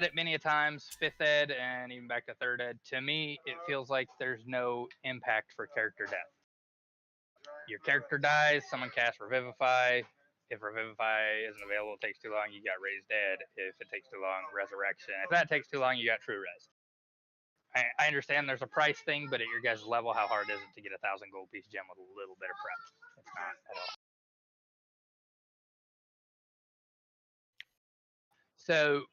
it many a times, fifth ed and even back to third ed. To me, it feels like there's no impact for character death. Your character dies, someone casts Revivify. If Revivify isn't available, it takes too long, you got Raise Dead. If it takes too long, Resurrection. If that takes too long, you got True Res. I understand there's a price thing, but at your guys' level, how hard is it to get 1,000 gold piece gem with a little bit of prep? It's not at all. So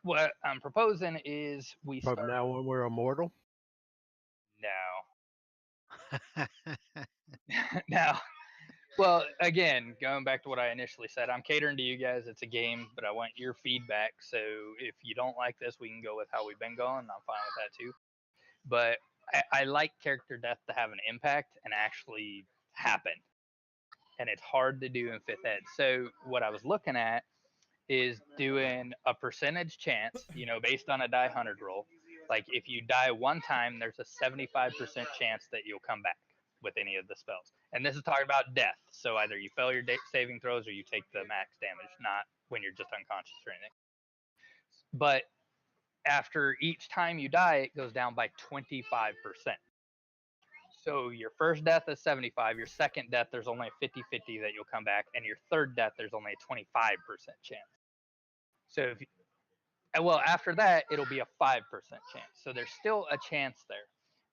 what I'm proposing is we start. From now on, we're immortal. No. Now, well, again, going back to what I initially said, I'm catering to you guys. It's a game, but I want your feedback. So if you don't like this, we can go with how we've been going. I'm fine with that too. But I like character death to have an impact and actually happen. And it's hard to do in fifth ed. So what I was looking at is doing a percentage chance, based on a die 100 roll. Like if you die one time, there's a 75% chance that you'll come back with any of the spells. And this is talking about death. So either you fail your saving throws or you take the max damage, not when you're just unconscious or anything. But after each time you die, it goes down by 25%. So your first death is 75, your second death there's only a 50-50 that you'll come back, and your third death there's only a 25% chance. So if you, well, after that it'll be a 5% chance. So there's still a chance there.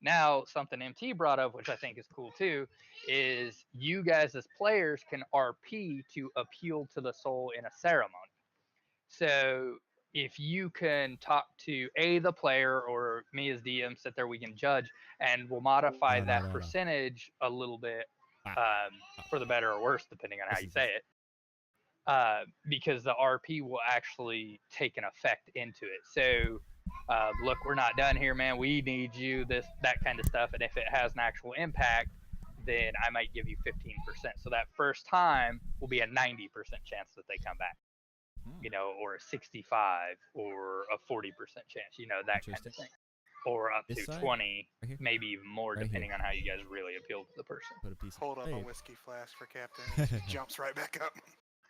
Now, something MT brought up, which I think is cool too, is you guys as players can RP to appeal to the soul in a ceremony. So if you can talk to the player or me as DM, sit there, we can judge, and we'll modify that percentage a little bit for the better or worse, depending on how you say it. Because the RP will actually take an effect into it. So, look, we're not done here, man. We need you, that kind of stuff. And if it has an actual impact, then I might give you 15%. So that first time will be a 90% chance that they come back, or a 65 or a 40% chance, that kind of thing. Or up to 20, maybe even more, depending on how you guys really appeal to the person. Hold up a whiskey flask for Captain. He just jumps right back up.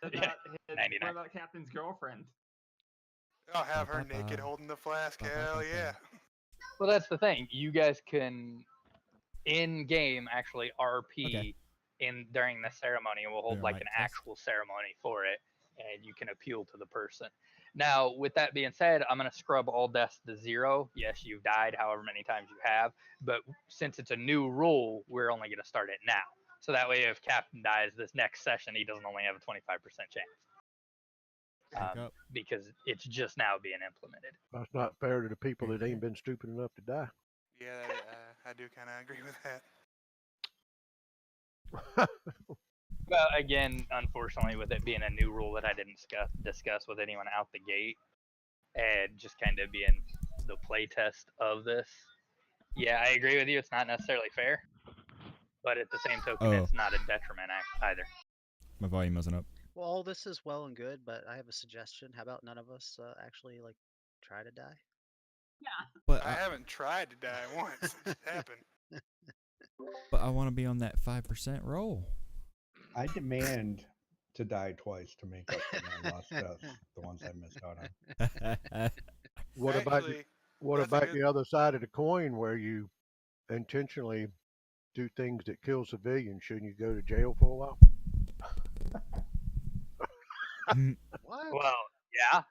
What about Captain's girlfriend? I'll have her naked holding the flask. Hell yeah. Well, that's the thing. You guys can, in game, actually RP during the ceremony, and we'll hold like an actual ceremony for it, and you can appeal to the person. Now, with that being said, I'm going to scrub all deaths to 0. Yes, you've died however many times you have, but since it's a new rule, we're only going to start it now. So that way, if Captain dies this next session, he doesn't only have a 25% chance. Because it's just now being implemented. That's not fair to the people that ain't been stupid enough to die. Yeah, I do kind of agree with that. Well, again, unfortunately, with it being a new rule that I didn't discuss with anyone out the gate, and just kind of being the play test of this, yeah, I agree with you. It's not necessarily fair, but at the same token, it's not a detriment either. My volume wasn't up. Well, all this is well and good, but I have a suggestion. How about none of us actually try to die? Yeah. But I haven't tried to die once. It just happened. But I want to be on that 5% roll. I demand to die twice to make up for my lost deaths, the ones I missed out on. What about the other side of the coin where you intentionally do things that kill civilians? Shouldn't you go to jail for a while? What? Well, yeah.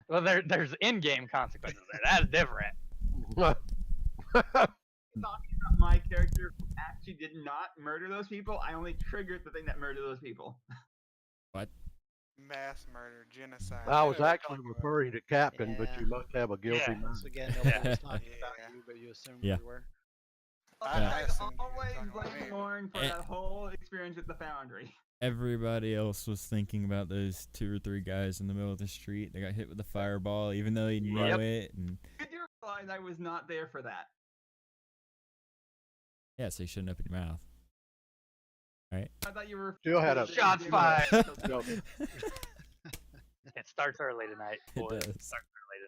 Well, there's in-game consequences there. That's different. Talking about my character who actually did not murder those people, I only triggered the thing that murdered those people. What? Mass murder, genocide. I was actually referring to Captain, but you must have a guilty mind. Once again, nobody was talking about you, but you assumed you were. I always blame Lauren for that whole experience at the Foundry. Everybody else was thinking about those 2 or 3 guys in the middle of the street. They got hit with a fireball, even though he knew it. And Did you realize I was not there for that? yeah, so you shouldn't open your mouth. Right? I thought you were still had a shots fired. It starts early tonight. Boy. It starts early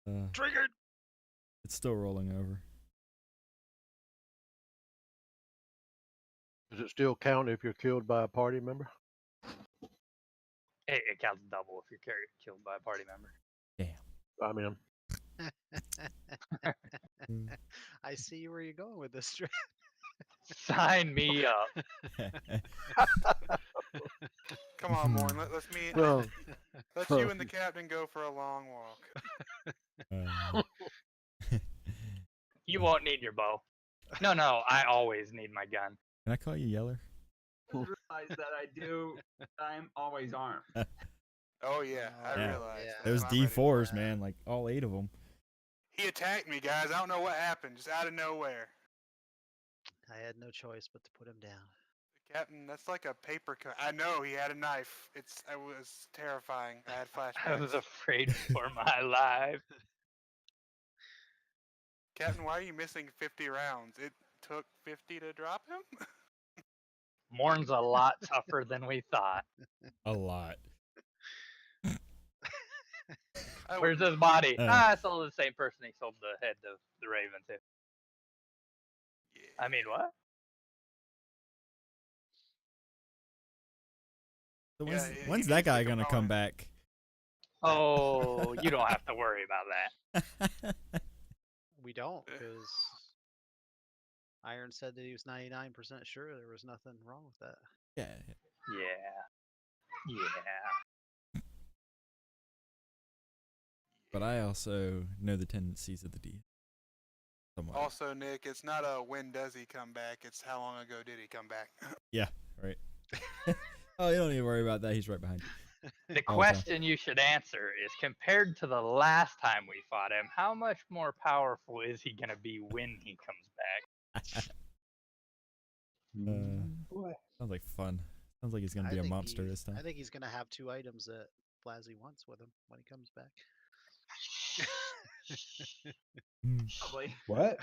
tonight. Triggered. It's still rolling over. Does it still count if you're killed by a party member? It counts double if you're killed by a party member. Yeah. I'm in. I see where you're going with this. Dre. Sign me up. Come on, Morn. Let's meet. Well, Let's you and the captain go for a long walk. You won't need your bow. No, I always need my gun. Can I call you Yeller? I realize that I do. I'm always armed. Oh yeah, I Yeah. realized. Yeah. that. Those I'm ready for D4s, it. man, like all 8 of them. He attacked me, guys. I don't know what happened. Just out of nowhere. I had no choice but to put him down. Captain, that's like a paper cut. I know he had a knife. It was terrifying. I had flashbacks. I was afraid for my life. Captain, why are you missing 50 rounds? It took 50 to drop him? Morn's a lot tougher than we thought. A lot. Where's his body? Uh. I sold the same person he sold the head of the raven to. Yeah. I mean, what? So Yeah, when's he that needs to guy take a gonna come bonus. back? Oh, you don't have to worry about that. We don't, because Iron said that he was 99% sure there was nothing wrong with that. Yeah. Yeah. But I also know the tendencies of the D. Somewhat. Also, Nick, it's not a when does he come back, it's how long ago did he come back. Yeah, right. Oh, you don't need to worry about that. He's right behind you. The All the time. question you should answer is, compared to the last time we fought him, how much more powerful is he going to be when he comes back? Boy. Sounds like fun. Sounds like he's gonna be a monster this time. I think he's gonna have 2 items that Flazzy wants with him when he comes back. Probably. What?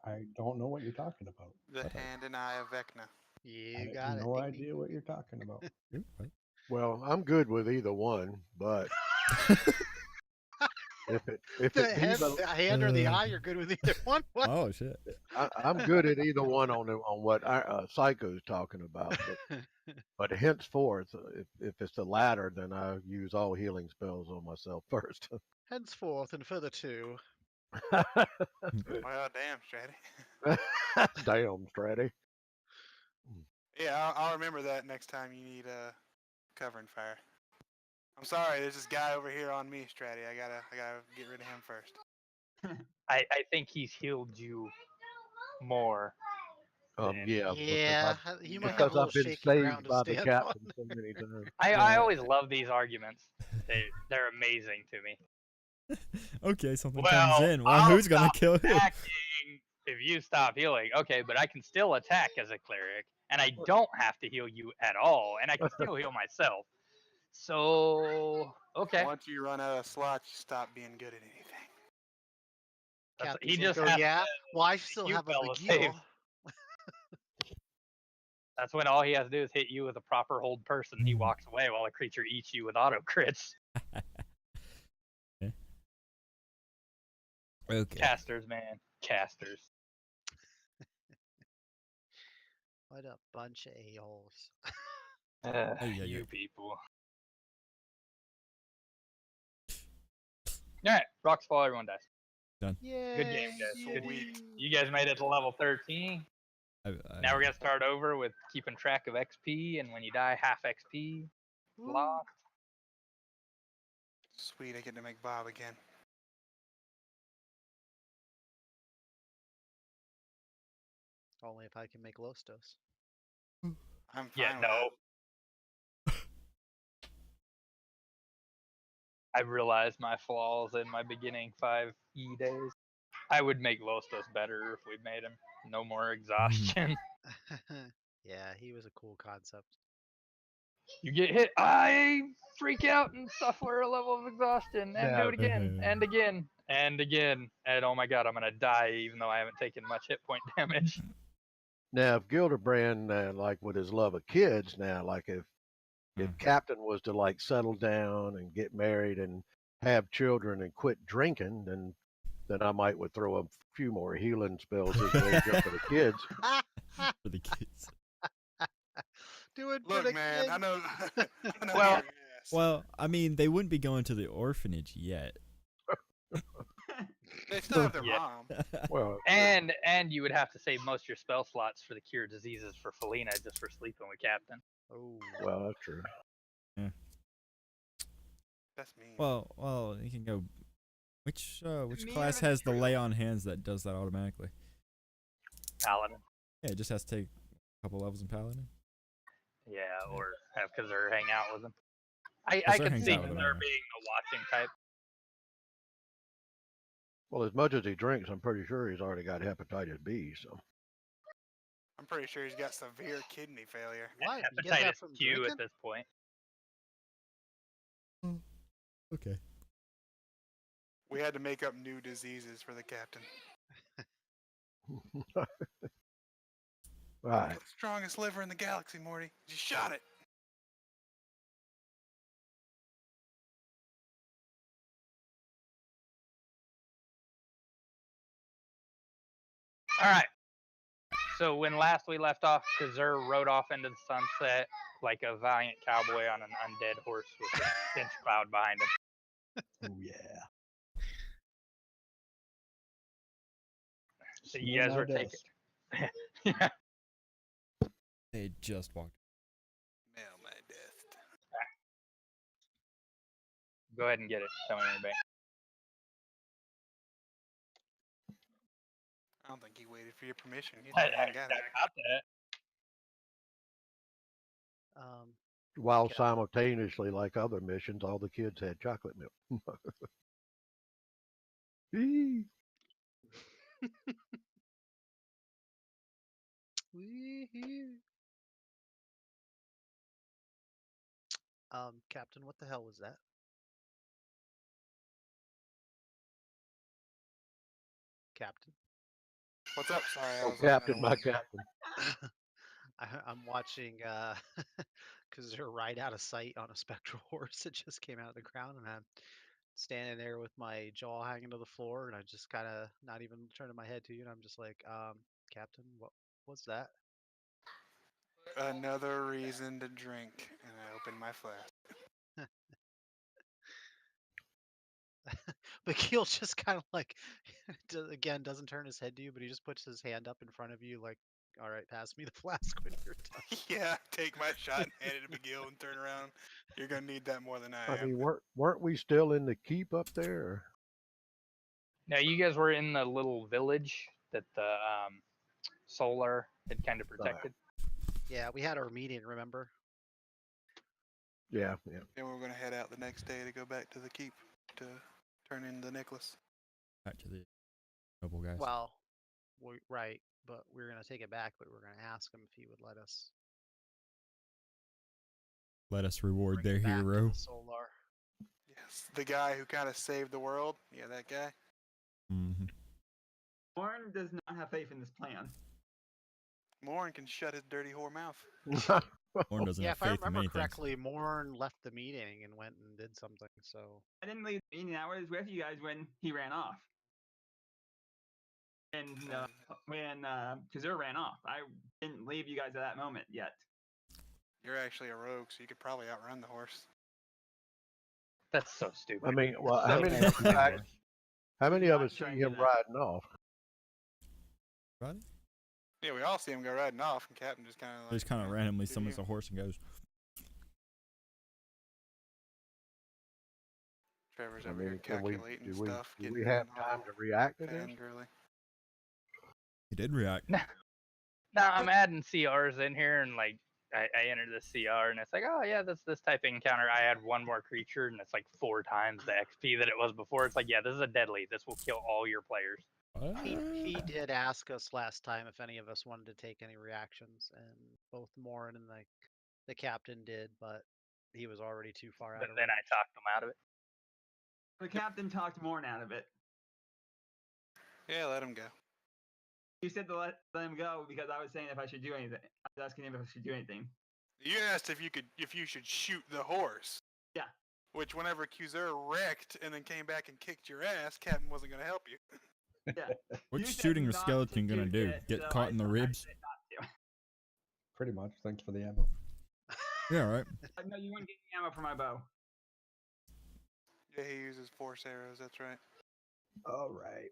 I don't know what you're talking about. The hand and eye of Vecna. You I got have it. no ding, idea ding. what you're talking about. Ooh, what? Well, I'm good with either one, but if it The be hand, the, the hand or the eye, you're good with either one. What? Oh shit. I'm good at either one on what Psycho's talking about. But henceforth, if it's the latter, then I use all healing spells on myself first. Henceforth and furtherto. Well, damn, Stratty. Damn, Stratty. Yeah, I'll remember that next time you need covering fire. I'm sorry, there's this guy over here on me, Stratty. I gotta get rid of him first. I think he's healed you more. Yeah. Yeah, you might have Because a little I've been shaky ground saved to by the stand captain on. so many times. I always love these arguments. They're amazing to me. Okay, something Well, comes in. Well, I'll who's gonna stop kill who? attacking if you stop healing. Okay, but I can still attack as a cleric, and I don't have to heal you at all, and I can still heal myself. So, okay. Once you run out of slots, you stop being good at anything. Captain's He just like, oh has yeah? to Well, I still you have a fellas save. McGee. That's when all he has to do is hit you with a proper hold person. He walks away while a creature eats you with auto crits. Okay. Casters, man. Casters. What a bunch of a-holes. yeah. You people. Alright, rocks fall, everyone dies. Yay! Good game, guys. Good. Sweet. You guys made it to level 13. Now we're going to start over with keeping track of XP, and when you die, half XP lost. Sweet, I get to make Bob again. Only if I can make Lostos. I'm fine Yeah, with no. I realized my flaws in my beginning 5E days. I would make Lostos better if we made him. No more exhaustion. Yeah, he was a cool concept. You get hit, I freak out and suffer a level of exhaustion, and do it again, and again, and again. And oh my god, I'm gonna die even though I haven't taken much hit point damage. Now, if Gilderbrand, like with his love of kids, now, like if Captain was to like settle down and get married and have children and quit drinking, then I might would throw a few more healing spells his way just for the kids. For the kids. Do it for Look, the man, kids. I know. I know Well, you're- Yes. Well, I mean, they wouldn't be going to the orphanage yet. They still have their Yeah. mom. Well, And you would have to save most of your spell slots for the cure diseases for Felina just for sleeping with Captain. Oh. well, that's true. That's mean. Well, you can go. Which Me class having has the true- lay on hands that does that automatically? Paladin. Yeah, it just has to take a couple levels in paladin. Yeah, or have Kazur hang out with them. I Kazur could hangs see out with Kazur them, yeah. being a watching type. Well, as much as he drinks, I'm pretty sure he's already got hepatitis B. So I'm pretty sure he's got severe kidney failure. What? You get that Hepatitis from Q drinking? at this point. Okay. We had to make up new diseases for the captain. right. Got the strongest liver in the galaxy, Morty. You shot it. All right. So when last we left off, Kazur rode off into the sunset like a valiant cowboy on an undead horse with a stench cloud behind him. Oh yeah. So you Smell guys my were taking. dust. Yeah. They just walked. Mail my death. Go ahead and get it. Tell me anybody. I don't think he waited for your permission. You I just went and got it. got that. Um, While Okay. simultaneously, like other missions, all the kids had chocolate milk. Eee. wee-hoo. Captain, what the hell was that? Captain. What's up? Sorry, I Oh, was looking at Captain, a my wall. captain. I'm watching because they're right out of sight on a spectral horse that just came out of the ground, and I'm standing there with my jaw hanging to the floor, and I just kind of not even turning my head to you, and I'm just like, Captain, what was that? Another reason to drink, and I opened my flask. But Keel just kind of like, again, doesn't turn his head to you, but he just puts his hand up in front of you, like, all right, pass me the flask when you're done. Yeah, take my shot and hand it to McGill and turn around. You're gonna need that more than I I am. mean, weren't we still in the keep up there? Or? Now you guys were in the little village that the solar had kind of protected. Yeah, we had our meeting, remember? Yeah, yeah. Then we're gonna head out the next day to go back to the keep to turn in the necklace. Back to the noble guys. Well, right, but we were gonna take it back, but we were gonna ask him if he would let us Let us reward bring their it back to hero. the Solar. Yes, the guy who kind of saved the world. Yeah, that guy. Mm-hmm. Warren does not have faith in this plan. Morin can shut his dirty whore mouth. Horn doesn't Yeah, have if I faith in remember many things. correctly, Morn left the meeting and went and did something. So I didn't leave the meeting. I was with you guys when he ran off. And when Kazur ran off, I didn't leave you guys at that moment yet. You're actually a rogue, so you could probably outrun the horse. That's so stupid. I mean, well, So how many stupid. how many of us see Trying to do him that. riding off? Right? Yeah, we all see him go riding off, and Captain just kind of like. Just kind of randomly "Did summons you?" a horse and goes. Trevor's I over here mean, do calculating stuff. do getting we have all time to react to this? fangirly. He did react. Now I'm adding CRs in here, and like I enter this CR, and it's like, oh yeah, this type of encounter. I add one more creature, and it's like 4 times the XP that it was before. It's like, yeah, this is a deadly. This will kill all your players. he did ask us last time if any of us wanted to take any reactions, and both Morin and the captain did, but he was already too far out But of then I range. talked them out of it. The captain talked Morn out of it. Yeah, let him go. You said to let him go because I was saying if I should do anything. I was asking him if I should do anything. You asked if you should shoot the horse. Yeah. Which, whenever Kuzur wrecked and then came back and kicked your ass, Captain wasn't gonna help you. Yeah. What's You said shooting the not to skeleton gonna shoot do? it, Get so caught in the I ribs? said not to. Pretty much. Thanks for the ammo. Yeah, right. No, you wouldn't get any ammo for my bow. Yeah, he uses force arrows. That's right. All right.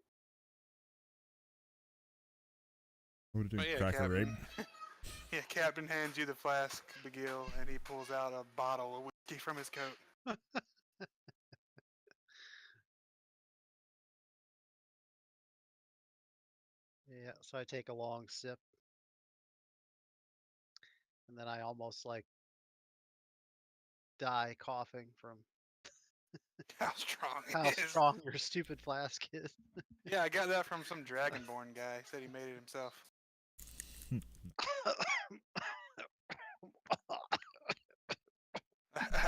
What do But yeah, crack a Captain. rib? Yeah, Captain hands you the flask, McGill, and he pulls out a bottle of whiskey from his coat. Yeah, so I take a long sip, and then I almost like die coughing from How strong how it is. strong your stupid flask is. Yeah, I got that from some Dragonborn guy. He said he made it himself.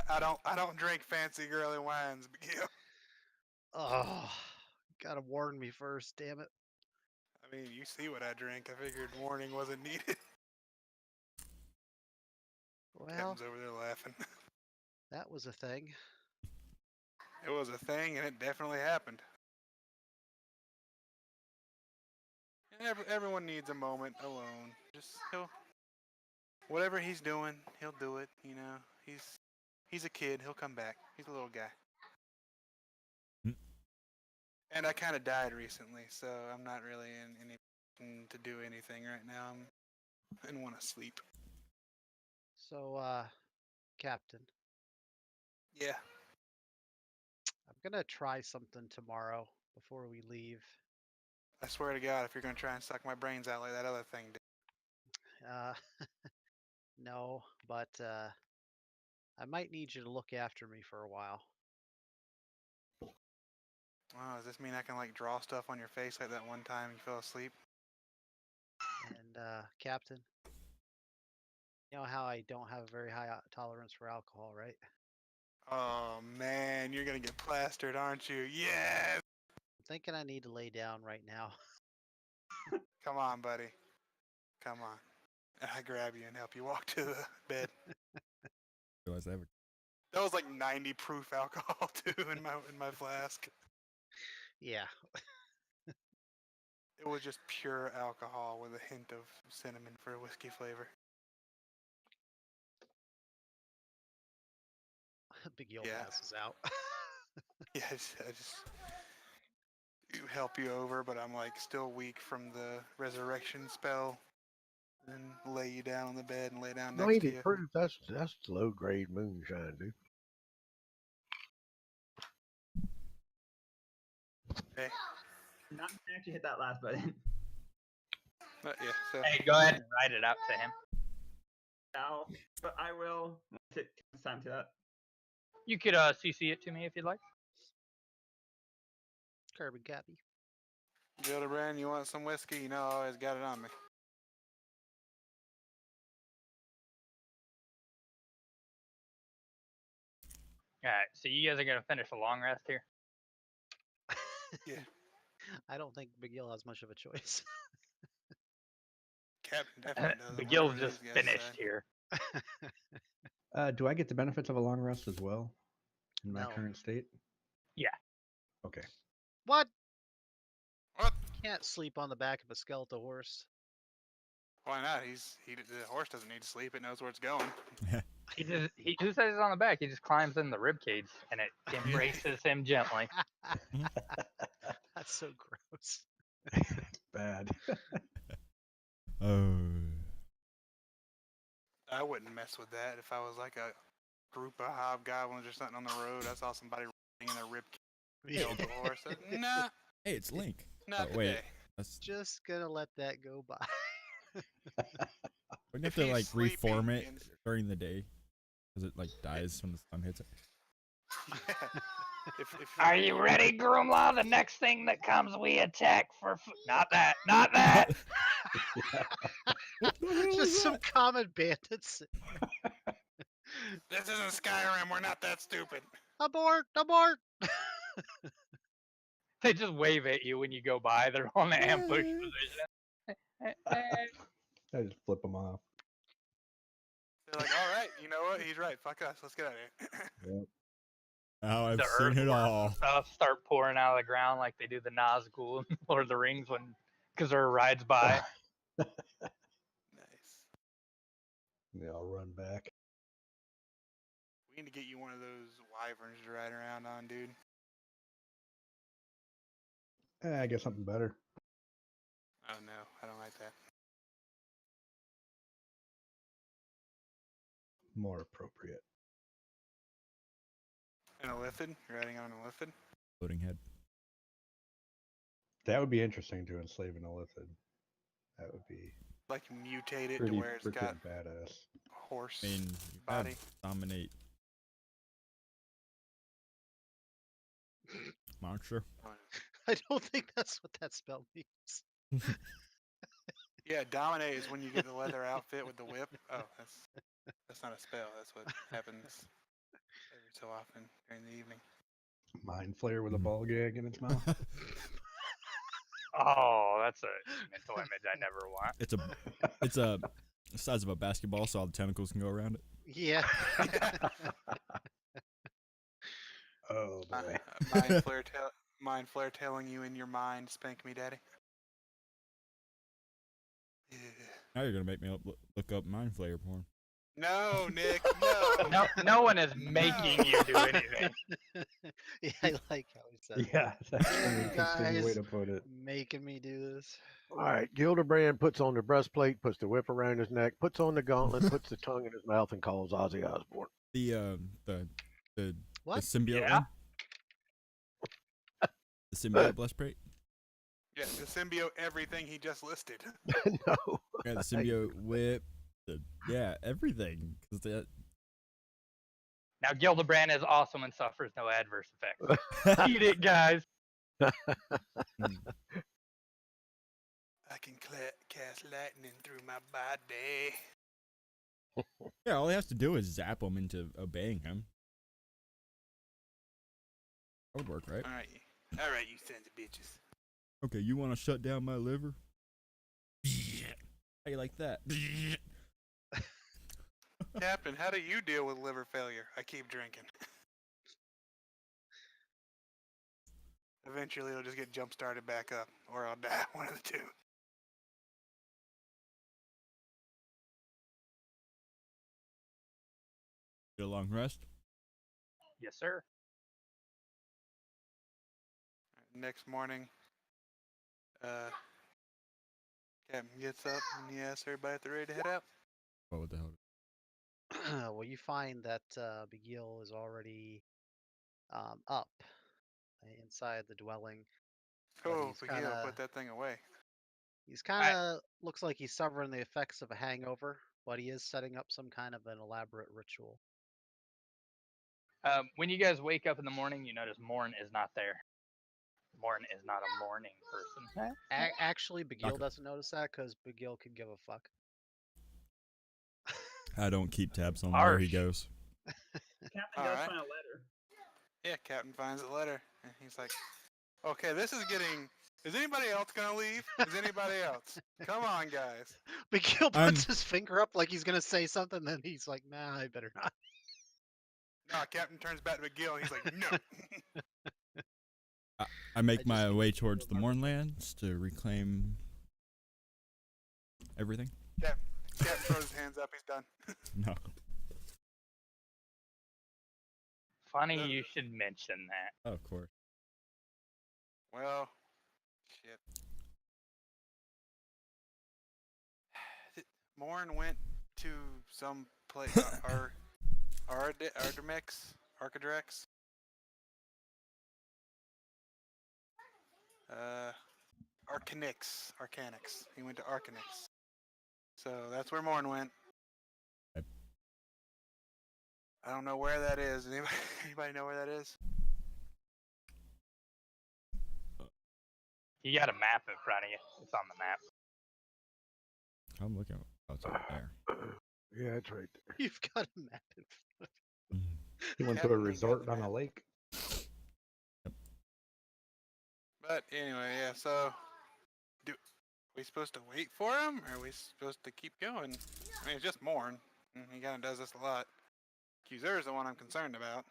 I don't drink fancy girly wines, McGill. Oh, gotta warn me first, damn it. I mean, you see what I drink. I figured warning wasn't needed. Well, Captain's over there laughing. that was a thing. It was a thing, and it definitely happened. Everyone needs a moment alone. Just whatever he's doing, he'll do it. You know, he's a kid. He'll come back. He's a little guy. Mm. And I kind of died recently, so I'm not really in any position to do anything right now. I want to sleep. So, Captain, Yeah. I'm gonna try something tomorrow before we leave. I swear to God, if you're gonna try and suck my brains out like that other thing did. Uh, no, but I might need you to look after me for a while. Oh, does this mean I can like draw stuff on your face like that one time you fell asleep? And Captain, you know how I don't have a very high tolerance for alcohol, right? Oh man, you're gonna get plastered, aren't you? Yes! I'm thinking I need to lay down right now. Come on, buddy. Come on. And I grab you and help you walk to the bed. Realize I have That was like 90 proof alcohol too in my flask. Yeah. It was just pure alcohol with a hint of cinnamon for whiskey flavor. Big Yul Yeah. passes out. Yeah, I just help you over, but I'm like still weak from the resurrection spell. And lay you down on the bed and lay down next to 90 you. proof. That's low grade moonshine, dude. Okay. Not gonna actually hit that last button. But yeah, so Hey, go ahead and write it out to him. Now, but I will once it comes time to that. You could CC it to me if you'd like. Carbon copy. Gildebrand, you want some whiskey? You know I always got it on me. All right, so you guys are gonna finish a long rest here. Yeah. I don't think Big Yul has much of a choice. Captain definitely doesn't. McGill's whatever just these guys finished say. here. Do I get the benefits of a long rest as well in my No. current state? Yeah. Okay. What? What? Can't sleep on the back of a skeletal horse. Why not? The horse doesn't need to sleep. It knows where it's going. Who says he's on the back? He just climbs in the rib cage and it embraces him gently. That's so gross. Bad. Oh. I wouldn't mess with that if I was like a group of hobgoblins or something on the road. I saw somebody riding in a rib cage, killed the horse. Nah, Hey, it's Link. not Oh, wait. today. That's, Just gonna let that go by. wouldn't you have If to he's like reform sleeping it and- during the day? Because it like dies when the sun hits it. Yeah. If Are you ready, Groomlaw? The next thing that comes, we attack for. Not that. Not that. What the hell Just is some that? common bandits. This isn't Skyrim. We're not that stupid. Abort! Abort! They just wave at you when you go by. They're on the ambush position. I just flip them off. They're like, all right, you know what? He's right. Fuck us. Let's get out of here. Yep. Oh, I've The seen it earthworms all. and stuff start pouring out of the ground like they do the Nazgul in Lord of the Rings when Kazur rides by. Nice. They all run back. We need to get you one of those wyverns to ride around on, dude. I guess something better. Oh no, I don't like that. More appropriate. An Illithid? You're riding on an Illithid? Floating head. That would be interesting to enslave an Illithid. That would be Like mutate it to pretty where it's freaking got badass. horse I mean, you body. have dominate monster. I don't think that's what that spell means. Yeah, dominate is when you get the leather outfit with the whip. Oh, that's not a spell. That's what happens every so often during the evening. Mind flare with a ball gag in its mouth. Oh, that's a mental image I never want. It's a the size of a basketball, so all the tentacles can go around it. Yeah. Oh boy. Mind flare telling you in your mind, spank me, daddy. Yeah. Now you're gonna make me look up mind flayer porn. No, Nick, no. No one is making you do anything. Yeah, I like how he said Yeah, that's an You interesting way guys- to put it. making me do this. All right, Gildebrand puts on the breastplate, puts the whip around his neck, puts on the gauntlet, puts the tongue in his mouth, and calls Ozzy Osbourne. The What? symbiote Yeah? one? The symbiote breastplate? Yeah, the symbiote, everything he just listed. No. Yeah, the symbiote whip. Yeah, everything. 'Cause that Now, Gildebrand is awesome and suffers no adverse effects. Eat it, guys. I can cast lightning through my body. Yeah, all he has to do is zap him into obeying him. That would work, right? All right, you sons of bitches. Okay, you want to shut down my liver? How you like that? Captain, how do you deal with liver failure? I keep drinking. Eventually, it'll just get jump started back up, or I'll die. One of the two. Get a long rest. Yes, sir. Next morning, Captain gets up and he asks everybody if they're ready to head out. What the hell? Well, you find that Begil is already up inside the dwelling. But Oh, he's but kinda- put that thing away. He's kind of looks like he's suffering the effects of a hangover, but he is setting up some kind of an elaborate ritual. When you guys wake up in the morning, you notice Morn is not there. Morn is not a morning person. Actually, Begil Okay. doesn't notice that because Begil could give a fuck. I don't keep tabs on where he Harsh. goes. Captain All does right. find a letter. Yeah, Captain finds a letter, and he's like, "Okay, this is getting. Is anybody else gonna leave? Is anybody else? Come on, guys." Begil I'm- puts his finger up like he's gonna say something, then he's like, "Nah, I better not." No, Captain turns back to McGill, and he's like, "No." I make I my just- way towards the Mornlands to reclaim everything. Captain throws his hands up. He's done. No. Funny you should mention that. Oh, of course. Well, shit. Morn went to some place. Ardemex? Archidrex? Arcanix. He went to Arcanix. So that's where Morn went. Yep. I don't know where that is. Anybody know where that is? You got a map in front of you. It's on the map. I'm looking. Oh, it's over there. Yeah, it's right there. You've got a map in front of He went to a Captain ain't got resort the on a map. lake. But anyway, yeah, so we supposed to wait for him, or are we supposed to keep going? I mean, it's just Morn. He kind of does this a lot. Accuser is the one I'm concerned about.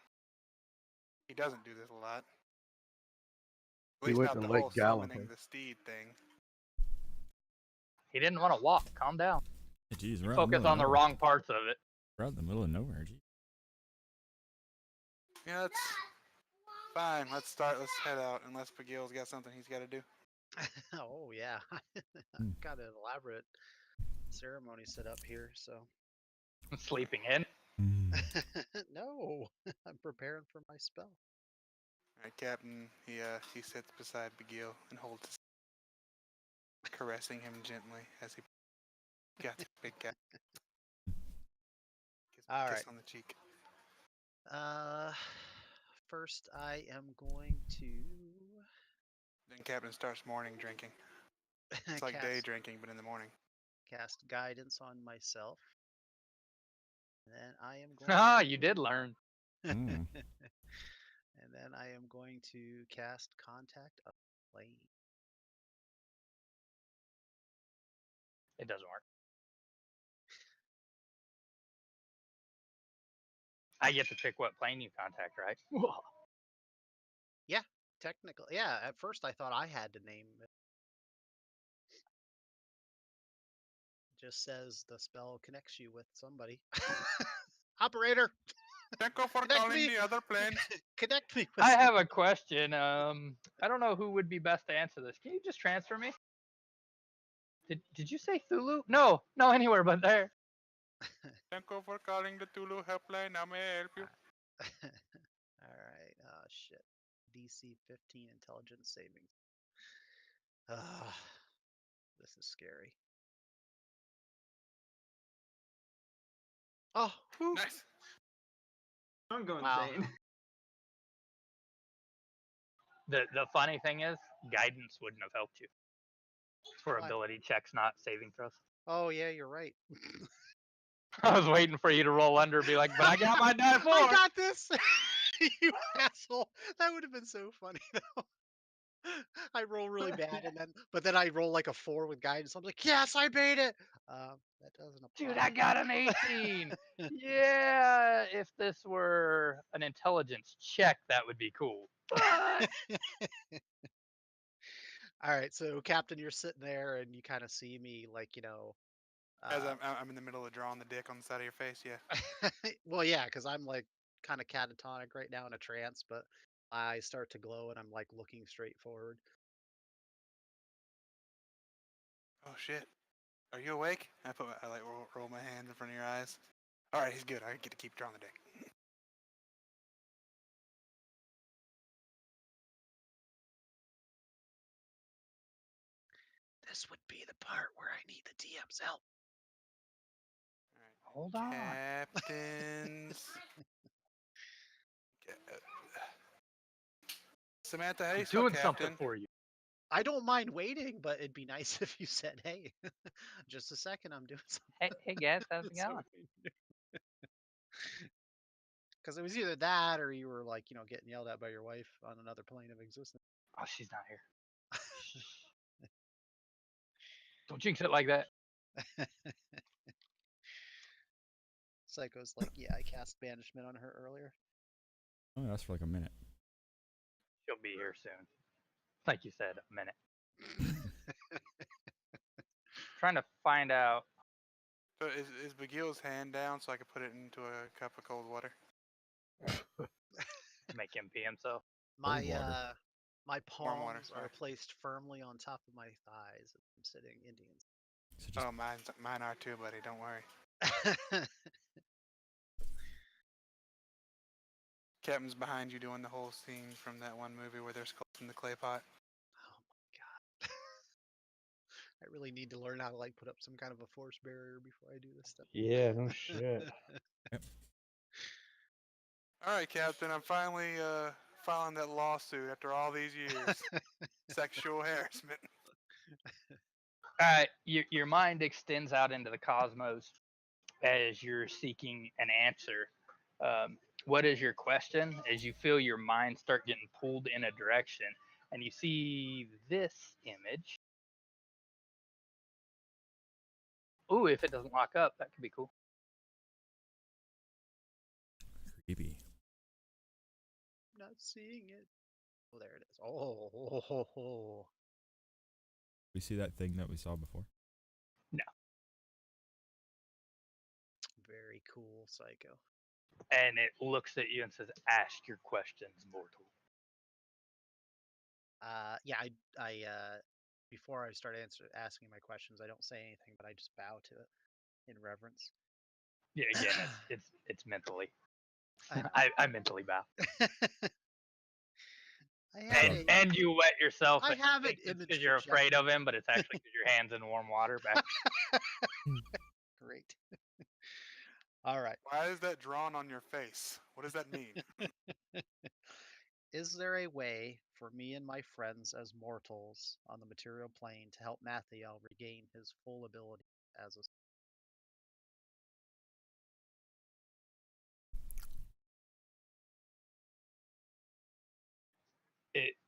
He doesn't do this a lot. At He least went not to the Lake whole summoning Galloping. the steed thing. He didn't want to walk. Calm down. Jeez, we're out in Focus middle of on the nowhere. wrong parts of it. We're out in the middle of nowhere. Gee. Yeah, that's fine. Let's head out. Unless Pagil's got something he's got to do. Oh yeah, Hmm. I've got an elaborate ceremony set up here. So Sleeping in. Mm. no, I'm preparing for my spell. All right, Captain. He sits beside Pagil and holds his, caressing him gently as he got the big cat. Gives him All a kiss right. on the cheek. First I am going to Then Captain starts morning drinking. It's like day cast drinking, but in the morning. cast guidance on myself. And then I am going Ah, you did learn. Mm. and then I am going to cast contact of plane. It doesn't work. I get to pick what plane you contact, right? Yeah, technically. Yeah, at first I thought I had to name it. It just says the spell connects you with somebody. Operator, Thank you for Connect calling me. the other planes. connect me with I have somebody. a question. I don't know who would be best to answer this. Can you just transfer me? Did you say Thulu? No, anywhere but there. Thank you for calling the Tulu helpline. How may I help you? All right. Shit. DC 15 intelligence saving. This is scary. Oh, whew. Nice. Don't go Wow. insane. The funny thing is, guidance wouldn't have helped you. It's for Why? ability checks, not saving throws. Oh yeah, you're right. I was waiting for you to roll under and be like, but I got my die four. I got this. You asshole. That would have been so funny though. I roll really bad, but then I roll like a 4 with guidance. I'm like, yes, I made it. That doesn't apply. Dude, I got an 18. Yeah, if this were an intelligence check, that would be cool. But All right, so Captain, you're sitting there and you kind of see me like, As uh, I'm in the middle of drawing the dick on the side of your face, yeah. well, yeah, because I'm like kind of catatonic right now in a trance, but I start to glow and I'm like looking straight forward. Oh shit. Are you awake? I like roll my hands in front of your eyes. All right, he's good. I get to keep drawing the dick. This would be the part where I need the DM's help. hold on. Captains. Samantha, how do you I'm spell doing captain? something for you. I don't mind waiting, but it'd be nice if you said, "Hey, just a second, I'm doing something." Hey guys, how's it So going? Because it was either that or you were like, getting yelled at by your wife on another plane of existence. Oh, she's not here. Don't jinx it like that. Psycho's like, yeah, I cast banishment on her earlier. Oh, that's for like a minute. She'll be here soon. Like you said, a minute. Trying to find out. So is Bagil's hand down so I can put it into a cup of cold water? Make him pee himself. My water. my Warm water, palms sorry. are placed firmly on top of my thighs. I'm sitting Indian. So just Oh, mine are too, buddy. Don't worry. Captain's behind you doing the whole scene from that one movie where they're sculpting the clay pot. Oh my god. I really need to learn how to like put up some kind of a force barrier before I do this stuff. Yeah, no shit. All right, Captain. I'm finally filing that lawsuit after all these years. Sexual harassment. Your mind extends out into the cosmos as you're seeking an answer. What is your question? As you feel your mind start getting pulled in a direction, and you see this image. Ooh, if it doesn't lock up, that could be cool. creepy. Not seeing it. Oh, there it is. Oh. We see that thing that we saw before. No. Very cool, Psycho. and it looks at you and says, "Ask your questions, mortal." Yeah, I before I start asking my questions, I don't say anything, but I just bow to it in reverence. Yeah, again, it's mentally. I know. I mentally bow. I have And you wet yourself. I And have an think it's image because you're afraid projector. of him, but it's actually because your hands in warm water. Back. Great. All right. Why is that drawn on your face? What does that mean? Is there a way for me and my friends as mortals on the material plane to help Mathiel regain his full ability as a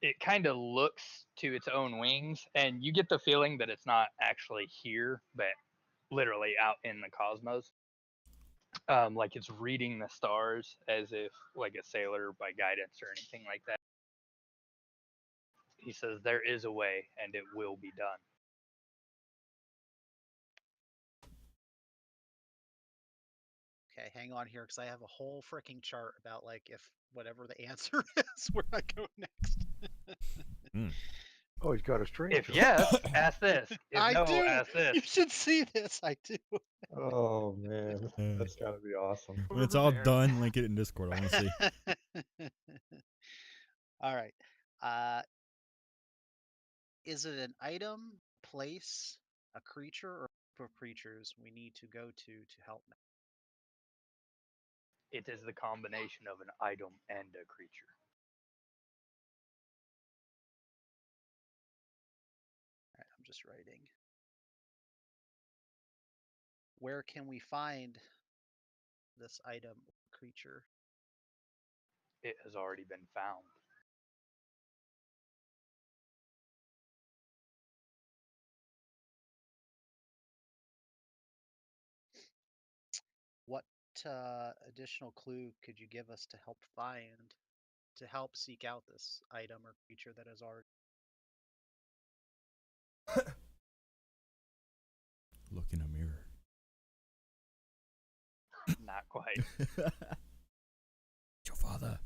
It kind of looks to its own wings, and you get the feeling that it's not actually here, but literally out in the cosmos. Like it's reading the stars as if like a sailor by guidance or anything like that. He says there is a way, and it will be done. Okay, hang on here because I have a whole freaking chart about like if whatever the answer is, where I go next. Oh, he's got a string. If chart. yes, ask this. If I no, do. ask this. You should see this. I do. Oh man, that's gotta be awesome. When it's all done, link it in Discord. I want to see. All right. Is it an item, place, a creature, or a group of creatures we need to go to help me? It is the combination of an item and a creature. All right, I'm just writing. Where can we find this item or creature? It has already been found. What additional clue could you give us to help seek out this item or creature that has already? Look in a mirror. Not quite. Your father.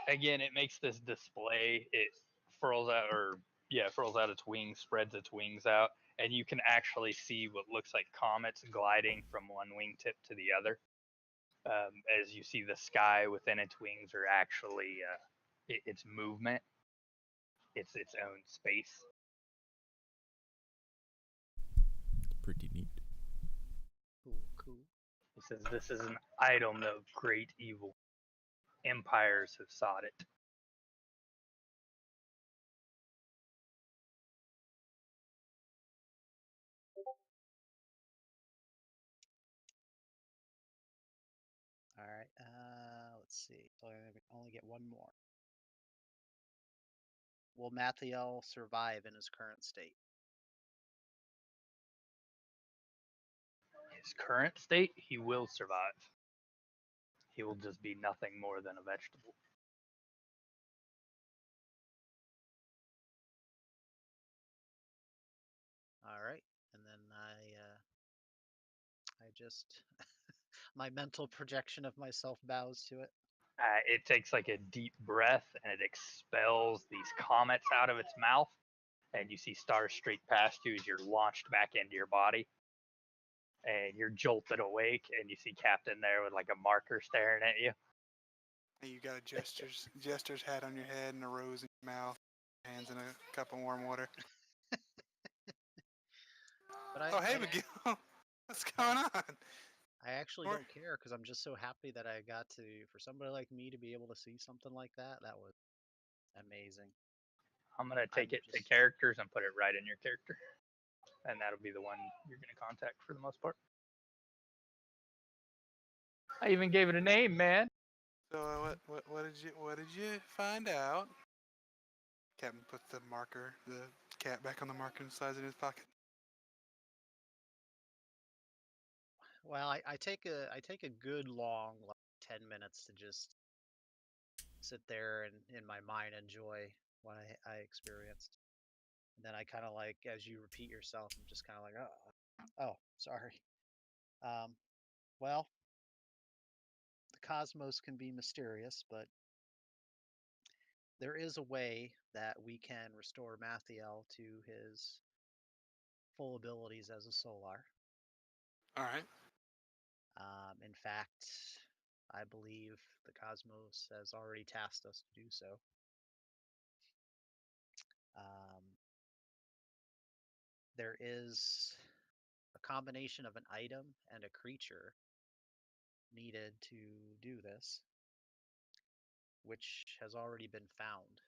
Again, it makes this display. It furls out its wings, spreads its wings out, and you can actually see what looks like comets gliding from one wingtip to the other. As you see the sky within its wings are actually its movement. It's its own space. Pretty neat. Cool. He says this is an item of great evil. Empires have sought it. All right. Let's see. So I only get one more. Will Mathiel survive in his current state? His current state, he will survive. He will just be nothing more than a vegetable. All right. And then I just my mental projection of myself bows to it. It takes like a deep breath and it expels these comets out of its mouth, and you see stars straight past you as you're launched back into your body. And you're jolted awake, and you see Captain there with like a marker staring at you. And you got a jester's hat on your head and a rose in your mouth, hands in a cup of warm water. But Oh, hey, McGill. What's going on? I actually don't care because I'm just so happy that I got to, for somebody like me to be able to see something like that. That was amazing. I'm going to take it to characters and put it right in your character. And that'll be the one you're going to contact for the most part. I even gave it a name, man. So what did you find out? Captain puts the cat back on the marker and slides it in his pocket. Well, I take a good long like 10 minutes to just sit there and in my mind enjoy what I experienced. And then I kind of like as you repeat yourself, I'm just kind of like, oh, sorry. Well, the cosmos can be mysterious, but there is a way that we can restore Mathiel to his full abilities as a Solar. All right. In fact, I believe the cosmos has already tasked us to do so. There is a combination of an item and a creature needed to do this, which has already been found.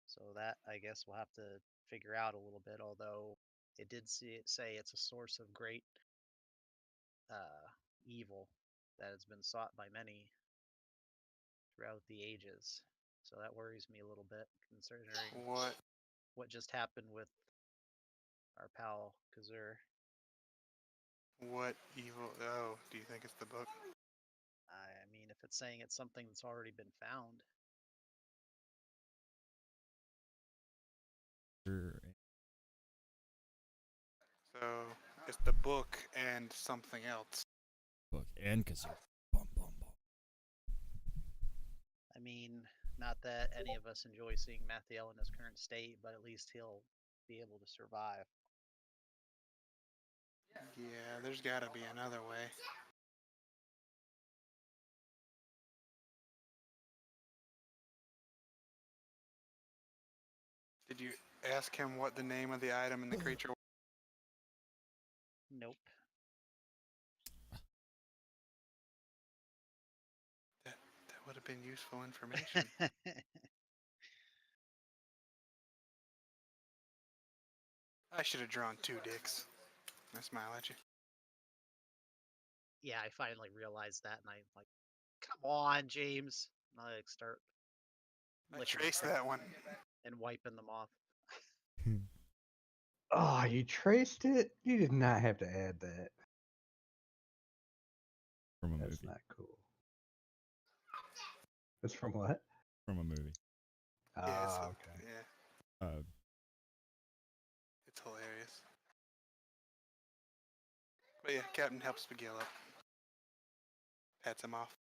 So that, I guess, we'll have to figure out a little bit, although it did say it's a source of great evil that has been sought by many throughout the ages. So that worries me a little bit, considering what just happened with our pal Kazur. What evil? Oh, do you think it's the book? I mean, if it's saying it's something that's already been found. Sure. So it's the book and something else. Book and Kazoo. Bum, bum, bum. I mean, not that any of us enjoy seeing Mathiel in his current state, but at least he'll be able to survive. Yeah, there's got to be another way. Did you ask him what the name of the item and the creature was? Nope. That would have been useful information. I should have drawn 2 dicks. I smile at you. Yeah, I finally realized that, and I like, come on, James. And I like start I licking traced them that one. and wiping them off. Oh, you traced it? You did not have to add that. From a That's movie. not cool. It's from what? From a movie. Ah, okay. Yeah, Uh, it's hilarious. But yeah, Captain helps Miguel up. Pats him off.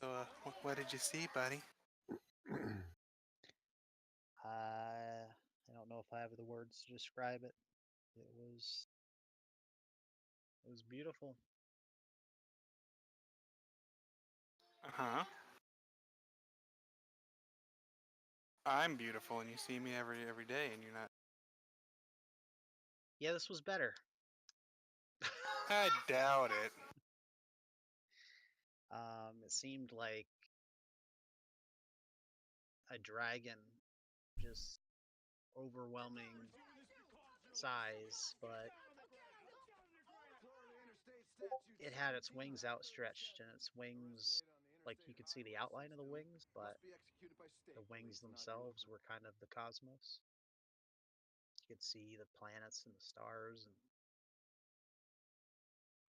So, what did you see, buddy? I don't know if I have the words to describe it. It was beautiful. Uh-huh. I'm beautiful, and you see me every day, and you're not. Yeah, this was better. I doubt it. It seemed like a dragon, just overwhelming size, but it had its wings outstretched, and its wings, like you could see the outline of the wings, but the wings themselves were kind of the cosmos. You could see the planets and the stars and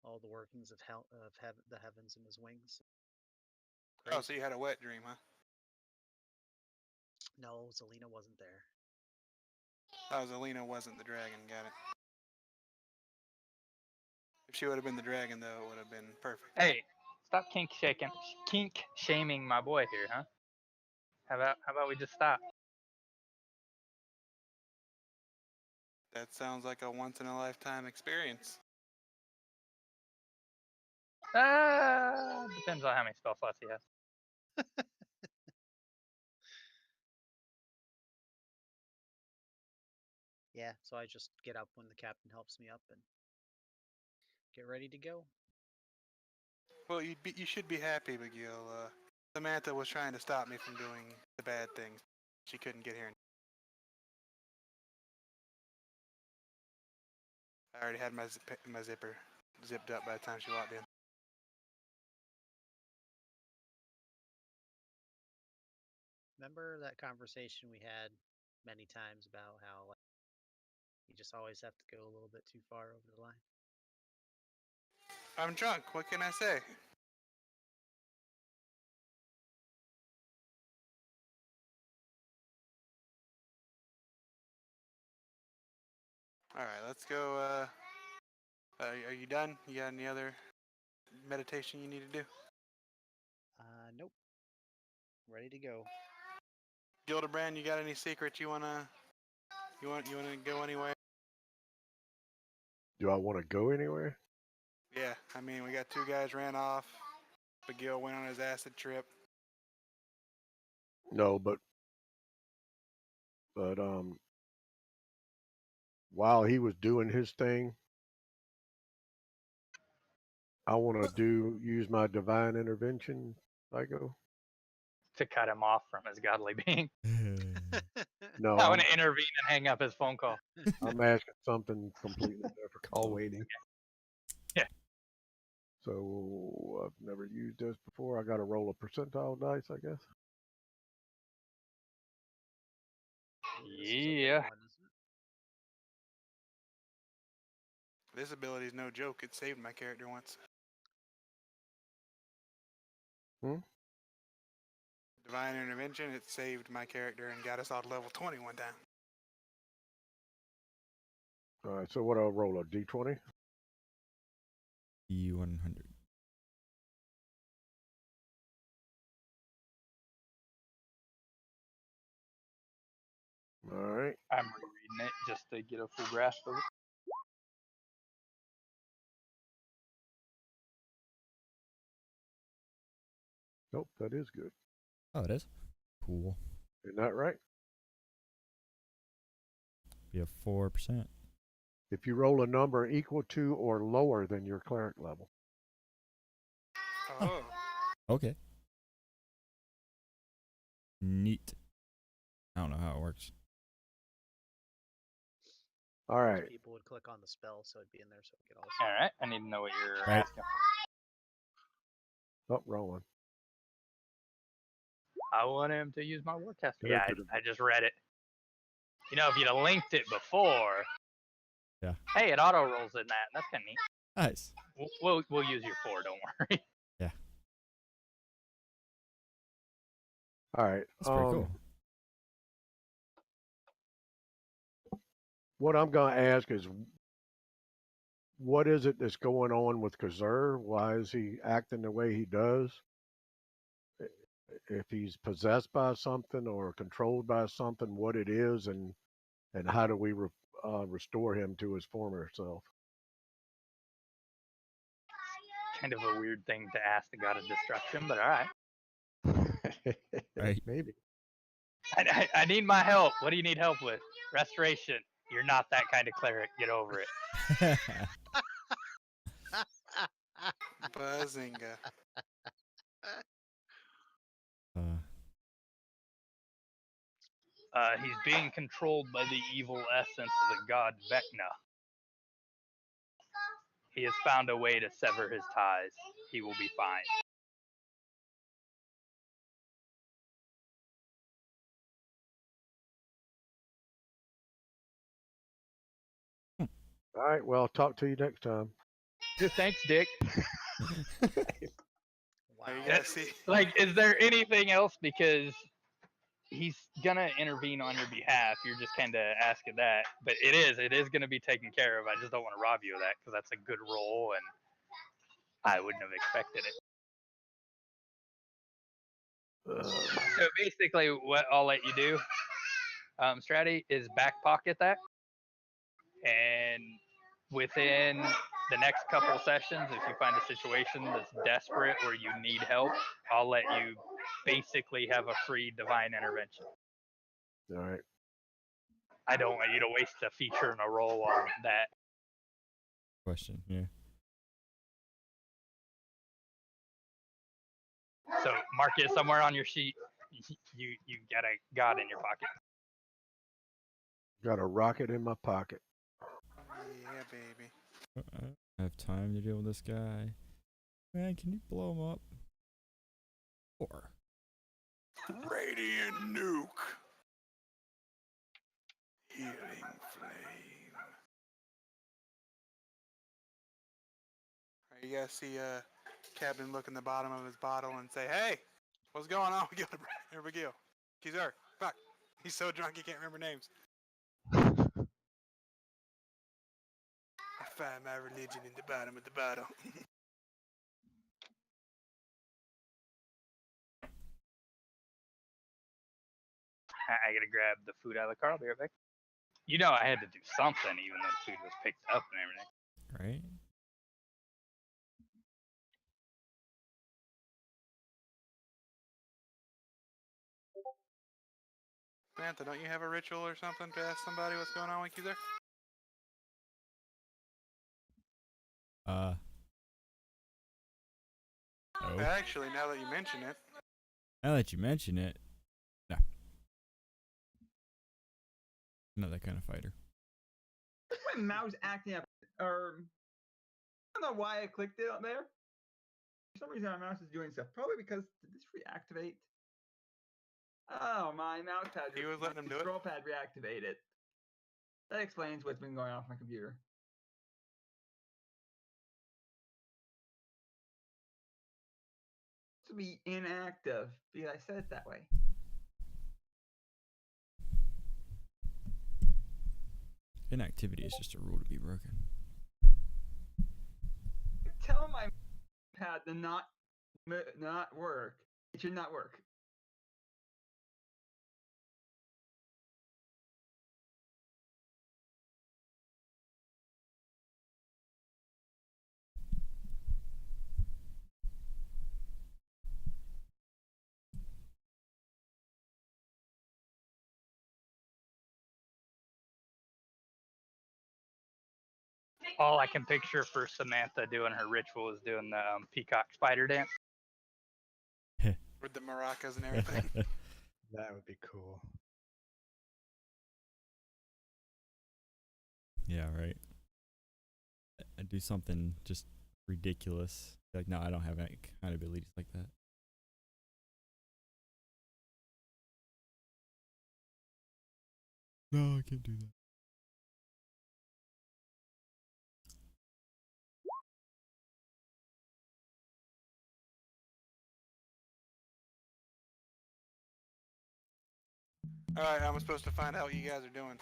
all the workings of the heavens in his wings. Oh, so you had a wet dream, huh? No, Zelina wasn't there. Oh, Zelina wasn't the dragon. Got it. If she would have been the dragon, though, it would have been perfect. Hey, stop kink shaming my boy here, huh? How about we just stop? That sounds like a once-in-a-lifetime experience. Depends on how many spell slots he has. Yeah, so I just get up when the captain helps me up and get ready to go. Well, you should be happy, McGill. Samantha was trying to stop me from doing the bad things. She couldn't get here. I already had my zipper zipped up by the time she walked in. Remember that conversation we had many times about how you just always have to go a little bit too far over the line? I'm drunk. What can I say? All right, let's go. Are you done? You got any other meditation you need to do? Nope. Ready to go. Gildebrand, you got any secrets you wanna go anywhere? Do I want to go anywhere? Yeah, I mean we got 2 guys ran off. McGill went on his acid trip. No, but while he was doing his thing, I want to use my divine intervention. Psycho. To cut him off from his godly being. No, I want to intervene and hang up his phone call. I'm asking something completely different. Call waiting. Yeah. So I've never used this before. I got to roll a percentile dice, I guess. This is a big Yeah. one, isn't it? This ability's no joke. It saved my character once. Divine intervention, it saved my character and got us all to level 20 one time. All right. So what? I'll roll a d20. E100. All right. I'm rereading it just to get a full grasp of it. Nope, that is good. Oh, it is? Cool. Isn't that right? We have 4%. If you roll a number equal to or lower than your cleric level. Oh. Okay. Neat. I don't know how it works. All right. People would click on the spell, so it'd be in there, so it could also. All right. I need to know what you're Right. asking. Oh, wrong one. I want him to use my warcaster. Yeah, Yeah, could've- I just read it. You know, if you'd have linked it before. Yeah. Hey, it auto rolls in that. That's kind of neat. Nice. We'll use your 4. Don't worry. Yeah. All right. That's pretty cool. What I'm going to ask is, what is it that's going on with Kazur? Why is he acting the way he does? If he's possessed by something or controlled by something, what it is, and how do we restore him to his former self? Kind of a weird thing to ask the god of destruction, but all right. Right. Maybe. I need my help. What do you need help with? Restoration. You're not that kind of cleric. Get over it. Buzzinga. He's being controlled by the evil essence of the god Vecna. He has found a way to sever his ties. He will be fine. All right. Well, I'll talk to you next time. Thanks, Dick. Wow. You gotta see. Like, is there anything else? Because he's gonna intervene on your behalf. You're just kind of asking that, but it is gonna be taken care of. I just don't want to rob you of that because that's a good roll, and I wouldn't have expected it. So basically, what I'll let you do, Stratty, is back pocket that, and within the next couple sessions, if you find a situation that's desperate where you need help, I'll let you basically have a free divine intervention. All right. I don't want you to waste a feature and a roll on that. Question, yeah. So mark it somewhere on your sheet. You got a god in your pocket. Got a rocket in my pocket. Yeah, baby. I have time to deal with this guy. Man, can you blow him up? Or Radiant nuke. Healing flame. Alright, you guys see Captain look in the bottom of his bottle and say, "Hey, what's going on with Gildebrand or McGill? Kizar, fuck. He's so drunk he can't remember names." I find my religion in the bottom of the bottle. I gotta grab the food out of the car. I'll be right back. You know, I had to do something, even though the food was picked up and everything. Right? Samantha, don't you have a ritual or something to ask somebody what's going on with you there? No. Actually, now that you mention it, Now that you mention it, no. Not that kind of fighter. My mouse acting up, or I don't know why I clicked it up there. For some reason, my mouse is doing stuff. Probably because did this reactivate? Oh, my mouse pad. He was letting him do it? Scroll pad reactivated. That explains what's been going on with my computer. To be inactive because I said it that way. Inactivity is just a rule to be broken. Tell my pad to not work. It should not work. All I can picture for Samantha doing her ritual is doing the peacock spider dance. with the maracas and everything. That would be cool. Yeah, right. I do something just ridiculous. Like, no, I don't have any kind of abilities like that. No, I can't do that. Alright, I'm supposed to find out what you guys are doing.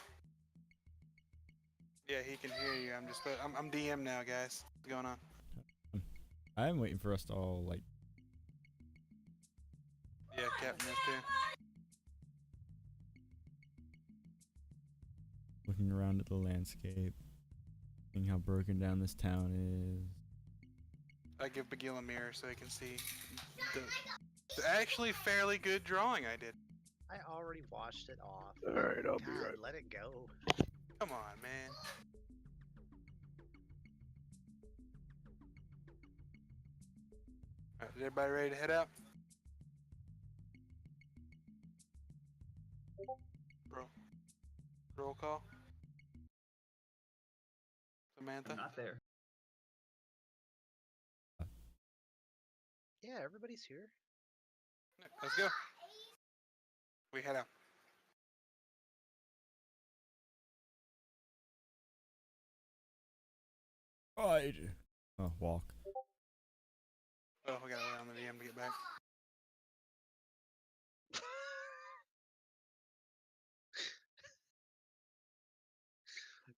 Yeah, he can hear you. I'm DM now, guys. What's going on? I'm waiting for us to all, like, Yeah, Captain is too. looking around at the landscape, seeing how broken down this town is. I give Bagil a mirror so he can see the actually fairly good drawing I did. I already washed it off. All right, I'll be God, right. let it go. Come on, man. Alright, is everybody ready to head out? Roll call. Samantha? I'm not there. Yeah, everybody's here. Yeah, let's go. We head out. Right. Oh, walk. Oh, we gotta wait on the DM to get back.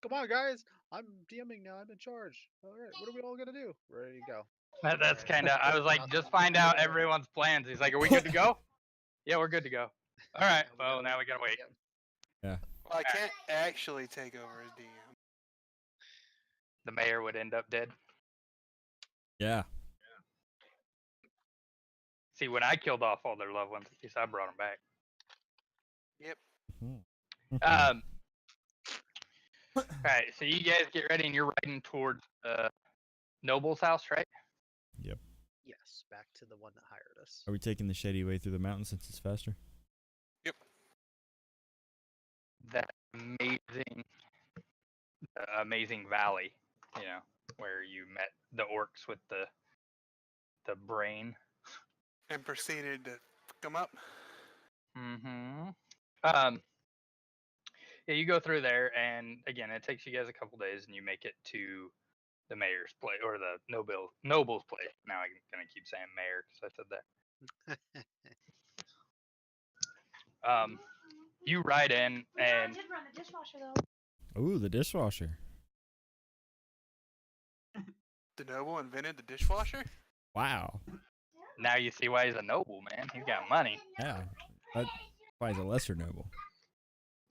Come on, guys. I'm DMing now. I'm in charge. All right, what are we all gonna do? Ready to go. That's Alright. kind of. I was like, just find out everyone's plans. He's like, are we good to go? Yeah, we're good to go. All right. Well, now we gotta wait. Yep. Well, I can't actually take over as DM. The mayor would end up dead. Yeah. See, when I killed off all their loved ones, at least I brought them back. Yep. All right, so you guys get ready, and you're riding towards Noble's house, right? Yep. Yes, back to the one that hired us. Are we taking the shady way through the mountains since it's faster? Yep. That amazing valley, you know, where you met the orcs with the brain. And proceeded to come up. Mm-hmm. Yeah, you go through there, and again, it takes you guys a couple days, and you make it to the mayor's place or the noble's place. Now I'm gonna keep saying mayor because I said that. You ride in, and I did run the dishwasher though. Ooh, the dishwasher. The noble invented the dishwasher? Wow. now you see why he's a noble, man. He's got money. Yeah. That, Why is a lesser noble?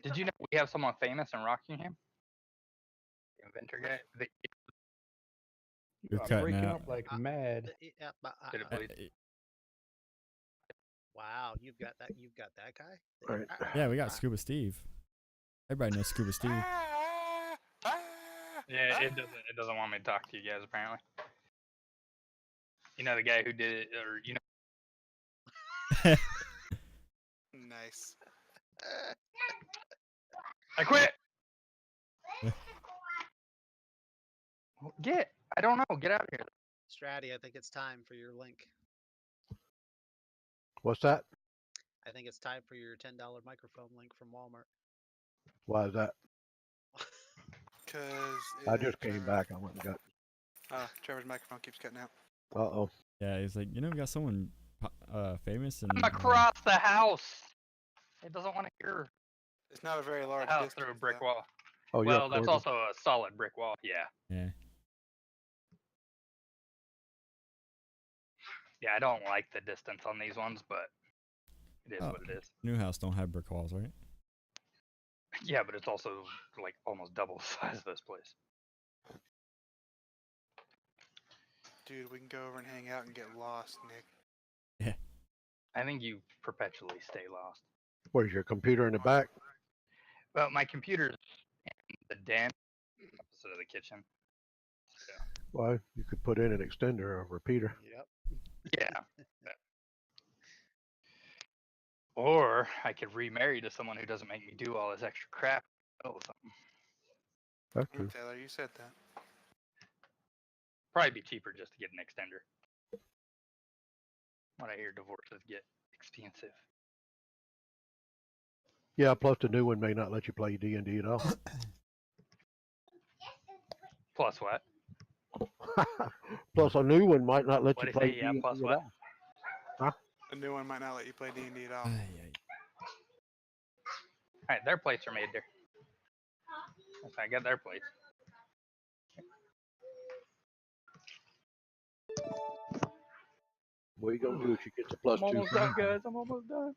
Did you know we have someone famous in Rockingham? The inventor guy. You're I'm cutting breaking out. up like mad. Did it bleed? Wow, you've got that. You've got that guy. All right. Yeah, we got Scuba Steve. Everybody knows Scuba Steve. Yeah, it doesn't want me to talk to you guys apparently. You know the guy who did it, or you know. Nice. I quit. I don't know. Get out of here. Stratty, I think it's time for your link. What's that? I think it's time for your $10 microphone link from Walmart. Why is that? Because I just came back. I went and got. Trevor's microphone keeps cutting out. Uh-oh. Yeah, he's like, we got someone famous and I'm across the house. It doesn't want to hear It's not a very the large house distance. through a brick though. wall. Oh, you're Well, that's recording. also a solid brick wall. Yeah. yeah. Yeah, I don't like the distance on these ones, but it is Oh. what it is. New house don't have brick walls, right? Yeah, but it's also like almost double the size of this place. Dude, we can go over and hang out and get lost, Nick. I think you perpetually stay lost. Where's your computer in the back? Well, my computer's in the den opposite of the kitchen. So, Well, you could put in an extender or a repeater. Yep. yeah. Or I could remarry to someone who doesn't make me do all this extra crap. Oh, something. That's true. Taylor, you said that. Probably be cheaper just to get an extender. What I hear divorces get expensive. Yeah, plus the new one may not let you play D&D at all. Plus what? Plus a new one might not let What you do you play say? Yeah, D&D plus at what? all. The new one might not let you play D&D at all. Alright, their plates are made there. I got their plates. What are you going to do if she gets a plus I'm two? almost done, guys. I'm almost done.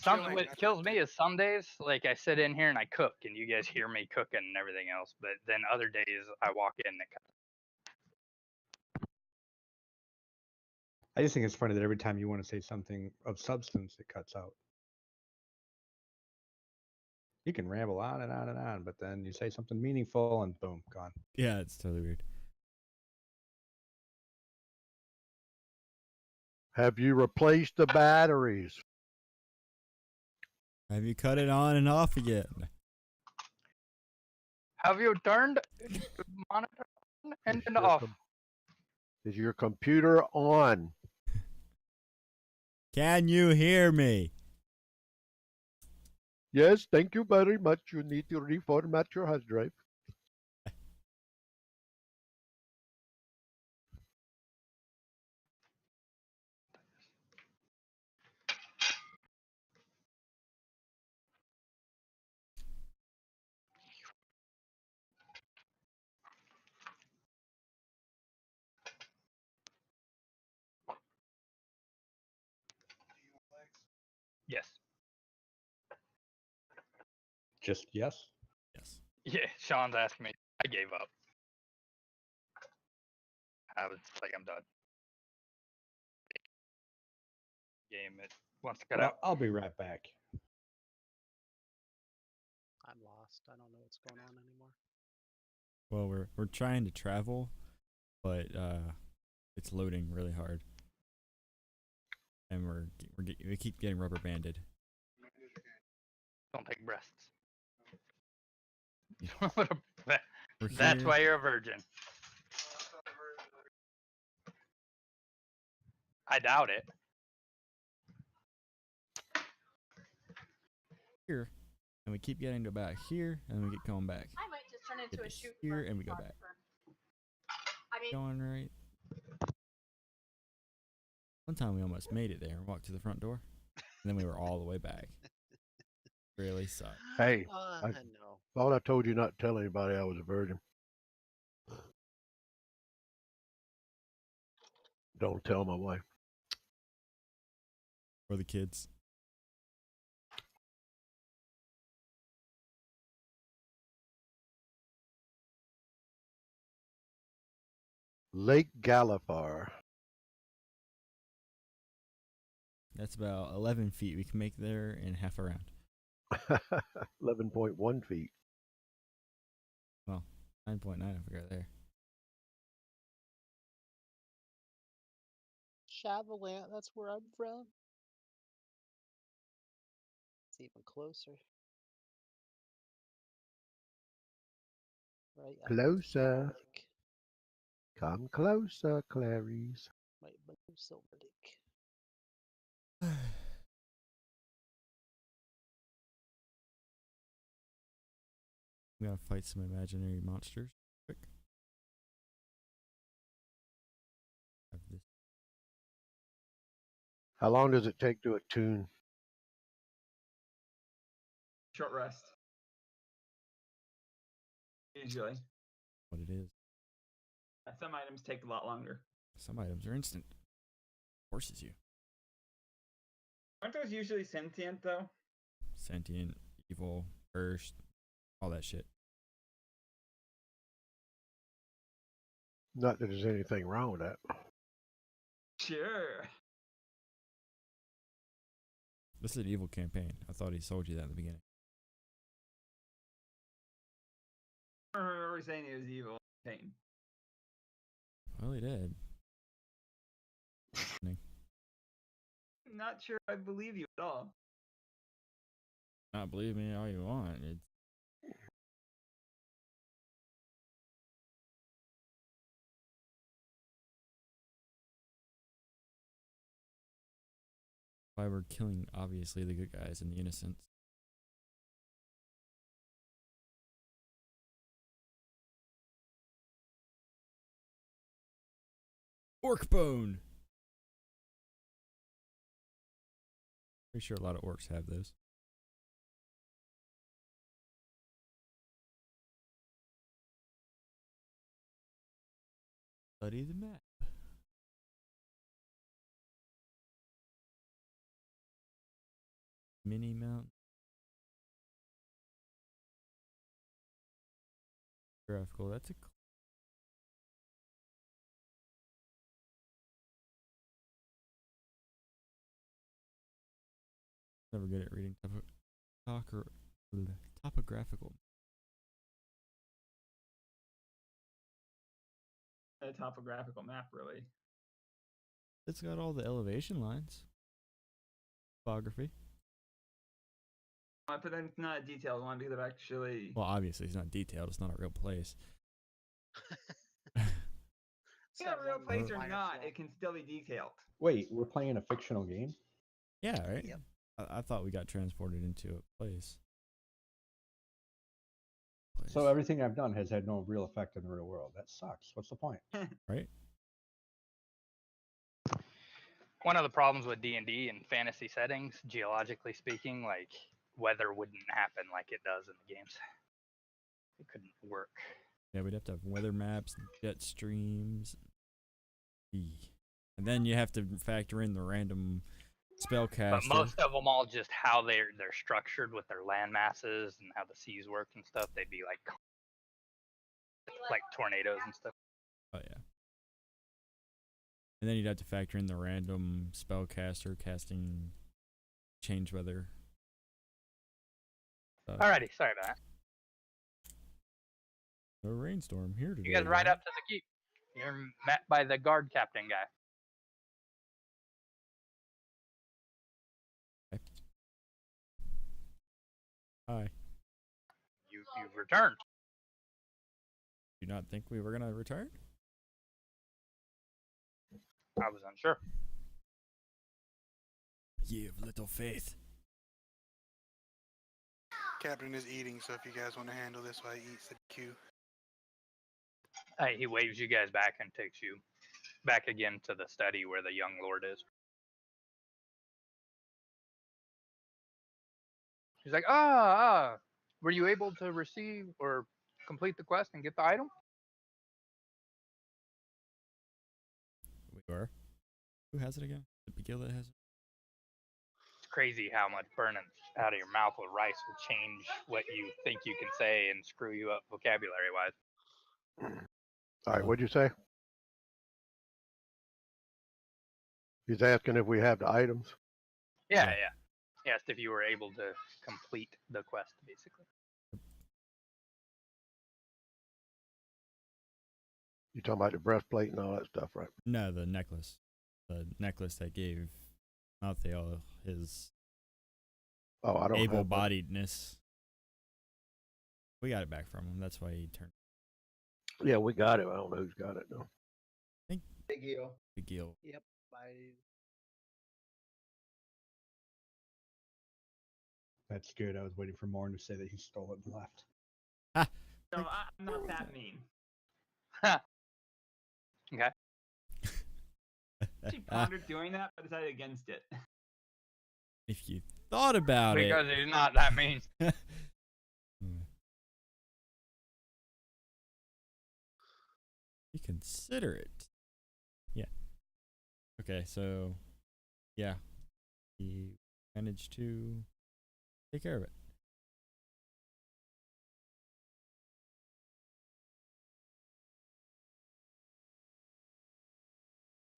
Chilling, What that's kills what me is some days, like I sit in here and I cook, and you guys hear me cooking and everything else. But then other days I walk in and it I just think it's funny that every time you want to say something of substance, it cuts out. You can ramble on and on and on, but then you say something meaningful and boom, gone. Yeah, it's totally weird. Have you replaced the batteries? Have you cut it on and off again? Have you turned the monitor on and Is then your off? Is your computer on? Can you hear me? Yes, thank you very much. You need to reformat your hard drive. Yes. Just yes. Yes. Yeah, Sean's asking me. I gave up. I was like, I'm done. Game it wants to cut Well, out. I'll be right back. I'm lost. I don't know what's going on anymore. Well, we're trying to travel, but it's loading really hard, and we keep getting rubber banded. Don't take breasts. We're That's here. why you're a virgin. I doubt it. Here, and we keep getting to back here, and we get going back. I might just turn into Get a this shoot here, and we go back. I mean, Going right. One time we almost made it there and walked to the front door, and then we were all the way back. Really sucked. Hey, I know. thought I told you not to tell anybody I was a virgin. Don't tell my wife. For the kids. Lake Galifar. That's about 11 feet we can make there in half a round. 11.1 feet. Well, 9.9 if we go there. Chavalant, that's where I'm from. It's even closer. Right up the Closer. Lake. Come closer, Clarice. Right below Silver Lake. I'm gonna fight some imaginary monsters. Quick. Have this. How long does it take to attune? Short rest. Usually. What it is. Some items take a lot longer. Some items are instant. Forces you. Aren't those usually sentient though? Sentient, evil, cursed, all that shit. Not that there's anything wrong with that. Sure. This is an evil campaign. I thought he sold you that in the beginning. I don't remember saying he was evil. Pain. Well, he did. Not sure I believe you at all. Not believe me all you want. It's why we're killing, obviously, the good guys and the innocents. Orc bone! Pretty sure a lot of orcs have those. Study the map. Mini mountain. Graphical. That's a. Never good at reading topographical. A topographical map, really. It's got all the elevation lines. Topography. But then it's not a detailed one because I've actually. Well, obviously, it's not detailed. It's not a real place. It's not a real place or not, it can still be detailed. Wait, we're playing a fictional game? Yeah, right? Yep. I thought we got transported into a place. So everything I've done has had no real effect in the real world. That sucks. What's the point? Right? One of the problems with D&D and fantasy settings, geologically speaking, like weather wouldn't happen like it does in the games. It couldn't work. Yeah, we'd have to have weather maps, jet streams. And then you have to factor in the random spellcaster. But most of them all just how they're structured with their land masses and how the seas work and stuff. They'd be like tornadoes and stuff. Oh yeah. And then you'd have to factor in the random spellcaster casting change weather. Alrighty, sorry about that. No rainstorm here today. You guys ride up to the keep. You're met by the guard captain guy. Okay. Hi. You've returned. Do you not think we were gonna return? I was unsure. Ye of little faith. Captain is eating, so if you guys want to handle this while he eats the queue. He waves you guys back and takes you back again to the study where the young lord is. He's like, were you able to receive or complete the quest and get the item? We were. Who has it again? The Begilla has it? crazy how much burning out of your mouth with rice will change what you think you can say and screw you up vocabulary wise. All right, what'd you say? He's asking if we have the items. Yeah. He asked if you were able to complete the quest, basically. You talking about the breastplate and all that stuff, right? No, the necklace. The necklace that gave Malthael his Oh, I don't have one. able-bodiedness. We got it back from him. That's why he turned. Yeah, we got it. I don't know who's got it though. Big deal. Big deal. Yep. That's good. I was waiting for Morn to say that he stole it and left. No, I'm not that mean. Okay. She pondered doing that, but decided against it. If you thought about it. Because he's not that mean. You consider it. Yeah. Okay, so yeah. He managed to take care of it.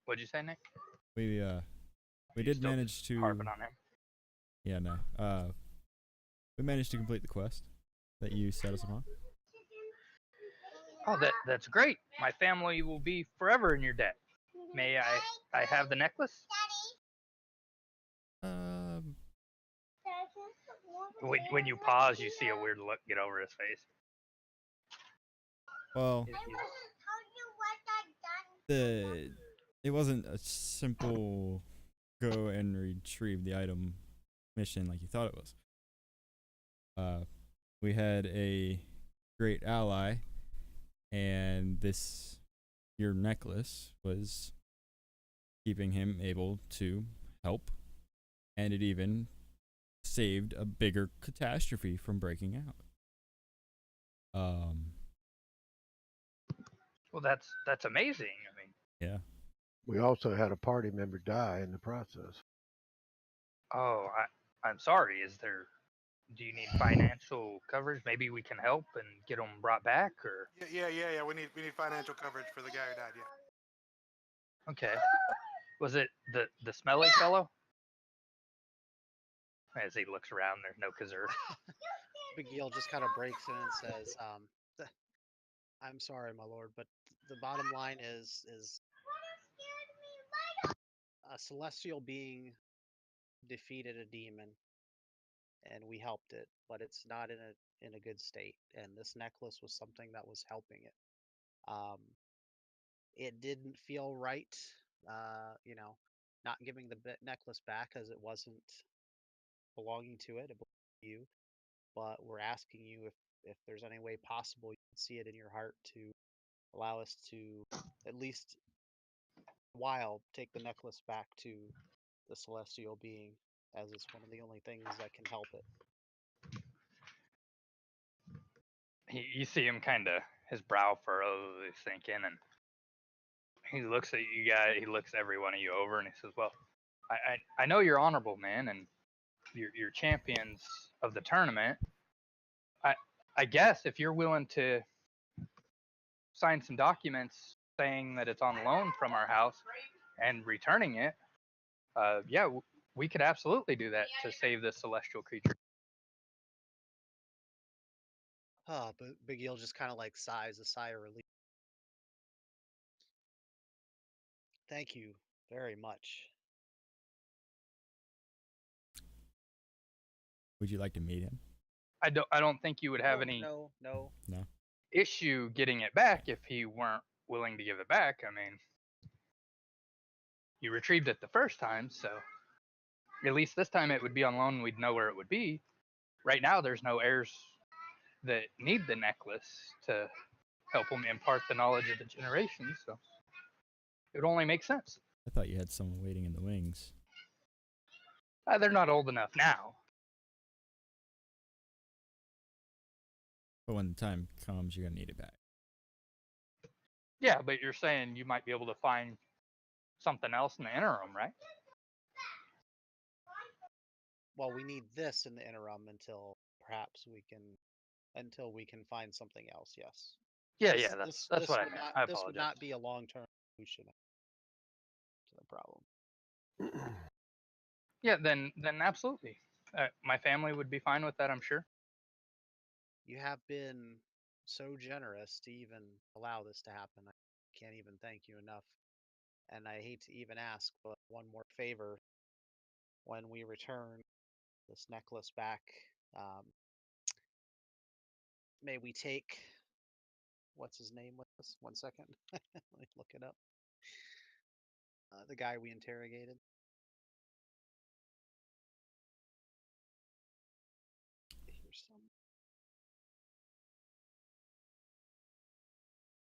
What'd you say, Nick? We did manage to harping on him. Yeah, no. We managed to complete the quest that you set us upon. Oh, that's great. My family will be forever in your debt. May I have the necklace? When you pause, you see a weird look get over his face. Well, it wasn't a simple go and retrieve the item mission like you thought it was. We had a great ally, and your necklace was keeping him able to help, and it even saved a bigger catastrophe from breaking out. Well, that's amazing. I mean, yeah. We also had a party member die in the process. Oh, I'm sorry. Do you need financial coverage? Maybe we can help and get them brought back, or? Yeah. We need financial coverage for the guy who died. Yeah. Okay. Was it the smelly fellow? As he looks around, there's no Kazur. Big Eel just kind of breaks in and says, "I'm sorry, my lord, but the bottom line is a celestial being defeated a demon, and we helped it, but it's not in a good state. And this necklace was something that was helping it. It didn't feel right, not giving the necklace back as it wasn't belonging to it. It belonged to you. But we're asking you if there's any way possible you can see it in your heart to allow us to at least a while take the necklace back to the celestial being, as it's one of the only things that can help it." You see him kind of, his brow furrows, he's thinking, and he looks at you guys, he looks every one of you over, and he says, well, I know you're honorable, man, and you're champions of the tournament. I guess if you're willing to sign some documents saying that it's on loan from our house and returning it, yeah, we could absolutely do that to save this celestial creature. But Big Eel just kind of like sighs a sigh of relief. "Thank you very much." Would you like to meet him? I don't think you would have any No. issue getting it back if he weren't willing to give it back. I mean, you retrieved it the first time, so at least this time it would be on loan and we'd know where it would be. Right now, there's no heirs that need the necklace to help them impart the knowledge of the generations, so it would only make sense. I thought you had someone waiting in the wings. They're not old enough now. But when the time comes, you're going to need it back. Yeah, but you're saying you might be able to find something else in the interim, right? well, we need this in the interim until perhaps until we can find something else. Yes. Yeah, This, yeah, this, that's this what I would meant. not, I this would apologize. not be a long-term solution to the problem. Yeah, then absolutely. My family would be fine with that, I'm sure. You have been so generous to even allow this to happen. I can't even thank you enough. And I hate to even ask, but one more favor. When we return this necklace back, um, may we take what's his name with us? 1 second. Let me look it up. The guy we interrogated. Here's some.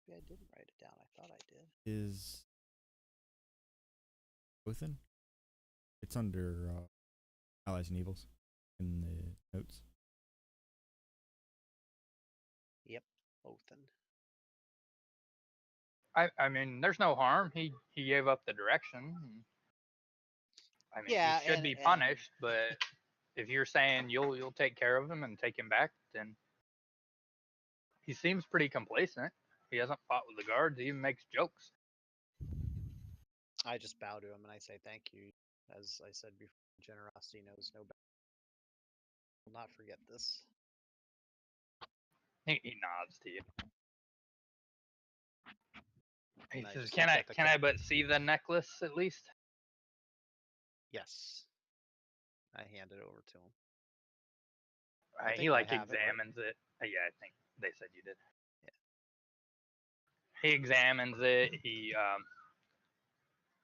Maybe I didn't write it down. I thought I did. Is Othin? It's under Allies and Evils in the notes. Yep, Othin. I mean, there's no harm. He gave up the direction. I mean, Yeah, he should be punished, but if you're saying you'll take care of him and take him back, then he seems pretty complacent. He hasn't fought with the guards. He even makes jokes. I just bow to him and I say thank you. As I said before, generosity knows no bounds. Will not forget this. He nods to you. He And I says, just "Can look I at the can I but see the necklace at least?" Yes. I hand it over to him. Right, think he I like have it, right? examines it. Yeah, I think they said you did. Yeah. He examines it. He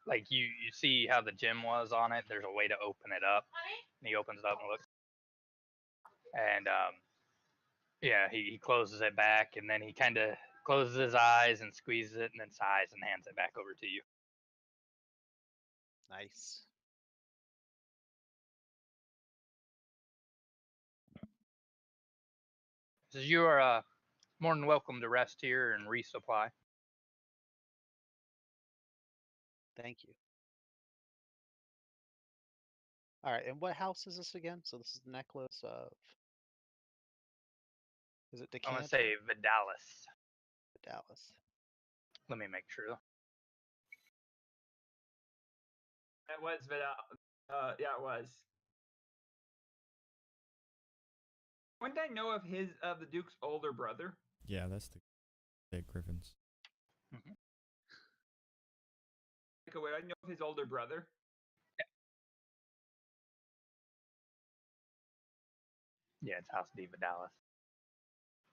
like you see how the gem was on it. There's a way to open it up. And he opens it up and looks. And yeah, he closes it back, and then he kind of closes his eyes and squeezes it, and then sighs and hands it back over to you. Nice. Says you are more than welcome to rest here and resupply. Thank you. All right, and what house is this again? So this is the necklace of. Is it I'm gonna Decanter? say Vidalis. Dallas. Let me make sure though. That was yeah, it was. Wouldn't I know of the Duke's older brother? Yeah, that's the Griffins. Mm-hmm. Like, would I know of his older brother? Yeah, it's House D Vidalis.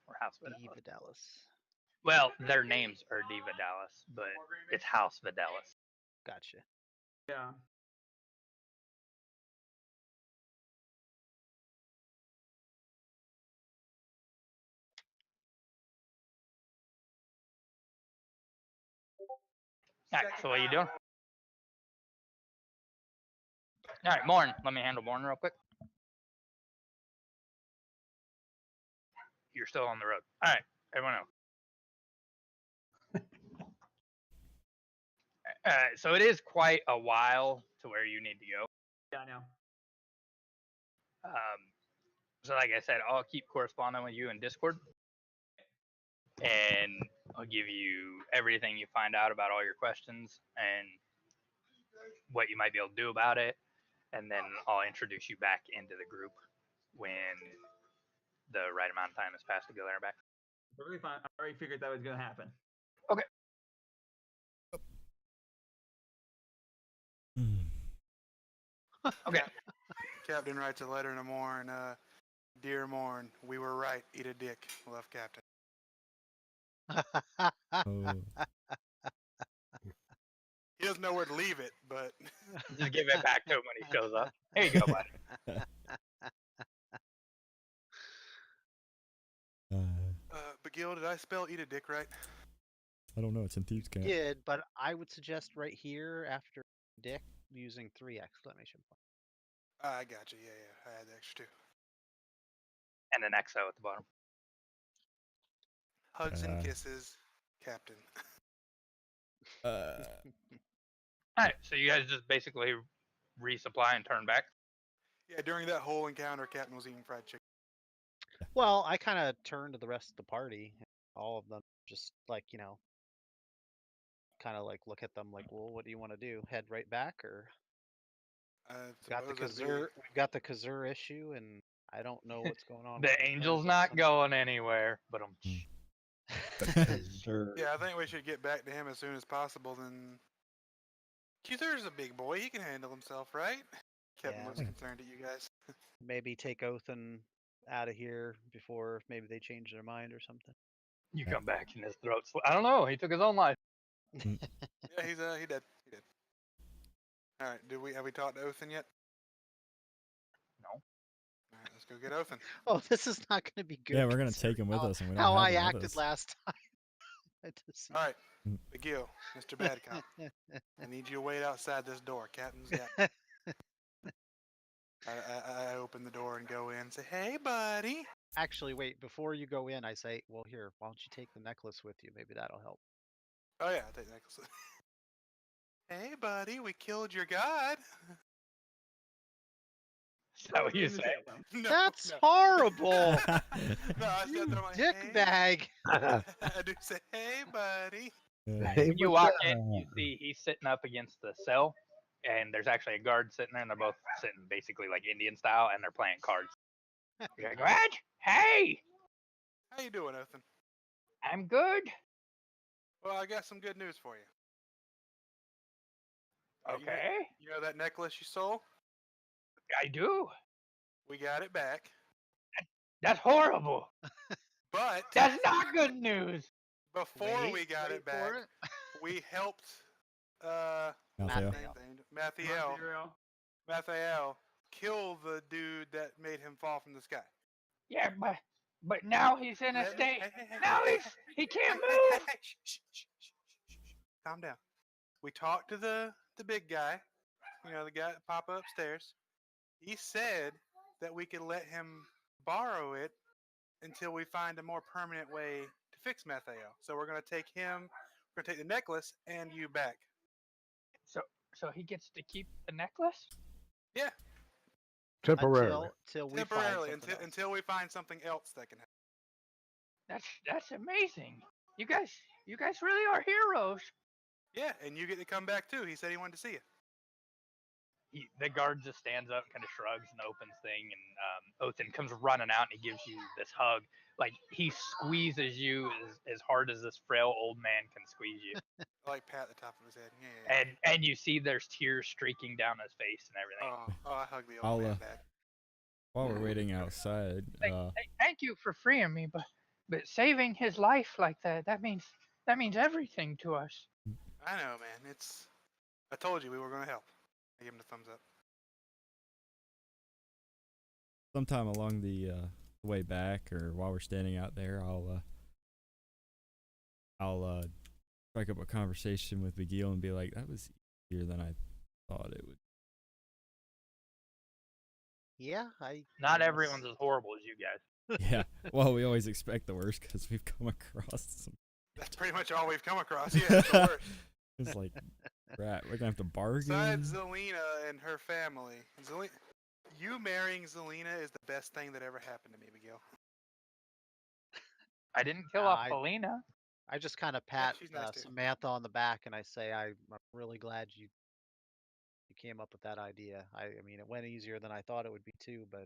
Or House Vidalis. Dallas. Well, their names are D Vidalis, but it's House Vidalis. Gotcha. Yeah. Alright, so what are you doing? Alright, Morn. Let me handle Morn real quick. You're still on the road. Alright, everyone else. So it is quite a while to where you need to go. Yeah, I know. So like I said, I'll keep corresponding with you in Discord. And I'll give you everything you find out about all your questions and what you might be able to do about it. And then I'll introduce you back into the group when the right amount of time has passed to go there and back. Perfectly fine. I already figured that was going to happen. Okay. Okay. Captain writes a letter to Morn. Dear Morn, we were right. Eat a dick. Love, Captain. Oh, He doesn't know where to leave it, but Just give it back to him when he shows up. Here you go, bud. but Gil, did I spell eat a dick right? I don't know. It's in Thieves' Camp. Did, but I would suggest right here after Dick using 3 exclamation points. I got you. Yeah. I had the extra 2. And an XO at the bottom. Hugs and kisses, Captain. Alright, so you guys just basically resupply and turn back? Yeah, during that whole encounter, Captain was eating fried chicken. Well, I kind of turned to the rest of the party, all of them, just like, kind of like look at them like, well, what do you want to do? Head right back, or I got the suppose that'd be. Kazur? We've got the Kazur issue, and I don't know what's going on. The with angel's friends not some- going anywhere, but Kazur. Yeah, I think we should get back to him as soon as possible. Then Kizur's a big boy; he can handle himself, right? Captain Yeah. looks concerned at you guys. Maybe take Othin out of here before maybe they change their mind or something. you come back and his throat's. I don't know. He took his own life. Yeah, he did. He did. All right, have we talked to Othin yet? No. All right, let's go get Othin. Oh, this is not going to be good. Yeah, we're gonna take considering him with how, us, and we don't how have I him with acted us. last time. All right, McGill, Mr. Bad Cop, I need you to wait outside this door. Captain's got. I open the door and go in and say, "Hey, buddy." Actually, wait. Before you go in, I say, "Well, here, why don't you take the necklace with you? Maybe that'll help." Oh yeah, I'll take the necklace. Hey, buddy, we killed your god. Is that what you In the say? chat room. No, That's no. horrible. No, I You said that. I'm like, dick hey. bag. I do say, "Hey, buddy." Hey, When you what's walk up? in, you see he's sitting up against the cell, and there's actually a guard sitting there, and they're both sitting basically like Indian style, and they're playing cards. You're like, what? Hey, How you doing, Othin? I'm good. Well, I got some good news for you. Okay, You know that necklace you stole? I do. We got it back, That's horrible. but That's not good news. before we got Wait it back, for it. we helped Mateo. Mathiel Material. kill the dude that made him fall from the sky. Yeah, but now he's in a Let me- state. hey, Now hey, he can't hey, move. hey, shh, shh, shh, shh, shh, shh. Calm down. We talked to the big guy, the guy that pop upstairs. He said that we could let him borrow it until we find a more permanent way to fix Mathael. So we're gonna take the necklace and you back. So he gets to keep the necklace. Yeah, Temporarily. Till we temporarily find something else. until we find something else that can help. That's amazing. You guys really are heroes. Yeah, and you get to come back too. He said he wanted to see you. The guard just stands up, kind of shrugs, and opens thing, and Othin comes running out, and he gives you this hug. Like he squeezes you as hard as this frail old man can squeeze you, I like pat the top of his head. Yeah. and you see there's tears streaking down his face and everything. Oh, I hug the old man back. While we're waiting outside, Thank you for freeing me, but saving his life like that means everything to us. I know, man. I told you we were gonna help. I give him the thumbs up. sometime along the way back, or while we're standing out there, I'll strike up a conversation with McGill and be like, "That was easier than I thought it would." Yeah, Not everyone's as horrible as you guys. Yeah. Well, we always expect the worst because we've come across some. That's pretty much all we've come across. Yeah, it's the worst. It's like, right, we're gonna have to bargain. Besides Zelina and her family, you marrying Zelina is the best thing that ever happened to me, Miguel. I didn't kill No, off I- Paulina. I just kind of pat she's nice too. Samantha on the back and I say, I'm really glad you came up with that idea. I mean, it went easier than I thought it would be too, but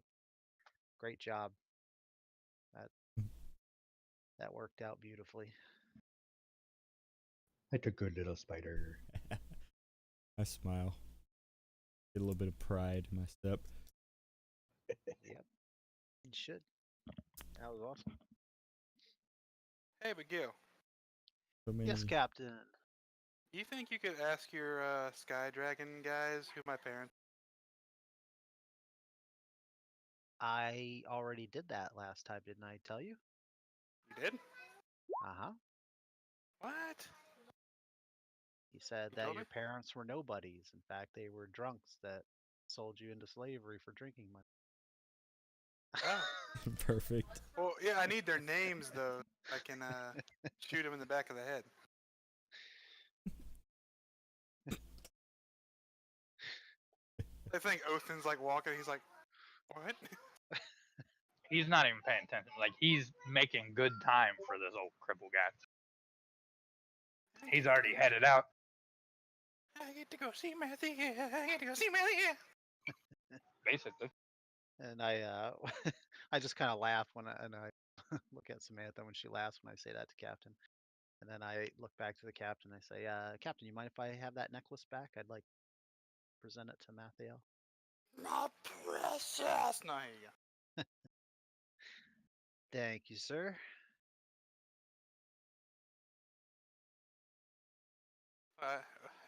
great job. That worked out beautifully. Like a good little spider. I smile. Get a little bit of pride in my step. Yep. You should. That was awesome. Hey, Miguel, So many. Yes, Captain. you think you could ask your Sky Dragon guys who my parents? I already did that last time, didn't I tell you? You did? Uh-huh. What? He said You that told your me? parents were nobodies. In fact, they were drunks that sold you into slavery for drinking money. Oh. Perfect. Well, yeah, I need their names though. I can shoot them in the back of the head. I think Othin's like walking. He's like, What? He's not even paying attention. Like, he's making good time for this old cripple guy. He's already headed out. I get to go see Matthew. I get to go see Matthew. Basically. And I I just kind of laugh when I look at Samantha when she laughs when I say that to Captain. And then I look back to the captain. I say, Captain, you mind if I have that necklace back? I'd like to present it to Mathiel. My precious. No, here you go. Thank you, sir.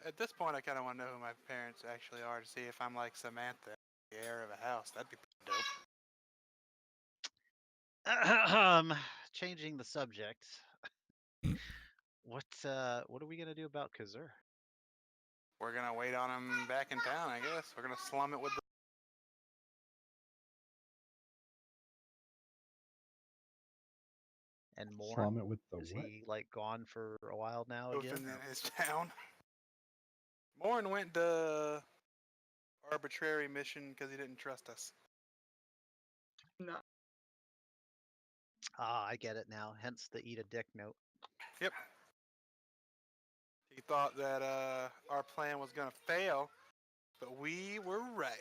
At this point, I kind of want to know who my parents actually are to see if I'm like Samantha, the heir of a house. That'd be pretty dope. Changing the subject. What are we gonna do about Kazur? We're gonna wait on him back in town, I guess. We're gonna slum it with the And more. Slum it with the Is what? he like gone for a while now both again? in his town. Morn went to arbitrary mission because he didn't trust us. No. Ah, I get it now. Hence the eat a dick note. Yep. He thought that our plan was gonna fail, but we were right.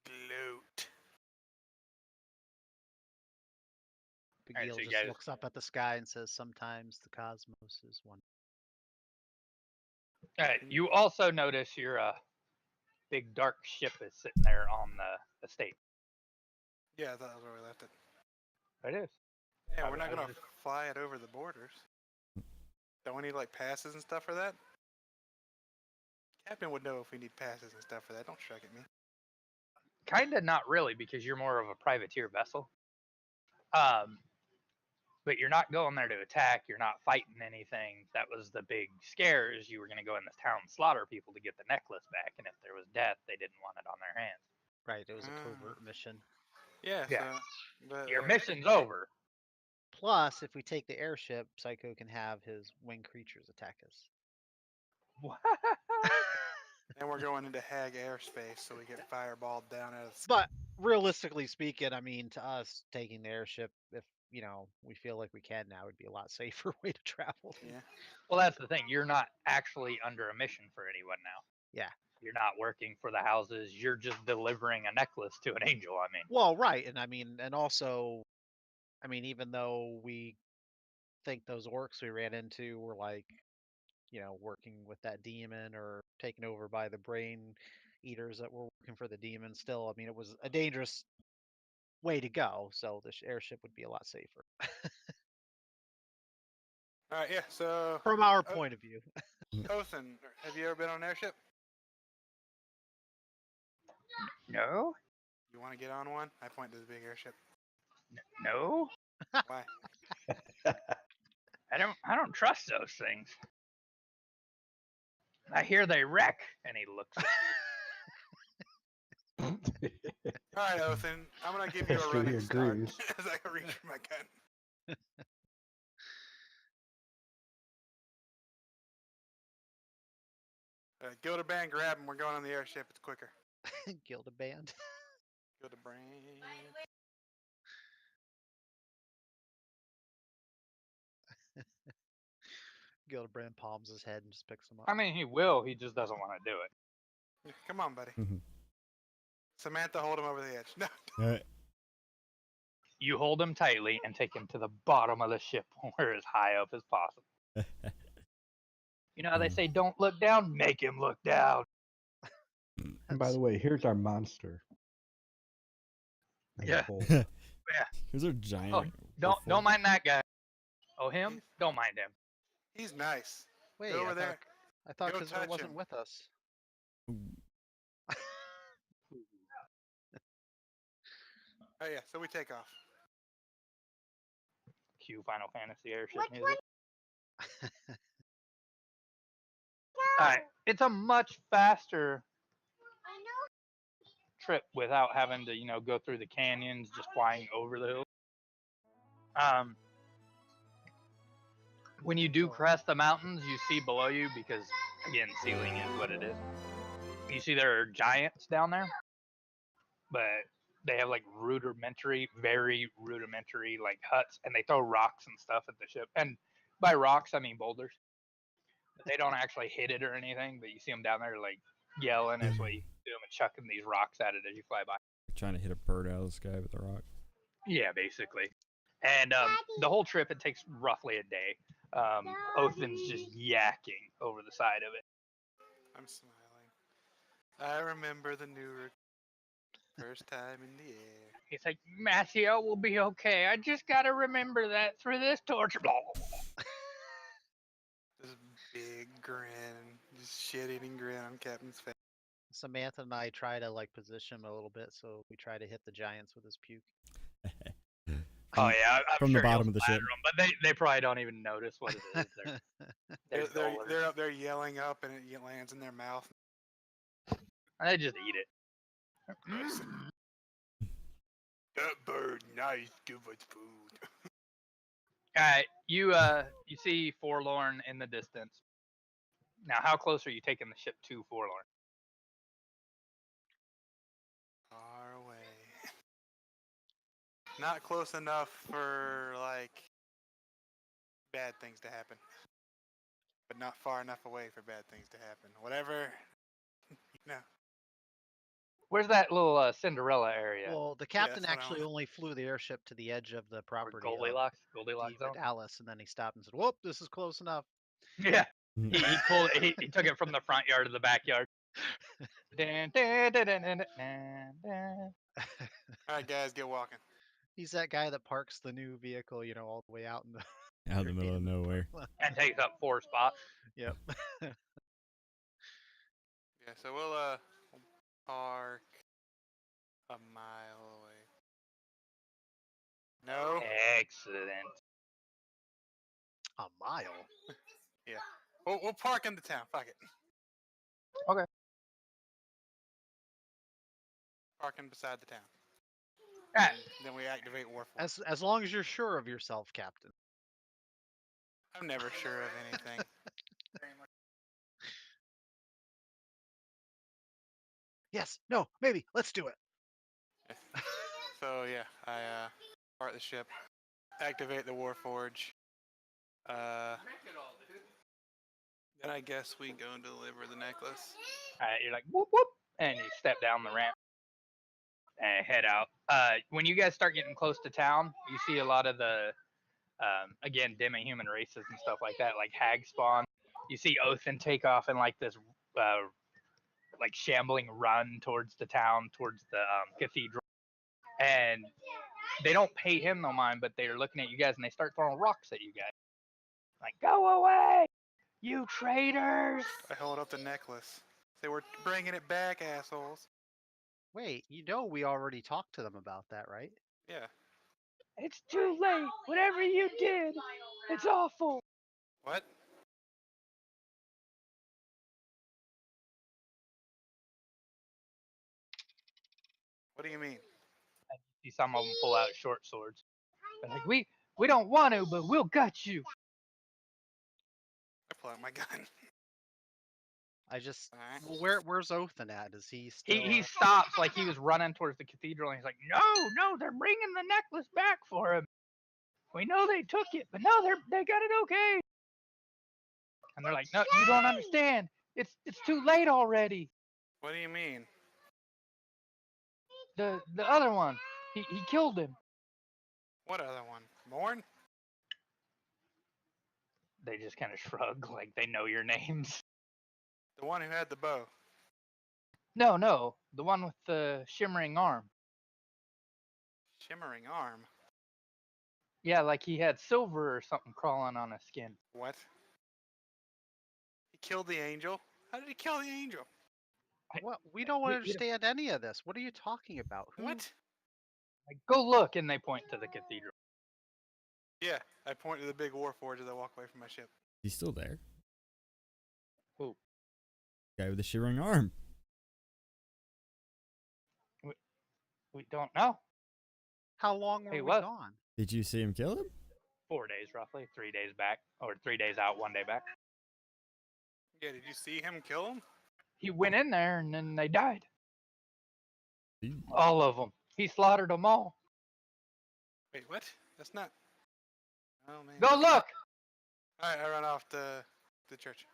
Gloat. Pagil so you just guys- looks up at the sky and says, "Sometimes the cosmos is one." All right. You also notice your big dark ship is sitting there on the estate. Yeah, I thought that was where we left it. It is. Yeah, we're not gonna fly it over the borders. Don't we need like passes and stuff for that? Captain would know if we need passes and stuff for that. Don't shrug at me. Kinda not really, because you're more of a privateer vessel. But you're not going there to attack. You're not fighting anything. That was the big scare, is you were going to go in this town and slaughter people to get the necklace back. And if there was death, they didn't want it on their hands. Right, it was a covert mission. Yeah. Yeah. So, but Your mission's over. Plus, if we take the airship, Psycho can have his winged creatures attack us. What? and we're going into Hag airspace, so we get fireballed down out of the sky. But realistically speaking, I mean, to us, taking the airship, if we feel like we can now, would be a lot safer way to travel. Yeah. Well, that's the thing. You're not actually under a mission for anyone now. Yeah. You're not working for the houses. You're just delivering a necklace to an angel. I mean. Well, right, and also, even though we think those orcs we ran into were like, working with that demon or taken over by the brain eaters that were working for the demon, still, it was a dangerous way to go. So the airship would be a lot safer All right. Yeah. So from our point of view. Othan, have you ever been on an airship? No. You want to get on one? I point to the big airship. No. Why? I don't trust those things. I hear they wreck. And he looks at you. All right, Othan. I'm gonna give you a History running start agrees. as I reach for my gun. Gilderband, grab him. We're going on the airship. It's quicker. Gildeband. Gildebrand. Gildebrand palms his head and just picks him up. I mean, he will. He just doesn't want to do it. Yeah, come on, buddy. Mhm. Samantha, hold him over the edge. No. All right. You hold him tightly and take him to the bottom of the ship where as high up as possible. You know how they say, don't look down? Make him look down. And by the way, here's our monster. And the Yeah. bull. Here's our giant. Oh, don't mind that guy. Oh, him? Don't mind him. He's nice. Wait, Go over there. I thought Go Kazur touch wasn't him. with us. Oh yeah, so we take off. Cue Final Fantasy airship Which music. Alright, it's a much faster I know. trip without having to, go through the canyons, just flying over the hills. When you do crest the mountains, you see below you, because again, ceiling is what it is. you see there are giants down there, but they have like very rudimentary like huts, and they throw rocks and stuff at the ship. And by rocks, I mean boulders. But they don't actually hit it or anything, but you see them down there like yelling as what you do them and chucking these rocks at it as you fly by. Trying to hit a bird out of the sky with a rock. Yeah, basically. And the whole trip, it takes roughly a day. Othin's just yakking over the side of it. I'm smiling. I remember the new first time in the air. He's like, Matthew will be okay. I just gotta remember that through this torture. This big grin, just shit-eating grin on Captain's face. Samantha and I try to like position him a little bit, so we try to hit the giants with his puke. Oh yeah, I'm From sure the bottom he'll of the ship. splatter 'em, but they probably don't even notice what it is. They're up there yelling up, and it lands in their mouth. They just eat it. That bird, nice, give us food. Alright, you see Forlorn in the distance. Now, how close are you taking the ship to Forlorn? Far away. Not close enough for, like, bad things to happen. But not far enough away for bad things to happen. Whatever, you know. Where's that little Cinderella area? Well, the captain that's what I actually want. only flew the airship to the edge of the Or property Goldilocks of zone? Alice, and then he stopped and said, "Whoop, this is close enough." Yeah. He took it from the front yard to the backyard. Alright, guys, get walking. He's that guy that parks the new vehicle, all the way out in the Out in the middle of nowhere. And takes up 4 spots. Yep. Yeah, so we'll park a mile away. No? Excellent. A mile. Yeah. We'll park in the town. Fuck it. Okay. Parking beside the town. Alright. Then we activate Warforce. As long as you're sure of yourself, Captain. I'm never sure of anything. Yes. No. Maybe. Let's do it. So yeah, I part the ship, activate the Warforge. Then I guess we go and deliver the necklace. Alright, you're like, whoop, whoop, and you step down the ramp and head out. When you guys start getting close to town, you see a lot of the, again, demi-human races and stuff like that, like hag spawn. You see Othin take off in like this, like shambling run towards the town, towards the cathedral. And they don't pay him no mind, but they're looking at you guys and they start throwing rocks at you guys. Like, go away, you traitors! I hold up the necklace. Say, we're bringing it back, assholes. Wait, we already talked to them about that, right? Yeah. It's too late. Whatever you did, it's awful. What? What do you mean? And you see some of them pull out short swords. They're like, we don't want to, but we'll gut you. I pull out my gun. I just. Alright. Well, where's Othin at? Is he still? He stops like he was running towards the cathedral, and he's like, no, they're bringing the necklace back for him. We know they took it, but no, they got it okay. And they're like, no, you don't understand. It's too late already. What do you mean? The other one, he killed him. What other one? Morn? They just kind of shrug like they know your names. The one who had the bow. No, the one with the shimmering arm. Shimmering arm? Yeah, like he had silver or something crawling on his skin. What? He killed the angel? How did he kill the angel? What? We don't understand any of this. What are you talking about? Who? What? Like, go look, and they point to the cathedral. Yeah, I point to the big Warforge as I walk away from my ship. He's still there. Who? Guy with the shivering arm. We don't know. How long were He we was. gone? Did you see him kill him? 4 days roughly, 3 days back, or 3 days out, 1 day back. Yeah, did you see him kill him? He went in there and then they died. See? All of them. He slaughtered them all. Wait, what? That's not. Oh man. Go look. All right, I run off to the church.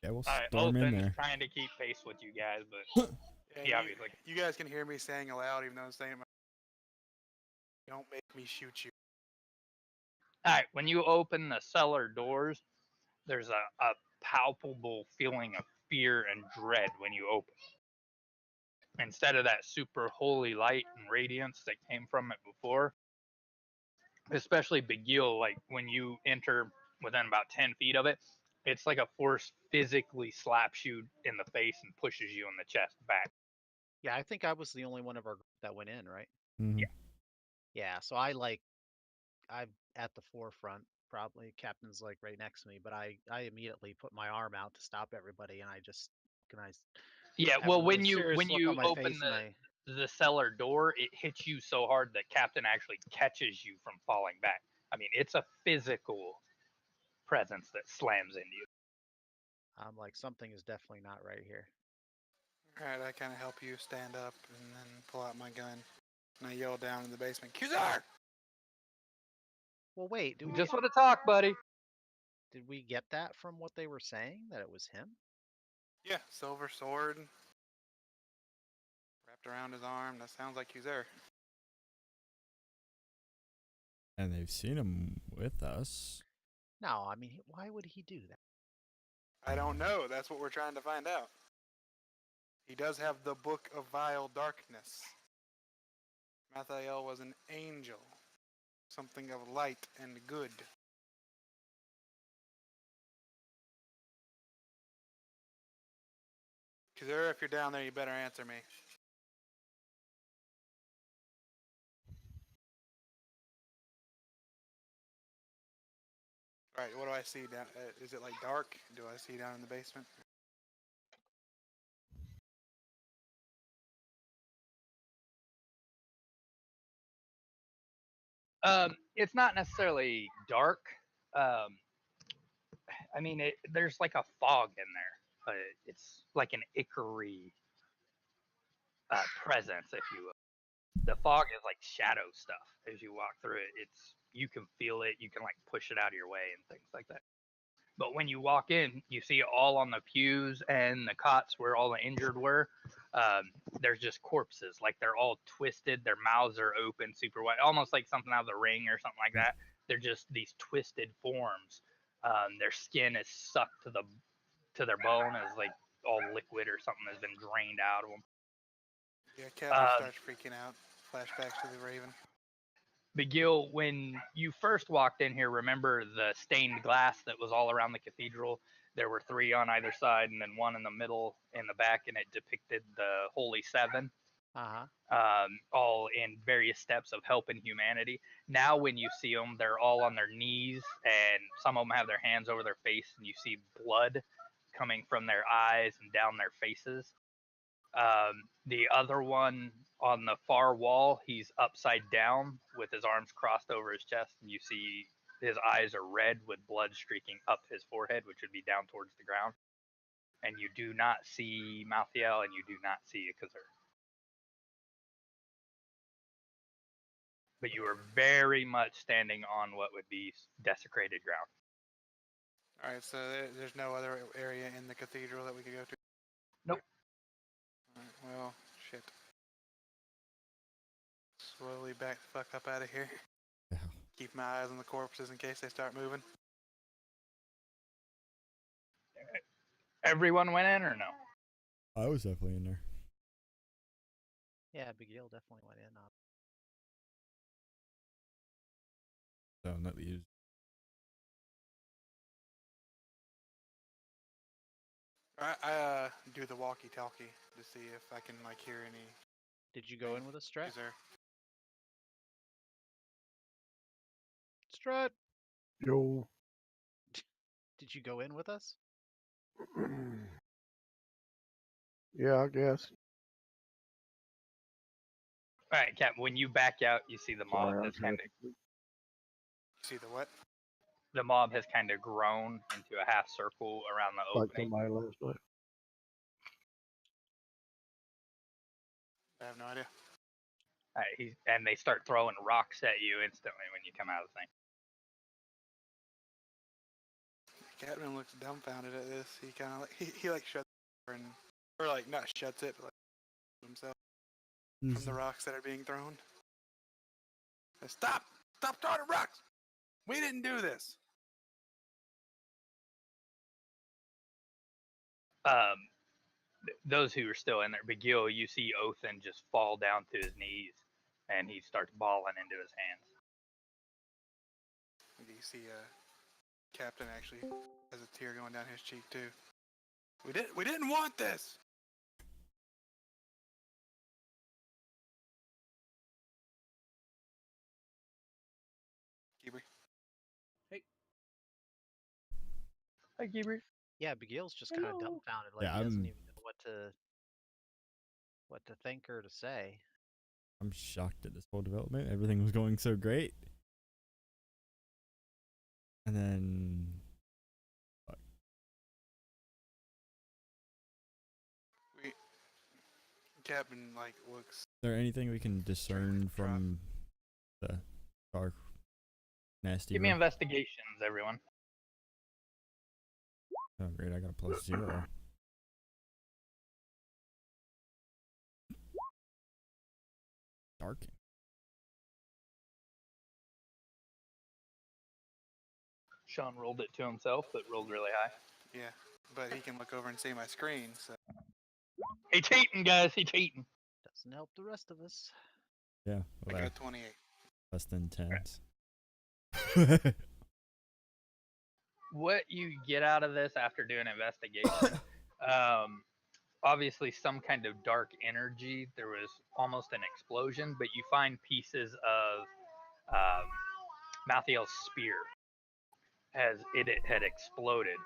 Yeah, we'll All right, storm in Olton's there. trying to keep pace with you guys, but Yeah, he obviously. you guys can hear me saying aloud, even though I'm saying it. Don't make me shoot you. All right, when you open the cellar doors, there's a palpable feeling of fear and dread when you open. Instead of that super holy light and radiance that came from it before, especially Begil, like when you enter within about 10 feet of it, it's like a force physically slaps you in the face and pushes you in the chest back. Yeah, I think I was the only one of our group that went in, right? Mhm. Yeah, so I'm at the forefront, probably. Captain's like right next to me, but I immediately put my arm out to stop everybody, and I just Yeah, have well, a really when you serious look on my open face, and I the cellar door, it hits you so hard that Captain actually catches you from falling back. I mean, it's a physical presence that slams into you. I'm like, something is definitely not right here. All right, I kind of help you stand up and then pull out my gun. And I yell down in the basement, Kuzar! Well, wait, did Just want to talk, buddy. we get that from what they were saying, that it was him? Yeah, silver sword wrapped around his arm. That sounds like Kuzar. And they've seen him with us. No, I mean, why would he do that? I don't know. That's what we're trying to find out. He does have the Book of Vile Darkness. Mathiel was an angel, something of light and good. Kuzar, if you're down there, you better answer me. All right, what do I see down? Is it like dark? Do I see down in the basement? It's not necessarily dark. Um, I mean, there's like a fog in there, but it's like an ichory presence, if you will. The fog is like shadow stuff as you walk through it. You can feel it, you can like push it out of your way and things like that. But when you walk in, you see all on the pews and the cots where all the injured were. There's just corpses, like they're all twisted. Their mouths are open, super wide, almost like something out of The Ring or something like that. They're just these twisted forms. Their skin is sucked to their bone as like all liquid or something has been drained out of them. Yeah, Captain starts freaking out. Flashbacks to the Raven. Begil, when you first walked in here, remember the stained glass that was all around the cathedral? There were 3 on either side and then 1 in the middle in the back, and it depicted the Holy Seven, all in various steps of helping humanity. Now when you see them, they're all on their knees, and some of them have their hands over their face, and you see blood coming from their eyes and down their faces. The other one on the far wall, he's upside down with his arms crossed over his chest, and you see his eyes are red with blood streaking up his forehead, which would be down towards the ground. And you do not see Mathiel, and you do not see Akazur. But you are very much standing on what would be desecrated ground. All right, so there's no other area in the cathedral that we could go to? Nope. All right, well, shit. Slowly back the fuck up out of here. Yeah. Keep my eyes on the corpses in case they start moving. Everyone went in or no? I was definitely in there. Yeah, Big Deal definitely went in. So that leaves. I do the walkie-talkie to see if I can like hear any. Did you go in with a Strat? Is there? Strat, Yo. did you go in with us? Yeah, I guess. All right, Cap, when you back out, you see the mob Sorry, I that's was half kind of asleep. See the what? the mob has kind of grown into a half circle around the Like opening. somebody last night. I have no idea. And they start throwing rocks at you instantly when you come out of the thing. Catman looks dumbfounded at this. He kind of he like shuts the door and or like not shuts it, but like himself from the rocks that are being thrown. Says, Stop throwing rocks. We didn't do this. Those who are still in there, Begil, you see Othin just fall down to his knees, and he starts bawling into his hands. And you see Captain actually has a tear going down his cheek too. We didn't want this. Keeper. Hi, Keeper. Yeah, Begil's just kind of Hello. dumbfounded, like Yeah, he doesn't I'm even know what to think or to say. I'm shocked at this whole development. Everything was going so great. And then Captain like looks. is there anything we can discern Drop. from the dark nasty Give me room? investigations, everyone. Oh great, I got a +0. Dark. Sean rolled it to himself, but rolled really high. Yeah, but he can look over and see my screen. So He cheating, guys. He cheating. Doesn't help the rest of us. Yeah, I well, got a 28. less than 10s. What you get out of this after doing investigation, obviously some kind of dark energy. There was almost an explosion, but you find pieces of Mathiel's spear as it had exploded.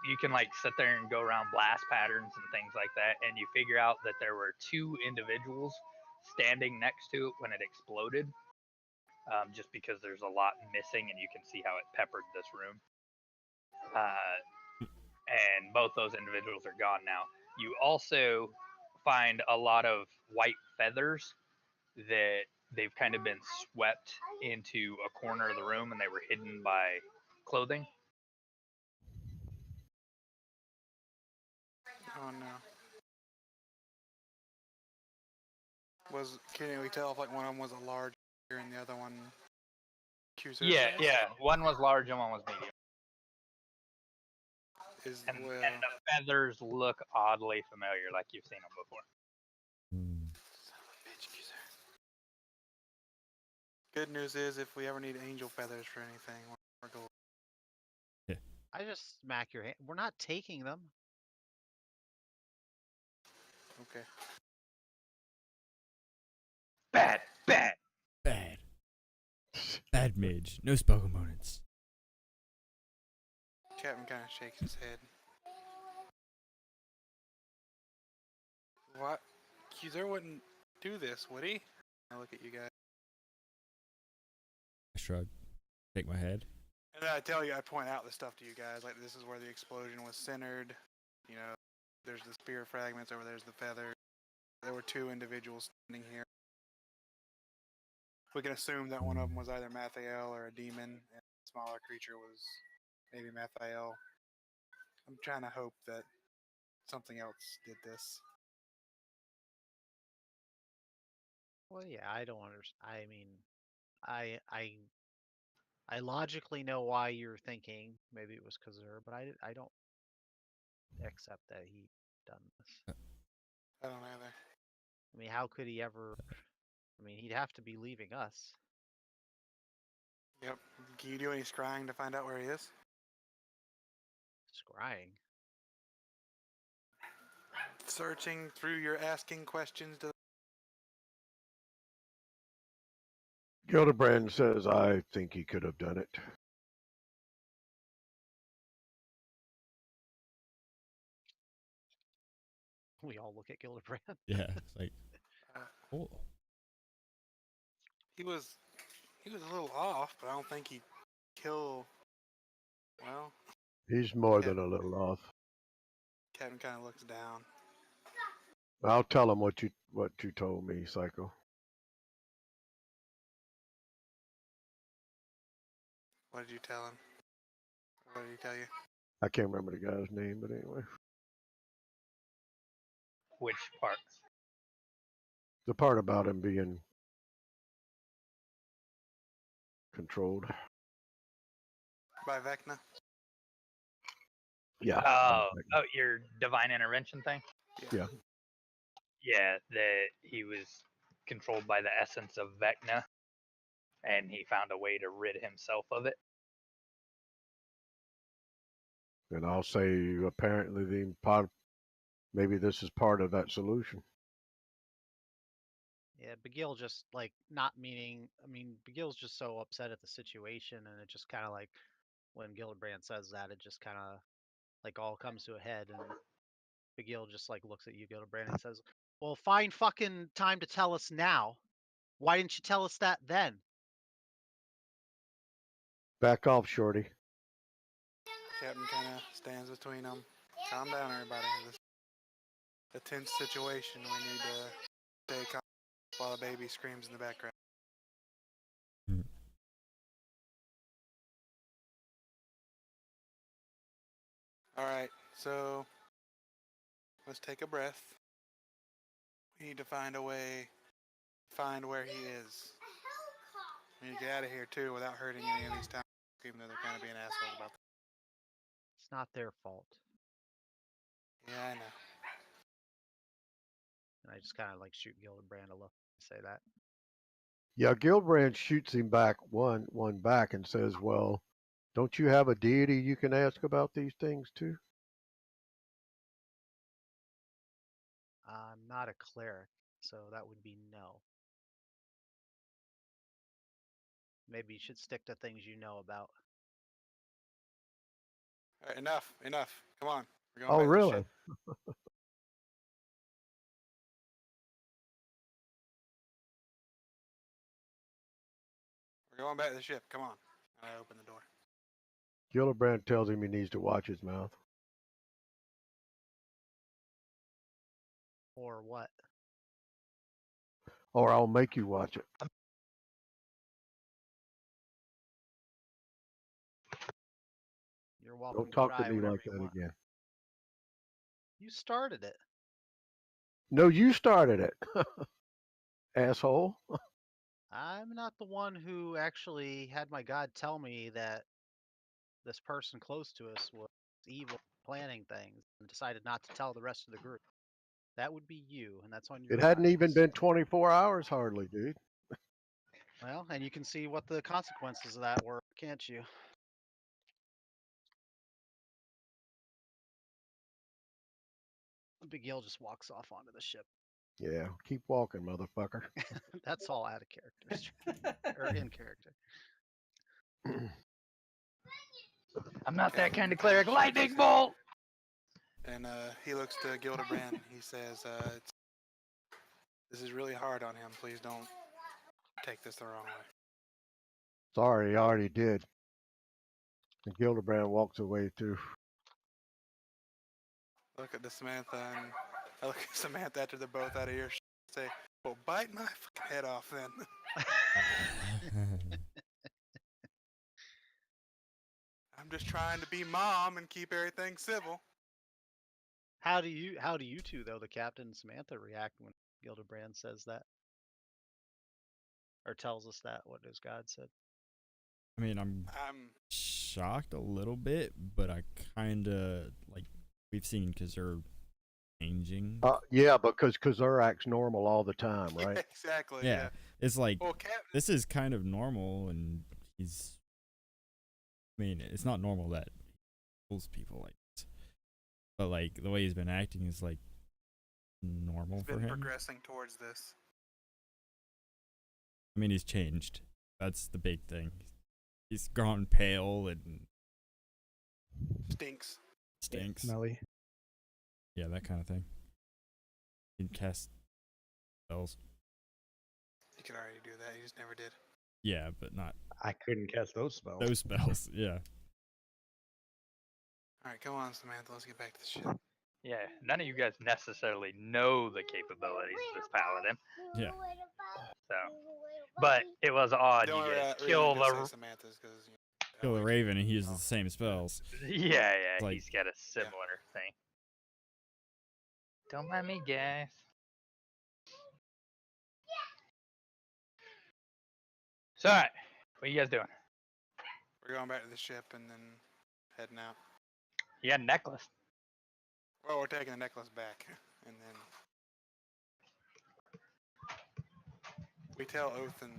You can like sit there and go around blast patterns and things like that, and you figure out that there were two individuals standing next to it when it exploded. Just because there's a lot missing, and you can see how it peppered this room. And both those individuals are gone now. You also find a lot of white feathers that they've kind of been swept into a corner of the room, and they were hidden by clothing. Oh no. Can we tell if like one of them was a large and the other one accuser? Yeah. One was large and one was medium. And Well, the feathers look oddly familiar, like you've seen them before. son of a bitch, accuser. Good news is, if we ever need angel feathers for anything, we're gold. I just smack your hand. We're not taking them. Okay. Bad. Bad. Bad mage. No spell components. Captain kind of shakes his head. What? Accuser wouldn't do this, would he? I look at you guys. I shrug. Shake my head. And then I point out the stuff to you guys, like this is where the explosion was centered. You know, there's the spear fragments, over there's the feather. There were two individuals standing here. We can assume that one of them was either Mathiel or a demon, and the smaller creature was maybe Mathiel. I'm trying to hope that something else did this. Well, yeah, I don't understand. I mean, I logically know why you're thinking maybe it was Kazur, but I don't accept that he done this. I don't either. I mean, how could he ever? I mean, he'd have to be leaving us. Yep. Can you do any scrying to find out where he is? Scrying. Searching through your asking questions to. Gildebrand says, I think he could have done it. We all look at Gildebrand. Yeah, it's like, oh. He was a little off, but I don't think he kill. Well, He's more Yeah. than a little off. Captain kind of looks down. I'll tell him what you told me, Psycho. What did you tell him? What did he tell you? I can't remember the guy's name, but anyway. Which part? The part about him being controlled. By Vecna? Yeah. Oh, your divine intervention thing? Yeah. Yeah, that he was controlled by the essence of Vecna, and he found a way to rid himself of it. And I'll say apparently maybe this is part of that solution. Yeah, Begil just like not meaning. I mean, Begil's just so upset at the situation, and it just kind of like when Gillibrand says that, it just kind of like all comes to a head, and Begil just like looks at you, Gillibrand, and says, "Well, find fucking time to tell us now. Why didn't you tell us that then?" Back off, Shorty. Captain kind of stands between them. Calm down, everybody. This is a tense situation. We need to stay calm while the baby screams in the background. Mm. All right, so let's take a breath. We need to find a way, find where he is. We need to get out of here too without hurting any of these towns, even though they're kind of being assholes about that. It's not their fault. Yeah, I know. And I just kind of like shoot Gillibrand a look and say that. Yeah, Gilbrand shoots him back one back and says, "Well, don't you have a deity you can ask about these things too?" I'm not a cleric, so that would be no. Maybe you should stick to things you know about. All right, enough. Come on. We're going Oh, back to the really? ship. We're going back to the ship. Come on. And I open the door. Gillibrand tells him he needs to watch his mouth. Or what? Or I'll make you watch it. You're welcome Don't to talk to try me whatever like you that want. again. You started it. No, you started it. Asshole. I'm not the one who actually had my god tell me that this person close to us was evil, planning things, and decided not to tell the rest of the group. That would be you, and that's on your It hadn't even conscience. been 24 hours hardly, dude. Well, and you can see what the consequences of that were, can't you? Big Gil just walks off onto the ship. Yeah, keep walking, motherfucker. That's all out of character, or in character. I'm not that Captain kind of kinda cleric. shakes Lightning his head. bolt! And he looks to Gildebrand. He says, this is really hard on him. Please don't take this the wrong way. Sorry, I already did. And Gillibrand walks away too. Look at the Samantha, and I look at Samantha after they're both out of earshot and say, well, bite my fucking head off then. I'm just trying to be mom and keep everything civil. How do you two though, the captain and Samantha, react when Gildebrand says that? Or tells us that, what his god said? I mean, I'm I'm shocked a little bit, but I kind of like we've seen because they're changing. Yeah, because Kazur acts normal all the time, right? exactly. Yeah, it's like Well, Captain, this is kind of normal, and he's. I mean, it's not normal that he kills people like this, but like the way he's been acting is like normal has for been him. progressing towards this. I mean, he's changed. That's the big thing. He's gone pale and Stinks. stinks. Smelly. Yeah, that kind of thing. He can cast spells. He could already do that. He just never did. Yeah, but not I couldn't cast those spells. those spells. Yeah. All right, go on, Samantha. Let's get back to the shit. Yeah, none of you guys necessarily know the capabilities of this paladin. Yeah. So, but it was odd. The You only guys reason kill I did say the. Samantha's because Kill the raven, and he uses the same spells. Yeah, Like- he's got a similar thing. Don't mind me, guys. So, alright, what are you guys doing? We're going back to the ship and then heading out. You got a necklace. Well, we're taking the necklace back, and then we tell Othin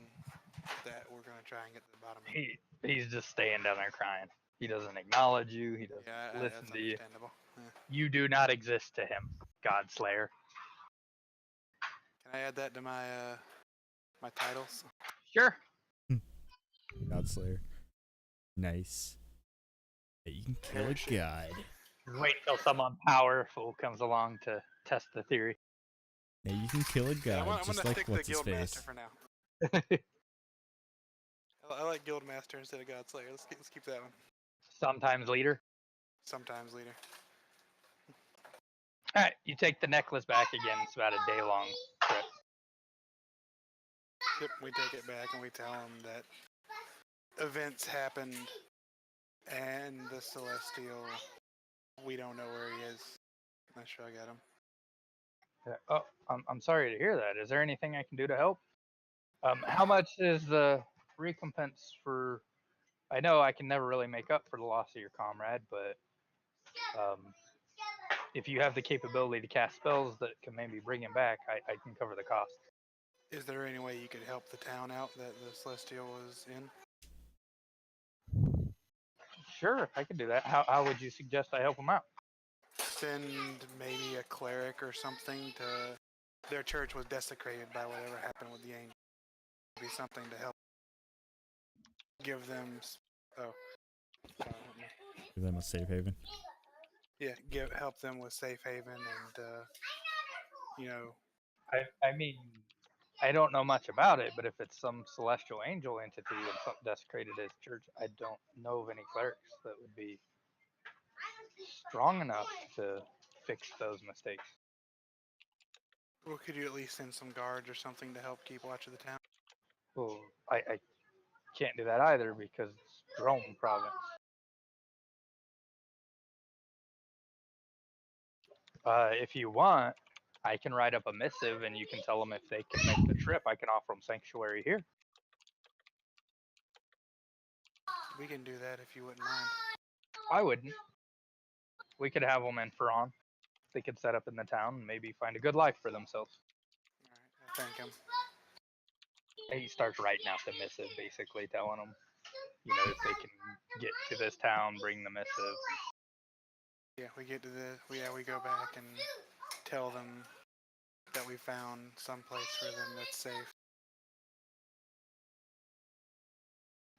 that we're gonna try and get to the bottom of it. He's just staying down there crying. He doesn't acknowledge you. He doesn't Yeah, listen that's to you. understandable. Yeah. You do not exist to him, Godslayer. Can I add that to my my titles? Sure. Godslayer. Nice. Yeah, you can kill a Shit. god. Just wait until someone powerful comes along to test the theory. Yeah, you can kill a Yeah, god, I'm just gonna like stick to what's his Guildmaster face. for now. I like Guildmaster instead of Godslayer. Let's keep that one. Sometimes leader. Sometimes leader. Alright, you take the necklace back again. It's about a day-long trip. Yep, we take it back and we tell him that events happened and the Celestial, we don't know where he is. Not sure I got him. Oh, I'm sorry to hear that. Is there anything I can do to help? How much is the recompense for? I know I can never really make up for the loss of your comrade, but if you have the capability to cast spells that can maybe bring him back, I can cover the cost. Is there any way you could help the town out that the Celestial was in? Sure, I can do that. How would you suggest I help him out? Send maybe a cleric or something to. Their church was desecrated by whatever happened with the angel. Be something to help give them. Give them a safe haven. Yeah, help them with safe haven and you know. I mean, I don't know much about it, but if it's some celestial angel entity and something desecrated his church, I don't know of any clerics that would be strong enough to fix those mistakes. Well, could you at least send some guards or something to help keep watch of the town? Well, I can't do that either because it's Rome province. If you want, I can write up a missive and you can tell them if they can make the trip, I can offer them sanctuary here. We can do that if you wouldn't mind. I wouldn't. We could have them in Ferron. They could set up in the town and maybe find a good life for themselves. All right, I thank him. He starts writing out the missive, basically telling them, if they can get to this town, bring the missive. Yeah, we get to we go back and tell them that we found some place for them that's safe.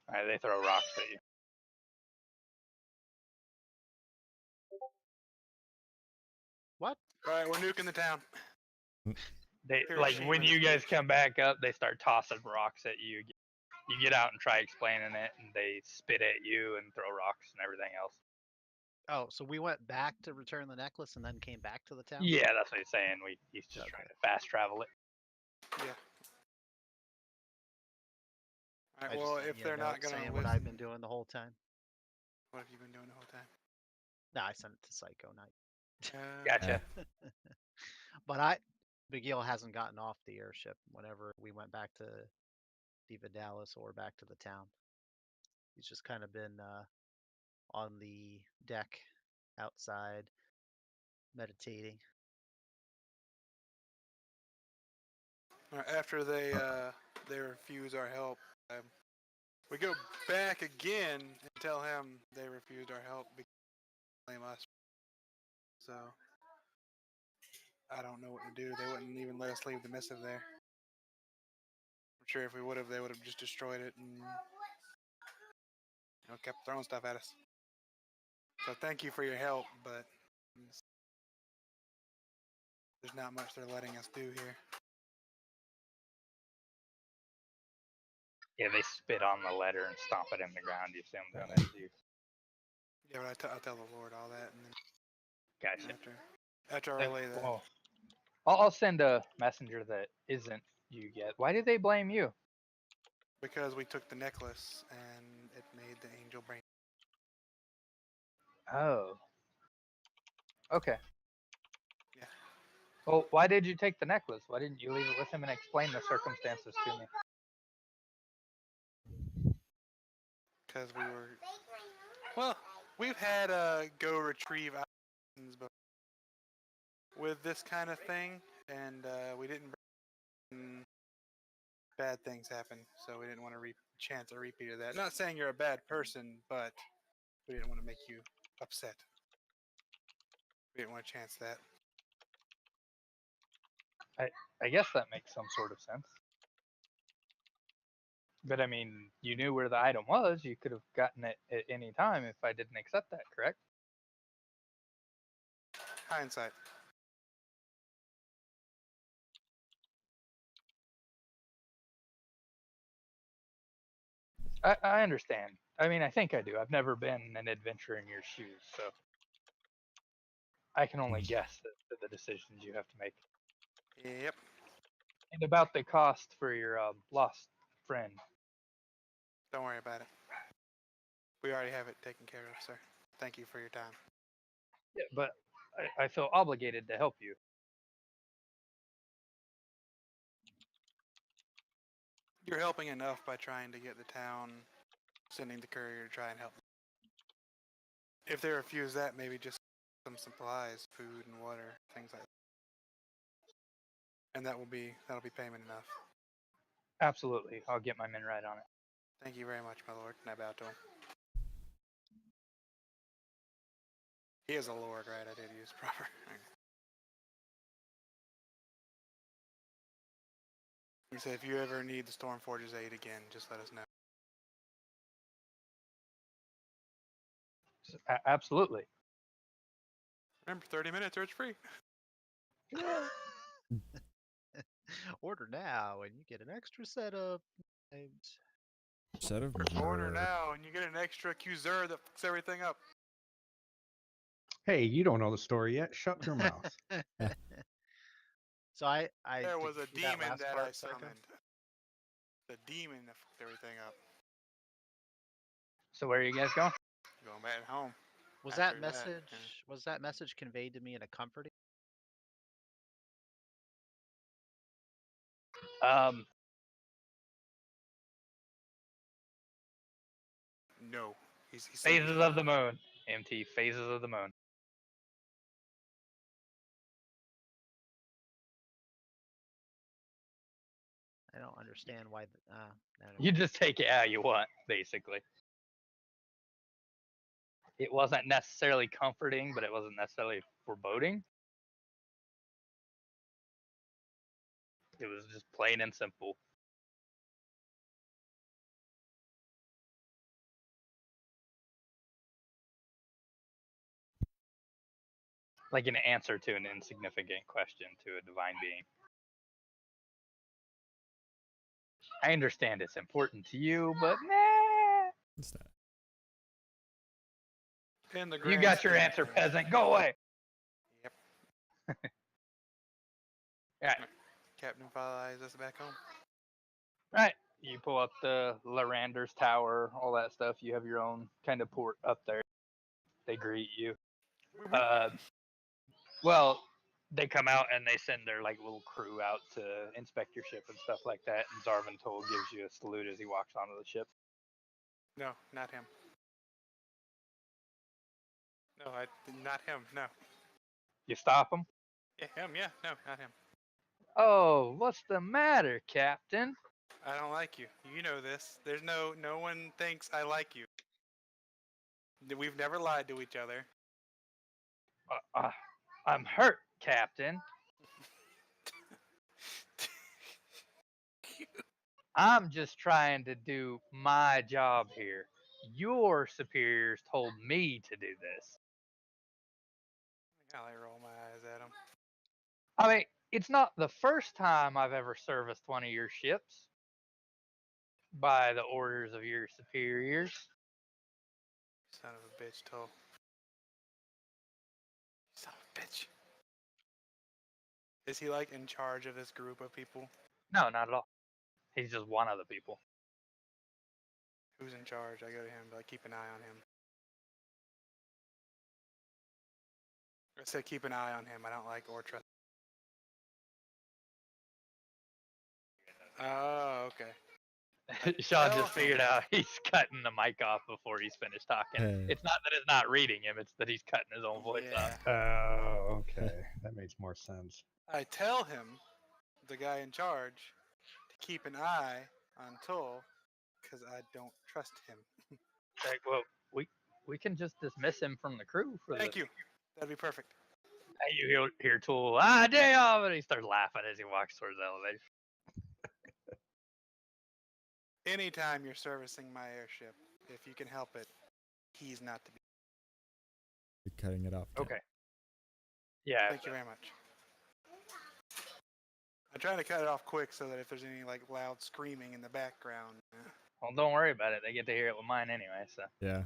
All right, they throw rocks at you. What? All right, we're nuking the town. They Hiroshima when is you guys nuked. come back up, they start tossing rocks at you. You get out and try explaining it, and they spit at you and throw rocks and everything else. Oh, so we went back to return the necklace and then came back to the town? Yeah, that's what he's saying. He's just trying to fast travel it. Yeah. All I right. just Well, sent if you a they're not note gonna saying listen, what I've been doing the whole time. what have you been doing the whole time? No, I sent it to Psycho Knight. Gotcha. But Big Eel hasn't gotten off the airship whenever we went back to Diva Dallas or back to the town. He's just kind of been on the deck outside meditating. All right, after they refuse our help, we go back again and tell him they refused our help because they blame us. So I don't know what to do. They wouldn't even let us leave the missive there. I'm sure if we would have, they would have just destroyed it and kept throwing stuff at us. So thank you for your help, but there's not much they're letting us do here. Yeah, they spit on the letter and stomp it in the ground. You see them doing that to you. Yeah, but I'll tell the Lord all that, and then Gotcha. after I relay that, Well, I'll send a messenger that isn't you yet. Why did they blame you? because we took the necklace and it made the angel brain. Oh. Okay. Yeah. Well, why did you take the necklace? Why didn't you leave it with him and explain the circumstances to me? Because we were. Well, we've had go retrieve items, but with this kind of thing, and we didn't. Bad things happen, so we didn't want to chance a repeat of that. Not saying you're a bad person, but we didn't want to make you upset. We didn't want to chance that. I guess that makes some sort of sense. But I mean, you knew where the item was. You could have gotten it at any time if I didn't accept that, correct? Hindsight. I understand. I mean, I think I do. I've never been an adventurer in your shoes, so I can only guess the decisions you have to make. Yep. And about the cost for your lost friend. Don't worry about it. We already have it taken care of, sir. Thank you for your time. Yeah, but I feel obligated to help you. You're helping enough by trying to get the town, sending the courier to try and help. If they refuse that, maybe just some supplies, food and water, things like that. And that'll be payment enough. Absolutely. I'll get my men right on it. Thank you very much, my lord. And I bow to him. He is a lord, right? I did use proper. He said, if you ever need the Stormforge's aid again, just let us know. Absolutely. Remember, 30 minutes or it's free. Order now and you get an extra set of names. Set of Order Yer. now and you get an extra accuser that fucks everything up. Hey, you don't know the story yet. Shut your mouth. So I There did was you a see demon last that part, I Psycho? summoned. The demon that fucked everything up. So where are you guys going? Going back home. Was After that that, message yeah. was that message conveyed to me in a comforting? Um, No. He's Phases of the Moon. MT, Phases of the Moon. I don't understand why. You just take it how you want, basically. It wasn't necessarily comforting, but it wasn't necessarily foreboding. It was just plain and simple. Like an answer to an insignificant question to a divine being. I understand it's important to you, but nah. What's that? In the You grand got your scheme of answer, things. peasant. Go away. Yep. Right. Captain follows us back home. Right. You pull up the Larander's Tower, all that stuff. You have your own kind of port up there. They greet you. Well, they come out and they send their like little crew out to inspect your ship and stuff like that. And Zarvantol gives you a salute as he walks onto the ship. No, not him. No, not him. No. You stop him. Yeah, him. Yeah, no, not him. Oh, what's the matter, Captain? I don't like you. You know this. There's no one thinks I like you. We've never lied to each other. I'm hurt, Captain. I'm just trying to do my job here. Your superiors told me to do this. I like roll my eyes at him. I mean, it's not the first time I've ever serviced one of your ships. by the orders of your superiors. Son of a bitch, Toll. Son of a bitch. Is he like in charge of this group of people? No, not at all. He's just one of the people. Who's in charge? I go to him, but I keep an eye on him. I said keep an eye on him. I don't like or trust. Oh, okay. Sean tell just figured out he's cutting the mic off before he's finished talking. Hey. It's not that it's not reading him, it's that he's cutting his own voice Yeah. off. Oh, okay. That makes more sense. I tell him, the guy in charge, to keep an eye on Tull, because I don't trust him. Like, well, we can just dismiss him from the crew for Thank the you. That'd be perfect. And you hear Tool, damn, and he starts laughing as he walks towards the elevator. Anytime you're servicing my airship, if you can help it, he's not to be. You're cutting it off. Okay. Yeah. Thank you very much. I try to cut it off quick so that if there's any like loud screaming in the background. Well, don't worry about it. They get to hear it with mine anyway, so. Yeah.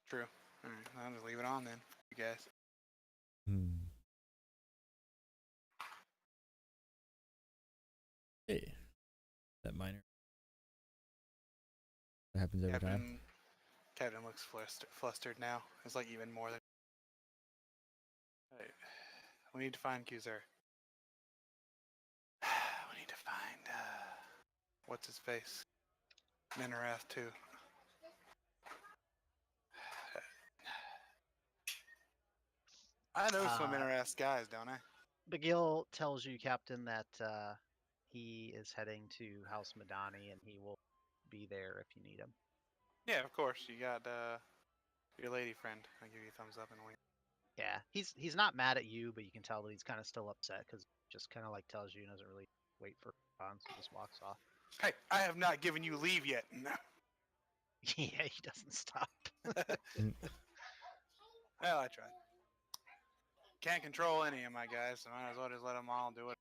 True. All right, I'll just leave it on then, you guys. Hey. That minor. That happens every time. Captain looks flustered now. It's like even more than. Right. We need to find Kuzer. We need to find what's his face? Minerath too. I know some Minerath guys, don't I? Bagil tells you, Captain, that he is heading to House Madani and he will be there if you need him. Yeah, of course. You got your lady friend. I give you a thumbs up and a wink. Yeah, he's not mad at you, but you can tell that he's kind of still upset because just kind of like tells you and doesn't really wait for response and just walks off. Hey, I have not given you leave yet. No. Yeah, he doesn't stop. Well, I tried. Can't control any of my guys, so might as well just let them all do it.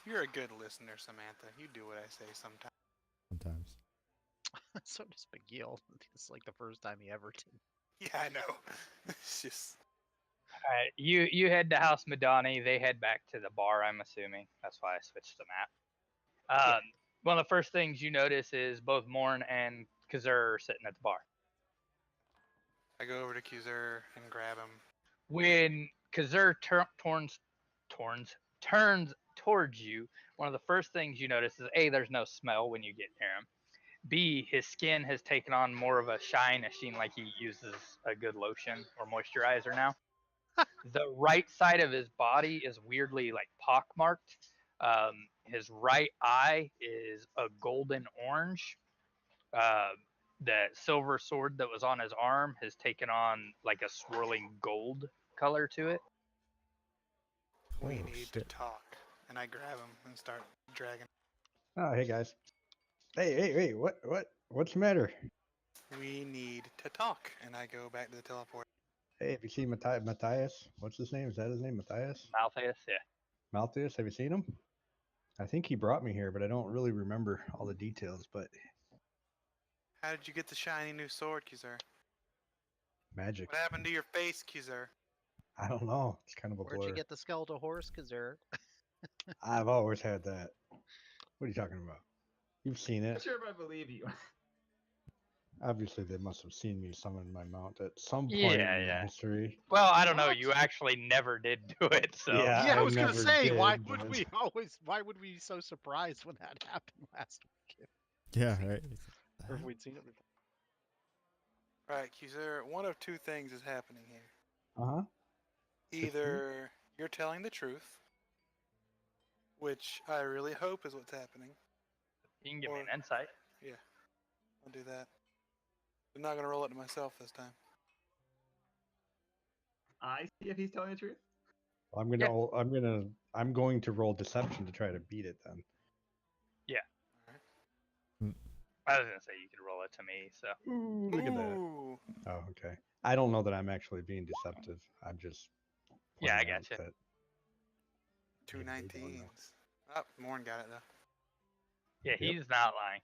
You're a good listener, Samantha. You do what I say sometimes. Sometimes. So does Bagil. It's like the first time he ever did. Yeah, I know. It's just. Alright, you head to House Madani. They head back to the bar, I'm assuming. That's why I switched the map. One of the first things you notice is both Morn and Kazur are sitting at the bar. I go over to Kuzer and grab him. When Kazur turns towards you, one of the first things you notice is A, there's no smell when you get near him. B, his skin has taken on more of a shine like he uses a good lotion or moisturizer now. The right side of his body is weirdly like pockmarked. His right eye is a golden orange. The silver sword that was on his arm has taken on like a swirling gold color to it. We Oh, need shit. to talk. And I grab him and start dragging. Oh, hey guys. Hey, what's the matter? We need to talk. And I go back to the teleport. Hey, have you seen Matthias? What's his name? Is that his name, Matthias? Malthus, yeah. Malthus, have you seen him? I think he brought me here, but I don't really remember all the details, but How did you get the shiny new sword, Kuzer? magic. What happened to your face, Kuzer? I don't know. It's kind of a Where'd blur. you get the skeletal horse, Kazur? I've always had that. What are you talking about? You've seen I'm not it. sure if I believe you. Obviously, they must have seen me summon my mount at some point in history. Well, I don't know. What? You actually never did do it, so. Yeah. Yeah, I I was gonna never say, why did, would but- we why would we be so surprised when that happened last week? Yeah, right. Or if we'd seen it before. Right, Kuzer, one of two things is happening here. Uh-huh. Either you're telling the truth, which I really hope is what's happening. You can give me an insight. Yeah, I'll do that. I'm not gonna roll it to myself this time. I see if he's telling the truth. I'm going to roll deception to try to beat it then. I was gonna say you could roll it to me, so. Ooh, look at that. Ooh. Oh, okay. I don't know that I'm actually being deceptive. I'm just Yeah, I pointing out gotcha. that Two maybe they don't know. 19s. Oh, Morn got it though. Yeah, Yep. he's not lying.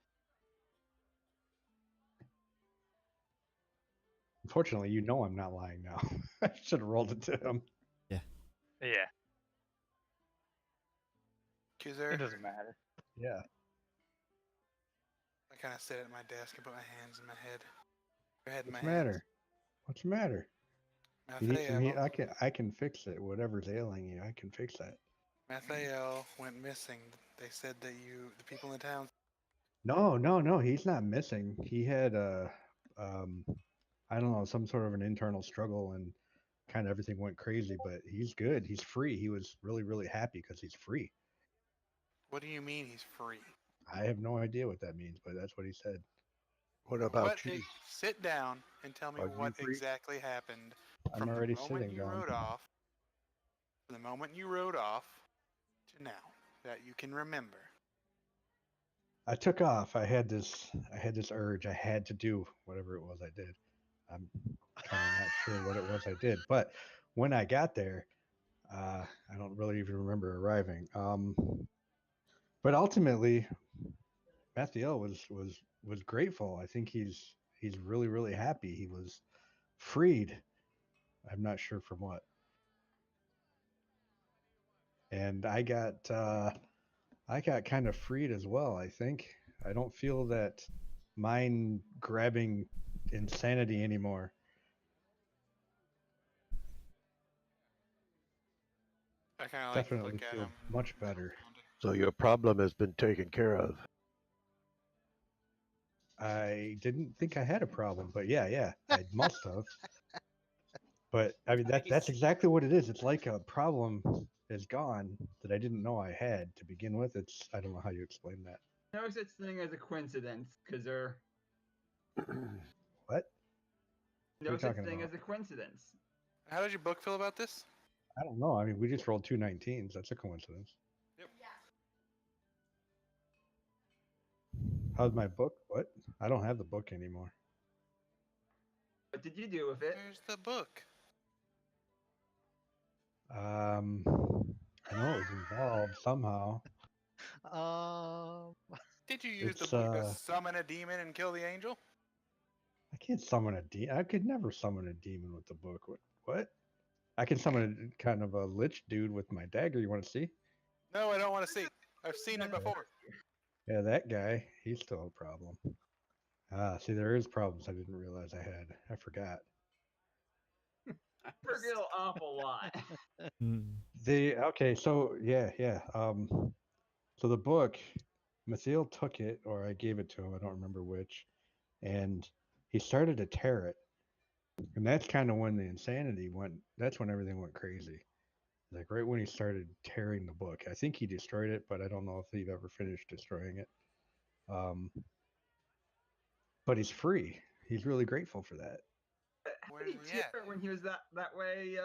Unfortunately, you know I'm not lying now. I should have rolled it to him. Yeah, Kuzer, it doesn't matter. Yeah. I kind of sit at my desk and put my hands in my head. Your head in my What's the matter? What's the matter? hands. You need some heat? Mathael, I can fix it. Whatever's ailing you, I can fix that. Mathael went missing. They said that the people in town. No. He's not missing. He had I don't know, some sort of an internal struggle, and kind of everything went crazy. But he's good. He's free. He was really happy because he's free. What do you mean he's free? I have no idea what that means, but that's what he said. What about you? Sit down and tell me Are you what free? exactly happened I'm from already the moment sitting you down. rode off. From the moment you rode off to now that you can remember. I took off. I had this urge. I had to do whatever it was I did. I'm kind of not sure what it was I did, but when I got there, I don't really even remember arriving. But ultimately, Mathiel was grateful. I think he's really happy. He was freed. I'm not sure from what. And I got kind of freed as well. I think I don't feel that mind grabbing insanity anymore. I kind of Definitely look at feel him. much better. So your problem has been taken care of. I didn't think I had a problem, but yeah, I must have. But I mean, that's exactly what it is. It's like a problem is gone that I didn't know I had to begin with. I don't know how you explain that. No such thing as a coincidence, because there. What? No you such talking thing about? as a coincidence. How does your book feel about this? I don't know. I mean, we just rolled 2 19s. That's a coincidence. Yep. How's my book? What? I don't have the book anymore. What did you do with it? Where's the book? I know it was involved somehow. Did you use the It's book to summon a demon and kill the angel? I can't summon a demon. I could never summon a demon with the book. What? I can summon a kind of a lich dude with my dagger. You want to see? No, I don't want to see. I've seen it before. Yeah, that guy. He's still a problem. See, there is problems I didn't realize I had. I forgot. I forget an awful lot. Okay, so yeah. So the book, Mathiel took it, or I gave it to him. I don't remember which, and he started to tear it, and that's kind of when the insanity went. That's when everything went crazy. Like right when he started tearing the book. I think he destroyed it, but I don't know if he ever finished destroying it. But he's free. He's really grateful for that. How Where's did he he at? tear it when he was that way?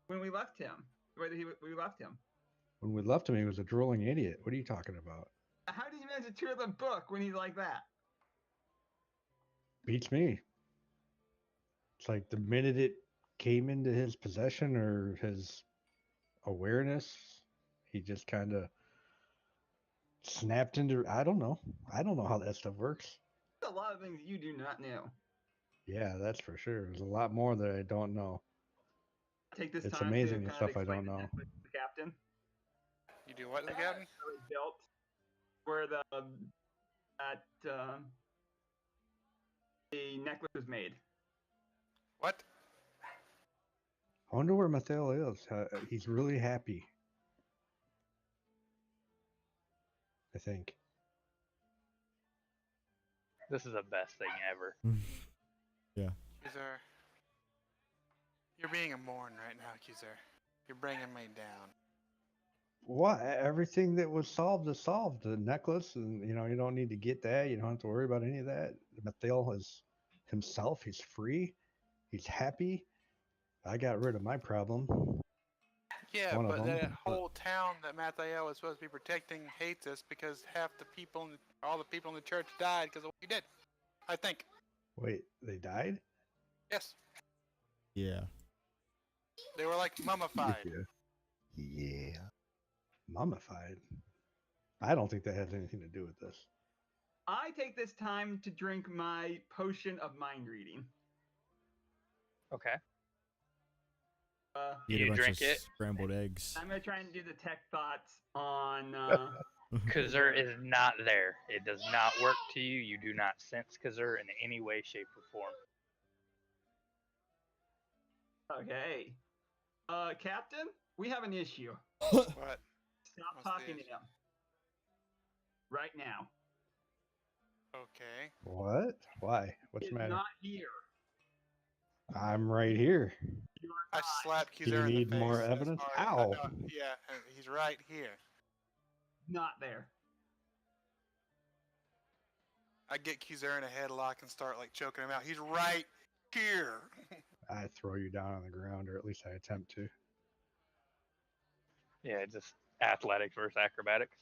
When we left him, the way that we left him. When we left him, he was a drooling idiot. What are you talking about? How did you manage to tear the book when he's like that? Beats me. It's like the minute it came into his possession or his awareness, he just kind of snapped into. I don't know. I don't know how that stuff works. There's a lot of things you do not know. Yeah, that's for sure. There's a lot more that I don't know. Take this It's time amazing to the kind stuff of I explain don't know. the captain. You do what, the captain? It was built where the necklace was made. What? I wonder where Mathiel is. He's really happy. I think. This is the best thing ever. Yeah. Kuzer, you're being a Morn right now, Kuzer. You're bringing me down. What? Everything that was solved is solved. The necklace, and you don't need to get that. You don't have to worry about any of that. Mathiel is himself. He's free. He's happy. I got rid of my problem. Yeah, One of but them. that whole town that Mathael was supposed to be protecting hates us because half the people, all the people in the church died because of what you did. I think. Wait, they died? Yes. Yeah. They were like mummified. Yeah. Mummified. I don't think that has anything to do with this. I take this time to drink my potion of mind reading. Okay. You get You a bunch drink of it. scrambled eggs. I'm gonna try and do the tech thoughts on. Kazur is not there. It does not work to you. You do not sense Kazur in any way, shape, or form. Okay. Captain, we have an issue. What? Stop What's the talking to issue? him. Right now. Okay. What? Why? What's He's the matter? not here. I'm right here. You I are not. slapped Do you Kizar in the need face. more as evidence? hard- Ow. Yeah, he's right here. Not there. I get Kizar in a headlock and start like choking him out. He's right here. I throw you down on the ground, or at least I attempt to. Yeah, just athletics versus acrobatics.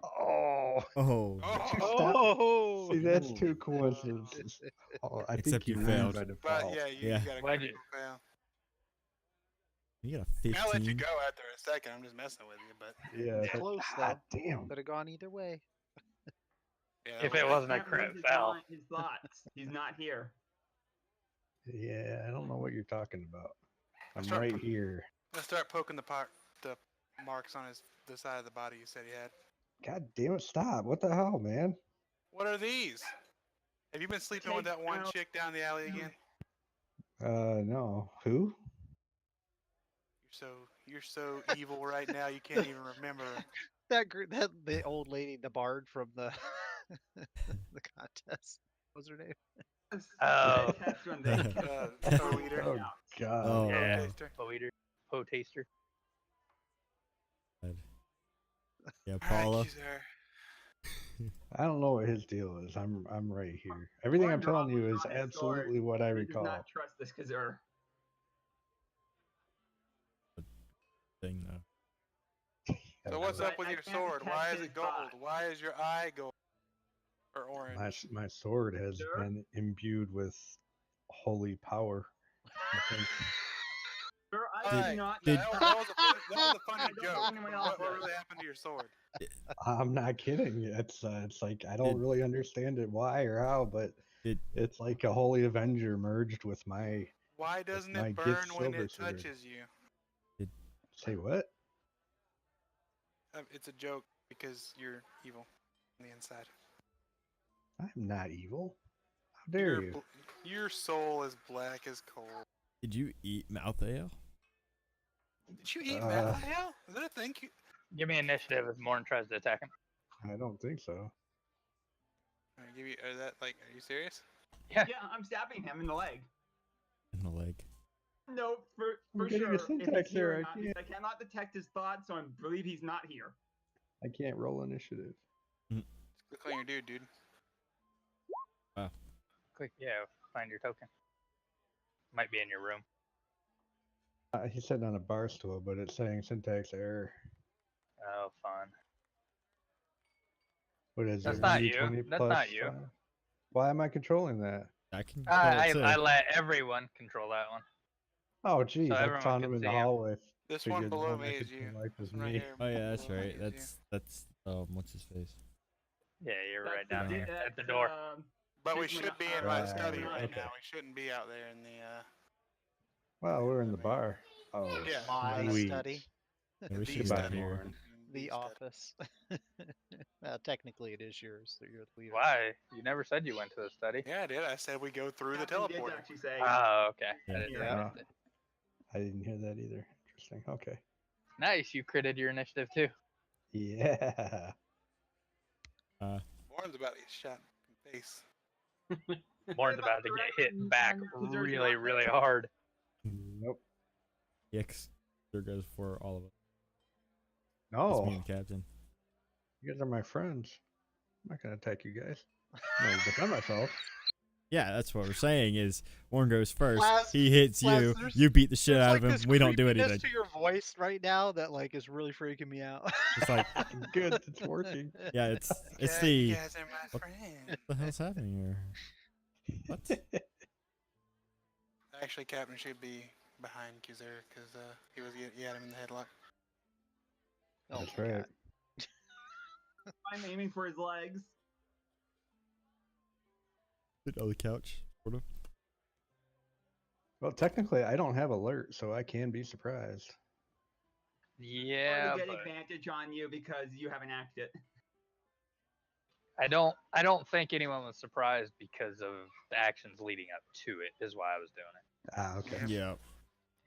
Oh. Oh, Oh, See, that's Ooh. two coincidences. Oh, I Except think you you failed. failed by but default. yeah, you Yeah. got a Why'd critical fail. you got a 15. I'll let you go after a second. I'm just messing with you, but Yeah, It's but close, God though. damn. Could have gone either way. yeah, If that it was- wasn't a Can't crit read his foul. mind, his thoughts. He's not here. Yeah, I don't know what you're talking about. I'm start right put- here. let's start poking the marks on the side of the body you said he had. God damn it, stop. What the hell, man? What are these? Have you been sleeping with Take that one out- chick down the alley again? No. Who? You're so evil right now. You can't even remember. That the old lady, the bard from the the contest. What was her name? Oh. That's when they Toe eater. Oh, God. Oh, Yeah. Taster. Po taster. Yeah, All right, Paula. Kizar. I don't know what his deal is. I'm right here. Everything I'm Warren telling Robb you was is on his sword. absolutely what I He does recall. not trust this Kazur. Thing though. So what's But up with I your can't sword? detect Why is his it gold? thoughts. Why is your eye gold or orange? My sword has Sir? been imbued with holy power. I think. Sir, I Alright, do not. did- that was a funny I don't joke. know anyone else What does. really happened to your sword? I'm not kidding. It's like I don't Did- really understand it why or how, but Did- it's like a holy avenger merged with my. Why doesn't my it Gith burn when silver it sword. touches you? Say what? It's a joke because you're evil on the inside. I'm not evil. How dare you? Your soul is black as coal. Did you eat mouth ale? Did you eat Uh, mouth ale? Is that a thing? Give me initiative if Morn tries to attack him. I don't think so. Give you, are you serious? Yeah, I'm stabbing him in the leg. In the leg. No, We're for getting sure. a If syntax he's here or error, I not, because I cannot detect his thoughts, so I believe he's not here. I can't roll initiative. Click on your dude. Click, yeah, find your token. Might be in your room. He's sitting on a bar stool, but it's saying syntax error. Oh, fun. What is That's it? not 1d20 you. That's plus not you. 5? Why am I controlling that? I can. I control it, too. let everyone control that one. Oh, geez, So I everyone found can him in the see him. hallway. This one Figured the below one I me could is you. select was This one right me. here. Oh yeah, that's below me right. is you. That's what's his face? Yeah, you're right That's down the- here that's, at the door. But we Sigma, should be in my Right, study right okay. now. We shouldn't be out there in the. Well, we're in the bar. Oh, Yeah. My sweet. study, Yeah, we The should be Goodbye, out here. Lauren. the study. office. Technically, it is yours. So you're the leader. Why? You never said you went to the study. Yeah, I did. I said we go through the Captain did teleporter. actually say. Oh, okay. Yeah. I didn't Yeah. notice it. I didn't hear that either. Interesting. Okay. Nice, you critted your initiative too. Yeah. Warren's about to get shot in the face. Morn's about to get hit back really, really hard. Nope. Yikes. There goes for all of us. That's No. me and Captain. You guys are my friends. I'm not gonna attack you guys. I'm gonna defend myself. Yeah, that's what we're saying is Warren goes first. Laz- He hits Laz, you. there's- You beat the shit There's out like of this him. We don't do creepiness anything. to your voice right now that like is really freaking me out. It's like, Good. It's working. yeah, it's Yeah, the you guys are my what- friend. what the hell's happening here? What? Actually, Captain should be behind Kizir because he had him in the headlock. Oh That's my right. God. I'm aiming for his legs. Sit on the couch, sort of. Well, technically, I don't have alert, so I can be surprised. Yeah, Or to get but advantage on you because you haven't acted. I don't think anyone was surprised because of the actions leading up to it. Is why I was doing it. Ah, okay. Yep. Yeah.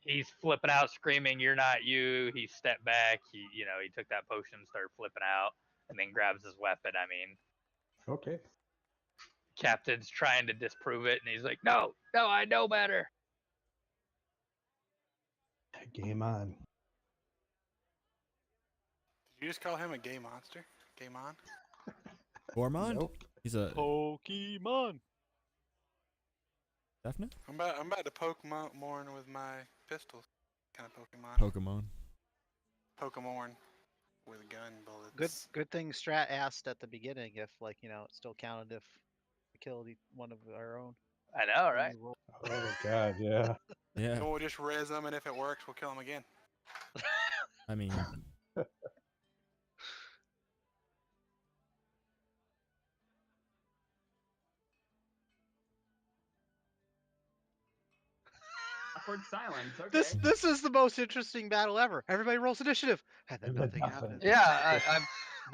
He's flipping out, screaming, "You're not you!" He stepped back. He took that potion, started flipping out, and then grabs his weapon. I mean, Okay. Captain's trying to disprove it, and he's like, "No, no, I know better." Game on. Did you just call him a gay monster? Game on? Gormand? Nope. He's a Pokemon. definite I'm about to poke Morn with my pistols. Kind of Pokemon. Pokemon. Pokemon with gun bullets. Good thing Strat asked at the beginning if it still counted if we killed one of our own. I know, when right? we rolled. Oh God, yeah. Yeah. So we'll just res them, and if it works, we'll kill them again. I mean, Awkward silence. Okay. This is the most interesting battle ever. Everybody rolls initiative, and then And then nothing nothing. happens. Yeah, I'm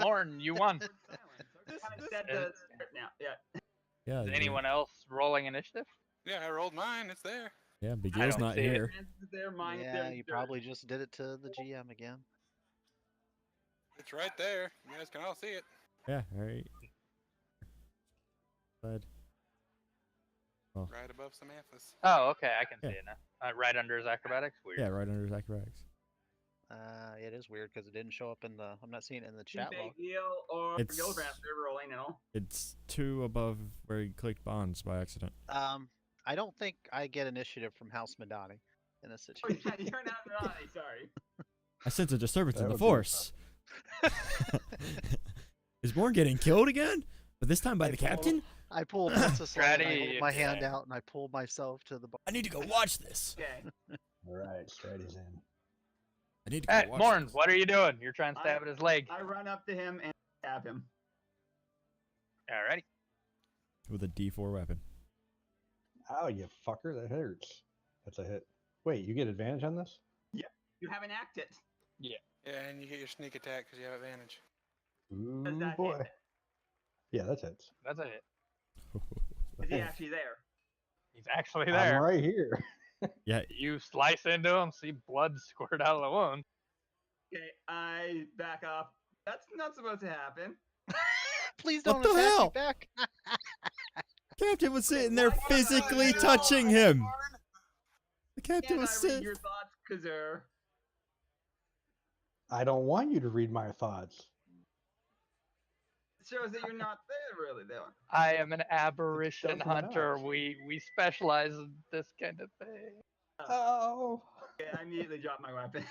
Morn. You won. Awkward silence. Okay. This- Kind of this- said the start now. Yeah. yeah. Is anyone else rolling initiative? Yeah, I rolled mine. It's there. Yeah, Big I Eel's don't not see it. here. Chances there, mine, Yeah, there's you dirt. probably just did it to the GM again. It's right there. You guys can all see it. Yeah, alright. Glad. Right above Samantha's. Oh, okay, I can Yeah. see it now. Right under his acrobatics. Weird. Yeah, right under his acrobatics. It is weird because it didn't show up in the. I'm not seeing it in the chat log. Big Eel or It's- Gillibrand, they're rolling and all. It's 2 above where he clicked bonds by accident. I don't think I get initiative from House Madani in this Oh, situation. yeah, you're not right. Sorry. I sense a disturbance in That the would be force. Is Morn getting killed again? But this time by I the pull- captain? I pull a Princess Leia, and I Stratty, hold my hand yeah. out and I pull myself to the bar. I need to go watch this. Okay. All right, Stratty's in. I need to go Hey, watch Morn, this. what are you doing? You're trying to stab at his leg. I run up to him and stab him. Alrighty. With a D4 weapon. Ow, you fucker! That hurts. That's a hit. Wait, you get advantage on this? You haven't acted. Yeah, and you get your sneak attack because you have advantage. Ooh Does that boy. hit? Yeah, that's hits. That's a hit. Is he actually there? He's actually I'm there. right here. Yeah, You slice into him, see blood squirt out of the wound. Okay, I back off. That's not supposed to happen. Please What don't the attack hell? me back. Captain was sitting there Why can't I physically read your touching thoughts? him. The captain Can't was I read sitting. your thoughts, Kazur? I don't want you to read my thoughts. It shows that you're not there really, though. I am an aberration doesn't hunter. help. We specialize in this kind of thing. Oh. Okay, I immediately drop my weapon.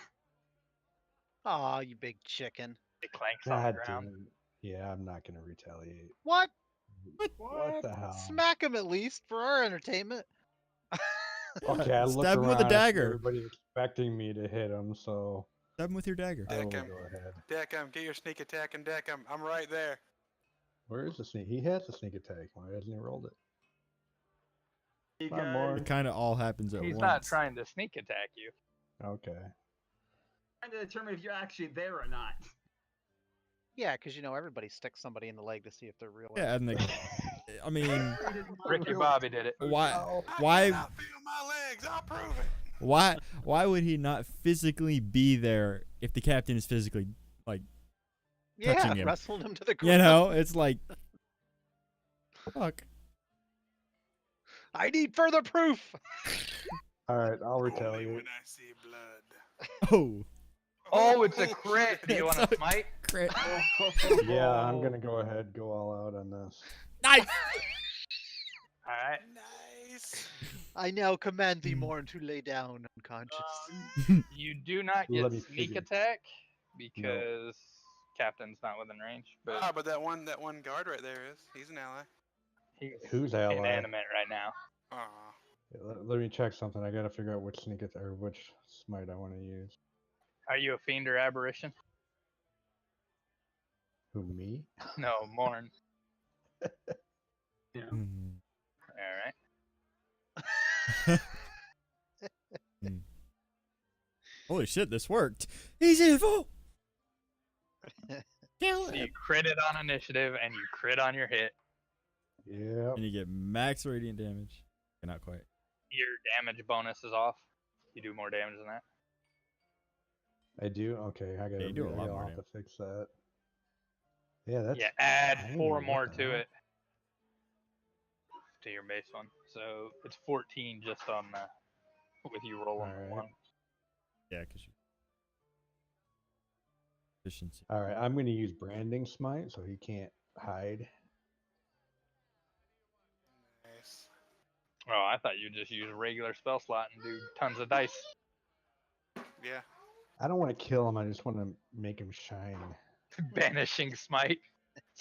Aw, you big chicken. It clanks on God the damn ground. it. Yeah, I'm not gonna retaliate. What? What the hell? Smack him at least for our entertainment. Okay, I look Stab him with a around, I see dagger. Everybody's expecting me to hit him, so Stab him with your dagger. I will Deck him. go ahead. Deck him. Get your sneak attack and deck him. I'm right there. Where is the sneak? He has the sneak attack. Why hasn't he rolled it? Because Morn. It kind of all happens at He's once. not trying to sneak attack you. Okay. trying to determine if you're actually there or not. Yeah, because everybody sticks somebody in the leg to see if they're real. Yeah, and the, I mean, Ricky Bobby did it. why? Oh. Why? I cannot feel my legs. I'll prove it. Why would he not physically be there if the captain is physically like? Yeah, touching him. wrestled him to the ground. You know, it's like, fuck. I need further proof. All right, I'll Only retaliate. when I see blood. Oh, Oh, it's a crit. Do you want It's to a- smite? crit. Yeah, I'm gonna go ahead, go all out on this. Nice. All right. Nice. I now command thee, Morn, to lay down unconscious. You do not Let get me sneak figure. attack because captain's not within range. But Ah, but that one guard right there is. He's an ally. he's Who's ally? inanimate right now. Aw. Let me check something. I gotta figure out which sneak it or which smite I want to use. Are you a fiend or aberration? Who, me? No, Morn. Yeah. Hmm. All right. Hmm. Holy shit, this worked. He's evil. Kill So him. you critted on initiative and you crit on your hit. Yep. And you get max radiant damage. Okay, not quite. Your damage bonus is off. You do more damage than that. I do. Okay, I gotta. you do a lot I'll more have to fix that. Yeah, that's. Yeah, add I don't 4 know more what the to hell. it. To your base one. So it's 14 just on with you rolling the Alright. one. Yeah, because you. Efficiency. All right, I'm gonna use branding smite so he can't hide. Nice. Oh, I thought you'd just use a regular spell slot and do tons of dice. Yeah. I don't want to kill him. I just want to make him shine. Banishing smite.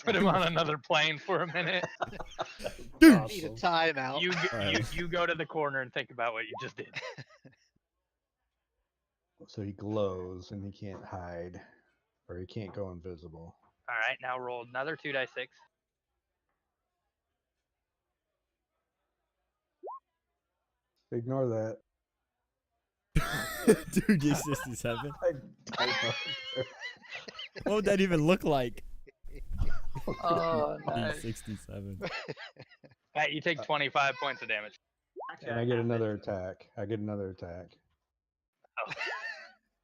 Put him on another plane for a minute. Dude. Need a Awesome. timeout. You go to the corner and think about what you just did. So he glows and he can't hide, or he can't go invisible. All right, now roll another 2d6. Ignore that. Dude, you 67. I don't care. What would that even look like? Oh, D67. Alright, you take 25 points of damage. Actually, And I get have it. another attack. I get another attack. Oh.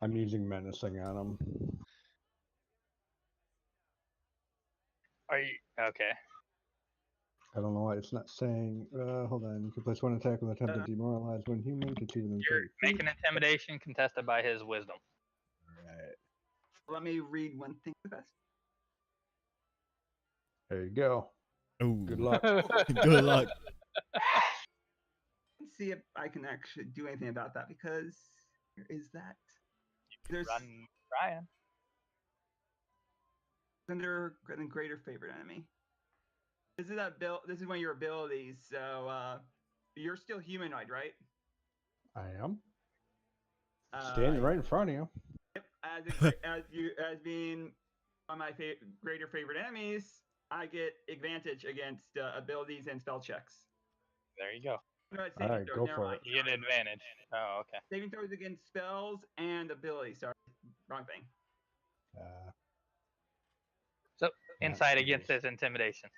I'm using menacing on him. Are you okay? I don't know why it's not saying. Hold on. You can place one attack with attempt to demoralize one human to choose an You're 30 feet. making intimidation contested by his wisdom. Alright. Let me read one thing the best. There you go. Ooh. Good luck. Good luck. Let's see if I can actually do anything about that because where is that? There's Run, Ryan. under greater favorite enemy. This is that build. This is one of your abilities. So you're still humanoid, right? I am standing right in front of you. Yep. As being on my greater favorite enemies, I get advantage against abilities and spell checks. There you go. No, All right, go never for mind. it. You get an advantage. Oh, okay. Saving throws against spells and abilities. Sorry, wrong thing. So Not insight against spells. his intimidation.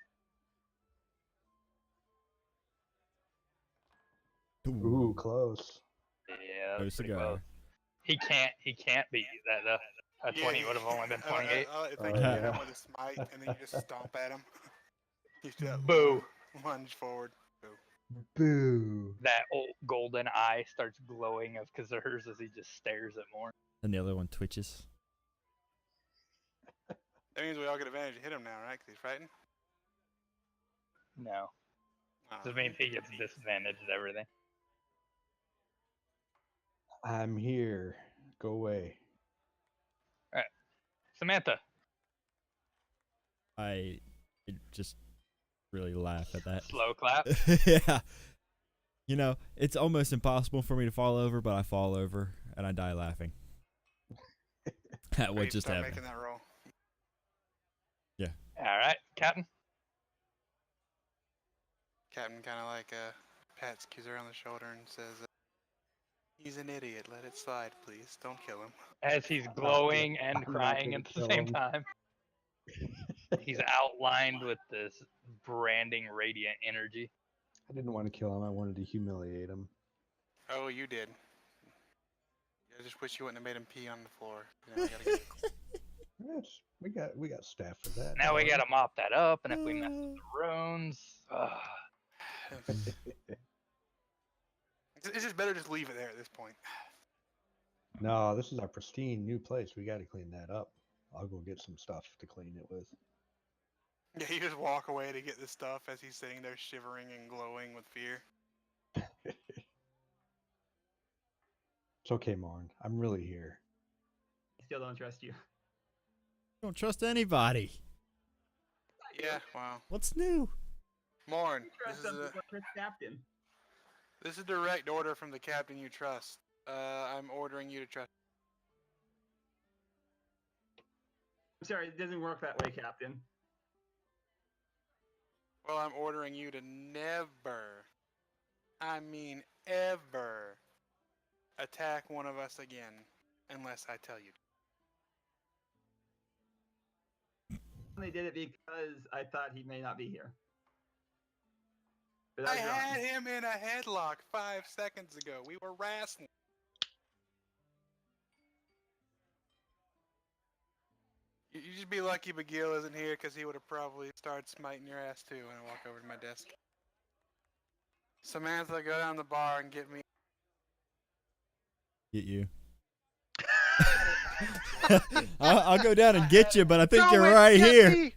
Ooh, close. Yeah, No that's pretty cigar. close. He can't beat you. That a 20 would have only been 28. I Oh, think you hit yeah. him with a smite, and then you just stomp at him. You do that Boo. lunge forward. Boo. That old golden eye starts glowing of Kazur's as he just stares at more. And the other one twitches. That means we all get advantage to hit him now, right? Because he's frightened. No. Oh. This means he gets disadvantaged at everything. I'm here. Go away. Samantha. I just really laugh at that. Slow clap. Yeah. You know, it's almost impossible for me to fall over, but I fall over and I die laughing. At what Great, just start happened. making that roll. All right, Captain. Captain kind of like pats Kuzur on the shoulder and says, "He's an idiot. Let it slide, please. Don't kill him." As he's glowing and I'm not crying gonna at the kill same him. time. He's outlined with this branding radiant energy. I didn't want to kill him. I wanted to humiliate him. Oh, you did. I just wish you wouldn't have made him pee on the floor. You know, we gotta get it. Yes, we got staff for that. Now we don't gotta mop that up, and if we mess with the runes, It's just better just leave it there at this point. No, this is our pristine new place. We got to clean that up. I'll go get some stuff to clean it with. Yeah, you just walk away to get the stuff as he's sitting there shivering and glowing with fear. It's okay, Morn. I'm really here. Still don't trust you. Don't trust anybody. Yeah, wow. What's new? Morn, Trust this some is, people, trust Captain. This is a direct order from the captain you trust. I'm ordering you to trust. I'm sorry, it doesn't work that way, Captain. Well, I'm ordering you to never, I mean ever, attack one of us again, unless I tell you. They did it because I thought he may not be here. But I was wrong. had him in a headlock 5 seconds ago. We were wrestling. You just be lucky McGill isn't here because he would have probably started smiting your ass too when I walk over to my desk. Samantha, go down the bar and get me. Get you. I'll go down and get you, but I think Go you're and right get here. me!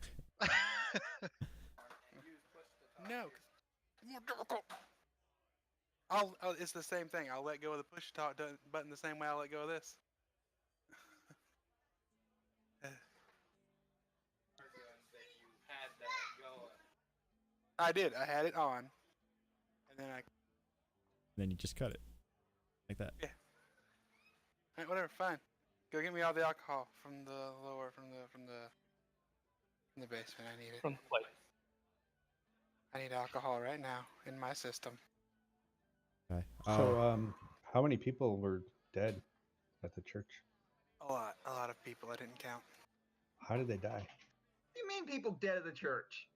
No, more difficult. It's the same thing. I'll let go of the push talk button the same way I'll let go of this. I did. I had it on, and then Then you just cut it like that. yeah. Right, whatever. Fine. Go get me all the alcohol from the lower from the basement. I need it. From the plate. I need alcohol right now in my system. Okay. So, how many people were dead at the church? A lot of people. I didn't count. How did they die? What do you mean people dead at the church?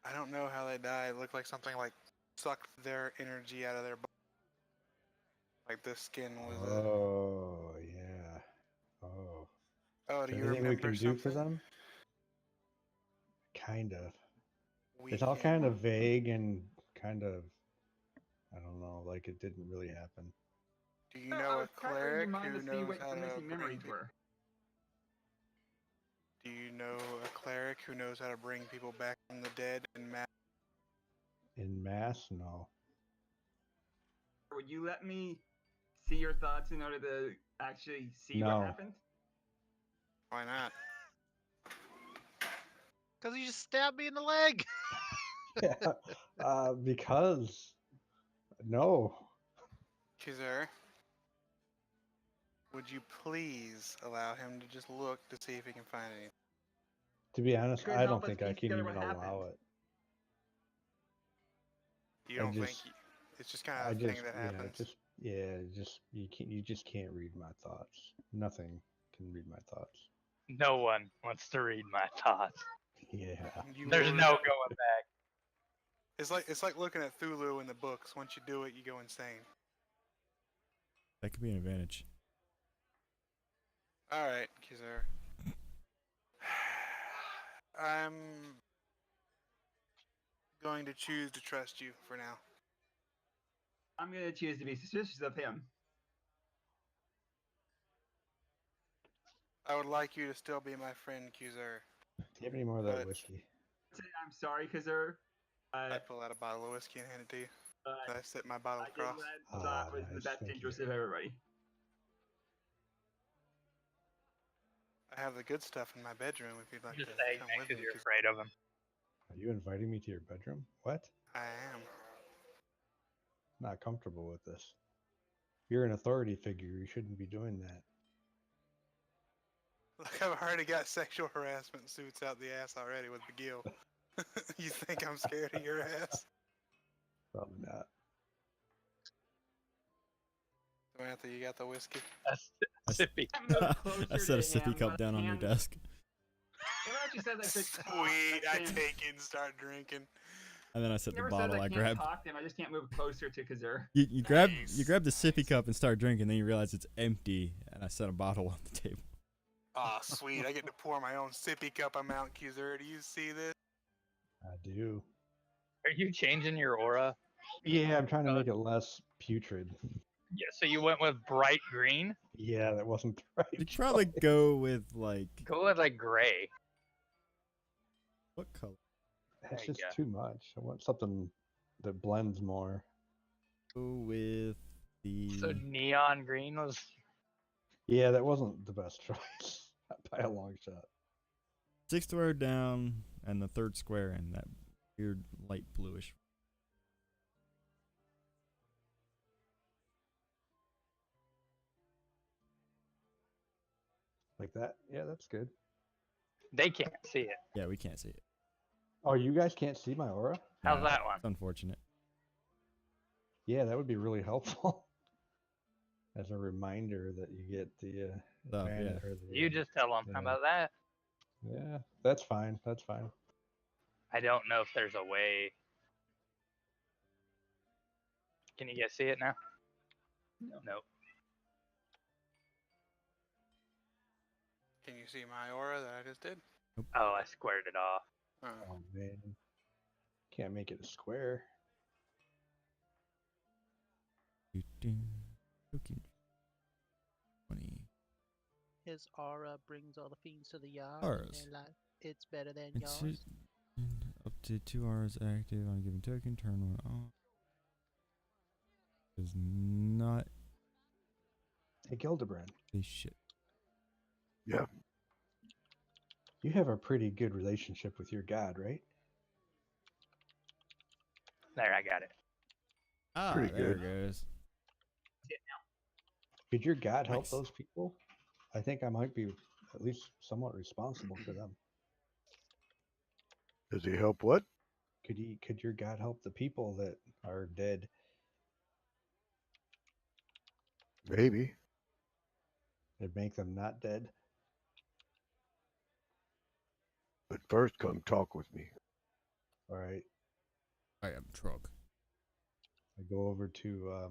I don't know how they died. It looked like something like sucked their energy out of their body. Like the skin was. Oh, yeah. Oh. Oh, Is do there you anything remember we can do for something? them? Kind of. We It's all can- kind of vague and kind of, I don't know, like it didn't really happen. Do you No, I know a was trying to cleric remind who to see knows what how the to missing bring memories people? were. Do you know a cleric who knows how to bring people back from the dead and mass? In mass, no. Would you let me see your thoughts in order to actually see No. what happened? Why not? Because he just stabbed me in the leg. Yeah, because no. Kizar, would you please allow him to just look to see if he can find anything? To be honest, Couldn't I help don't us think I piece can together even what allow happened. it. You I don't think just- it's just kind I of a thing just, that yeah, happens? you just can't read my thoughts. Nothing can read my thoughts. No one wants to read my thoughts. Yeah. You There's would- no going back. It's like looking at Thulu in the books. Once you do it, you go insane. That could be an advantage. All right, Kizar. I'm going to choose to trust you for now. I'm gonna choose to be suspicious of him. I would like you to still be my friend, Kizar. Do you have any more of that But- whiskey? Say I'm sorry, Kazur. I pull out a bottle of whiskey and hand it to you. But I sit my bottle I did across. what I thought was in the Nice, best thank interest you. of everybody. I have the good stuff in my bedroom if you'd like Just to saying come that with because me. you're 'Cause afraid of him. Are you inviting me to your bedroom? What? I am. Not comfortable with this. You're an authority figure. You shouldn't be doing that. Look, I've already got sexual harassment suits out the ass already with McGill. You think I'm scared of your ass? Probably not. Samantha, you got the whiskey? That's I s- sippy. I set a sippy cup down on your desk. It actually says I should talk. Sweet, I can't- take it and start drinking. And then I set It the never says bottle I I can't grabbed. talk to him. I just can't move closer to Kazur. You grab the Nice, sippy nice. cup and start drinking, then you realize it's empty, and I set a bottle on the table. Aw, sweet, I get to pour my own sippy cup amount, Kizur. Do you see this? I do. Are you changing your aura? Yeah, I'm trying to make it less putrid. Yeah, so you went with bright green? Yeah, that wasn't the right You'd probably choice. go with like Go with like gray. what color? That's There you just go. too much. I want something that blends more. Go with the. So neon green was. Yeah, that wasn't the best choice by a long shot. Sixth square down and the third square in that weird light bluish. like that. Yeah, that's good. They can't see it. Yeah, we can't see it. Oh, you guys can't see my aura? How's No, that one? It's unfortunate. Yeah, that would be really helpful. As a reminder that you get the Stuff, yeah. or the, You just tell them. How yeah. about that? Yeah, that's fine. That's fine. I don't know if there's a way. Can you guys see it now? No. Can you see my aura that I just did? Oh, I squared it off. Oh. Oh man, can't make it a square. Okay. 20. His aura brings all the fiends to the yard. Auras. And life, it's better than It's yours. up to 2 hours active on a given token. Turn one off. Does not Hey, Gildebrand, say shit. Yeah. you have a pretty good relationship with your god, right? There, I got it. Ah, Pretty there good. it goes. Could your god help Nice. those people? I think I might be at least somewhat responsible for them. Does he help what? Could your god help the people that are dead? Maybe. And make them not dead? But first, come talk with me. All right. I am Trog. I go over to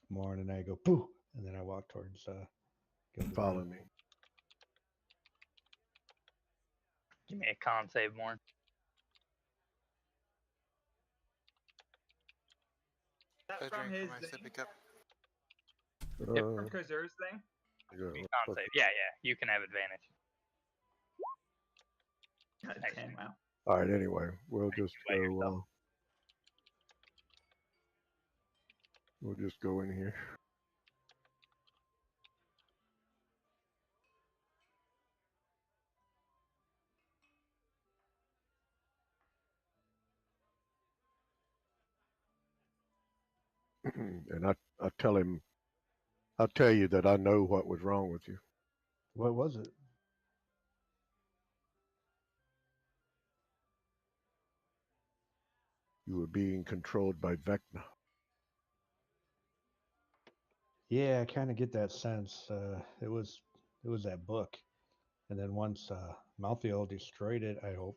Morn and I go boo, and then I walk towards Gildebrand. Follow me. Give me a con save, more. A That from drink his for my thing? sippy cup. From Kazur's thing? Yeah, Con save. Yeah. You can have advantage. Got a 10, wow. all right. Anyway, we'll just By go. yourself. We'll just go in here. And I tell him, I'll tell you that I know what was wrong with you. What was it? You were being controlled by Vecna. Yeah, I kind of get that sense. It was that book, and then once Malthael destroyed it, I hope,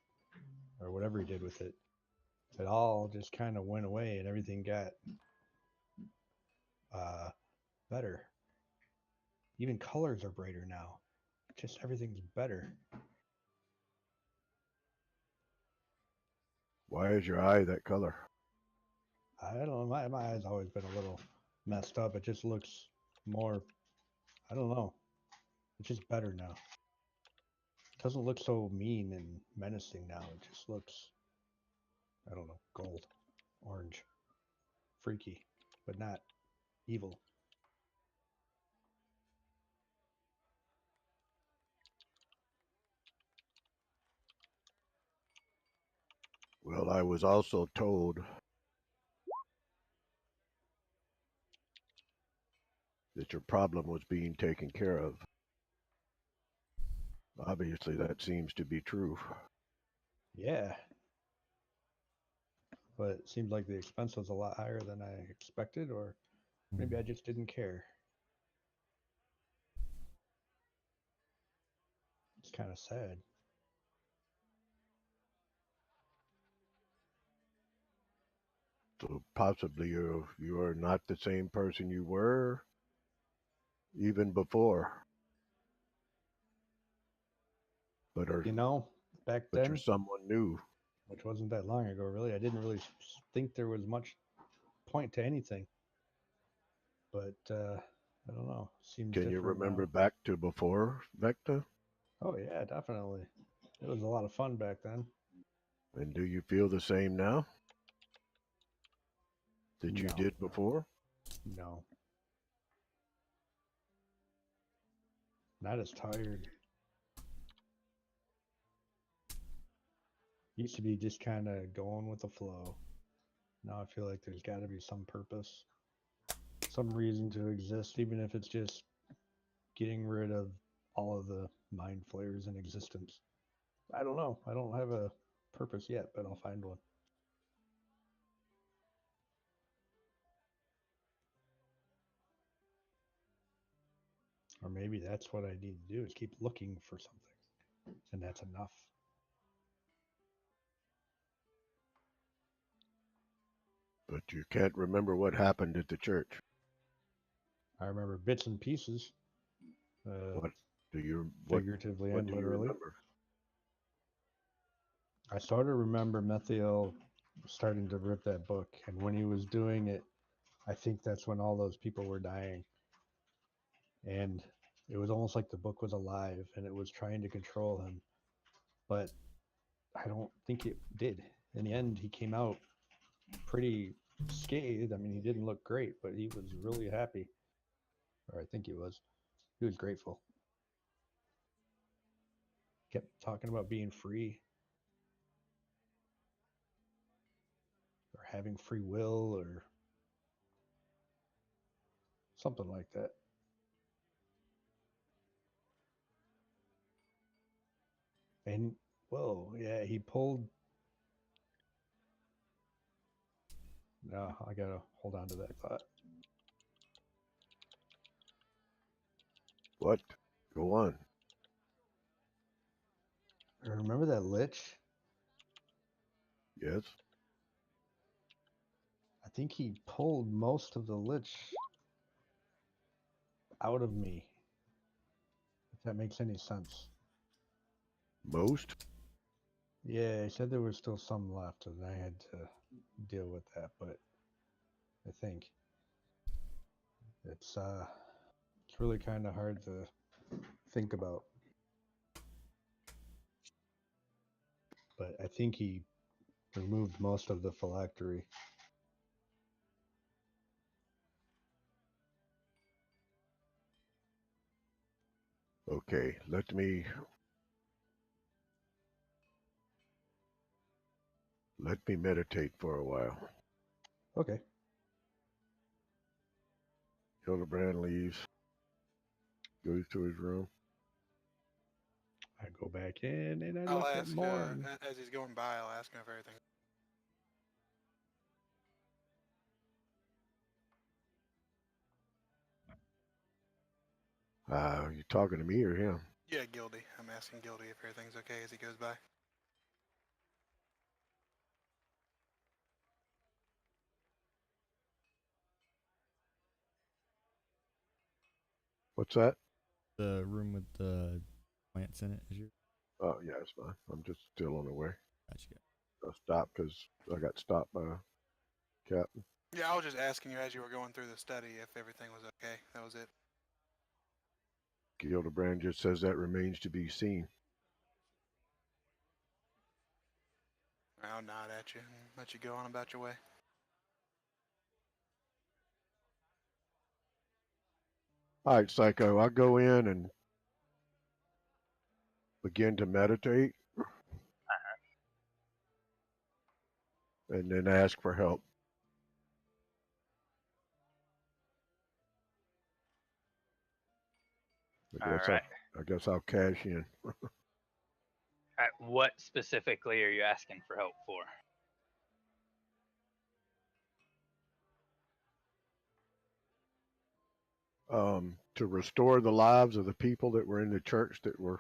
or whatever he did with it, it all just kind of went away, and everything got better. Even colors are brighter now. Just everything's better. Why is your eye that color? I don't know. My eye's always been a little messed up. It just looks more. I don't know. It's just better now. It doesn't look so mean and menacing now. It just looks, I don't know, gold, orange, freaky, but not evil. Well, I was also told that your problem was being taken care of. Obviously, that seems to be true. Yeah. But it seemed like the expense was a lot higher than I expected, or maybe I just didn't care. It's kind of sad. So possibly you are not the same person you were even before. But You know, back you're then, someone new. which wasn't that long ago, really, I didn't really think there was much point to anything. But I don't know. Seems Can you different remember now. back to before Vecta? Oh yeah, definitely. It was a lot of fun back then. And do you feel the same now that you No, did before? no. Not as tired. Used to be just kind of going with the flow. Now I feel like there's got to be some purpose, some reason to exist, even if it's just getting rid of all of the mind flayers in existence. I don't know. I don't have a purpose yet, but I'll find one. Or maybe that's what I need to do is keep looking for something. And that's enough. But you can't remember what happened at the church. I remember bits and pieces, What do you figuratively what and do you literally. remember? I sort of remember Methiel starting to rip that book, and when he was doing it, I think that's when all those people were dying. And it was almost like the book was alive and it was trying to control him. But I don't think it did. In the end, he came out pretty scathed. I mean, he didn't look great, but he was really happy. Or I think he was. He was grateful. Kept talking about being free or having free will or something like that. And whoa, yeah, he pulled. No, I gotta hold on to that thought. What? Go on. Remember that lich? Yes. I think he pulled most of the lich out of me. If that makes any sense. Most? Yeah, he said there was still some left, and I had to deal with that. But I think it's really kind of hard to think about. But I think he removed most of the phylactery. Okay, let me meditate for a while. Okay. Hildebrand leaves, goes to his room. I go back in and I I'll look at ask, Morn. as he's going by, I'll ask him if everything. You talking to me or him? Yeah, Gildy. I'm asking Gildy if everything's okay as he goes by. What's that? The room with the plants in it is your. Oh, yeah, it's fine. I'm just still on the way. Gotcha. I stopped because I got stopped by a captain. Yeah, I was just asking you as you were going through the study if everything was okay. That was it. Hildebrand just says that remains to be seen. I'll nod at you and let you go on about your way. All right, Psycho, I go in and begin to meditate and then ask for help. All right. I guess I'll cash in. What specifically are you asking for help for? To restore the lives of the people that were in the church that were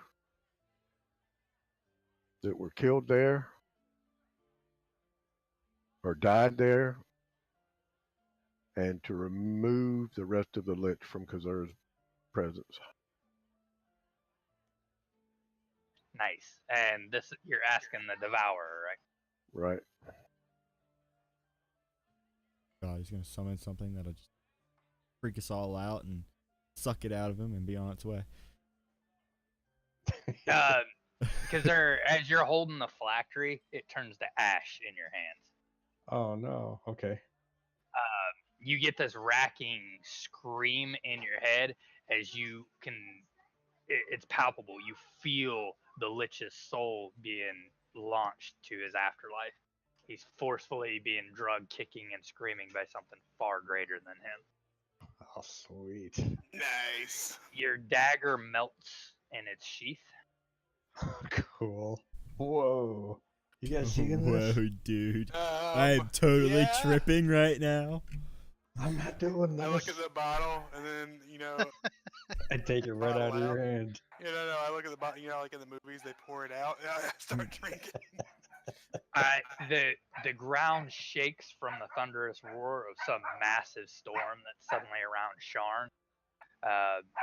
killed there or died there, and to remove the rest of the lich from Kazur's presence. Nice. And this you're asking the devourer, right? Right. God, he's gonna summon something that'll just freak us all out and suck it out of him and be on its way. Because as you're holding the phylactery, it turns to ash in your hands. Oh no. Okay. You get this racking scream in your head as you can. It's palpable. You feel the lich's soul being launched to his afterlife. He's forcefully being drugged, kicking, and screaming by something far greater than him. Oh, sweet. Nice. Your dagger melts in its sheath. Cool. Whoa. You guys seeing Whoa, this? dude. I am totally yeah. tripping right now. I'm not doing I look at this. the bottle, and then I take it right bottle out of your out. hand. No. I look at the bottle. Like in the movies, they pour it out. And I start drinking. The ground shakes from the thunderous roar of some massive storm that's suddenly around Sharn.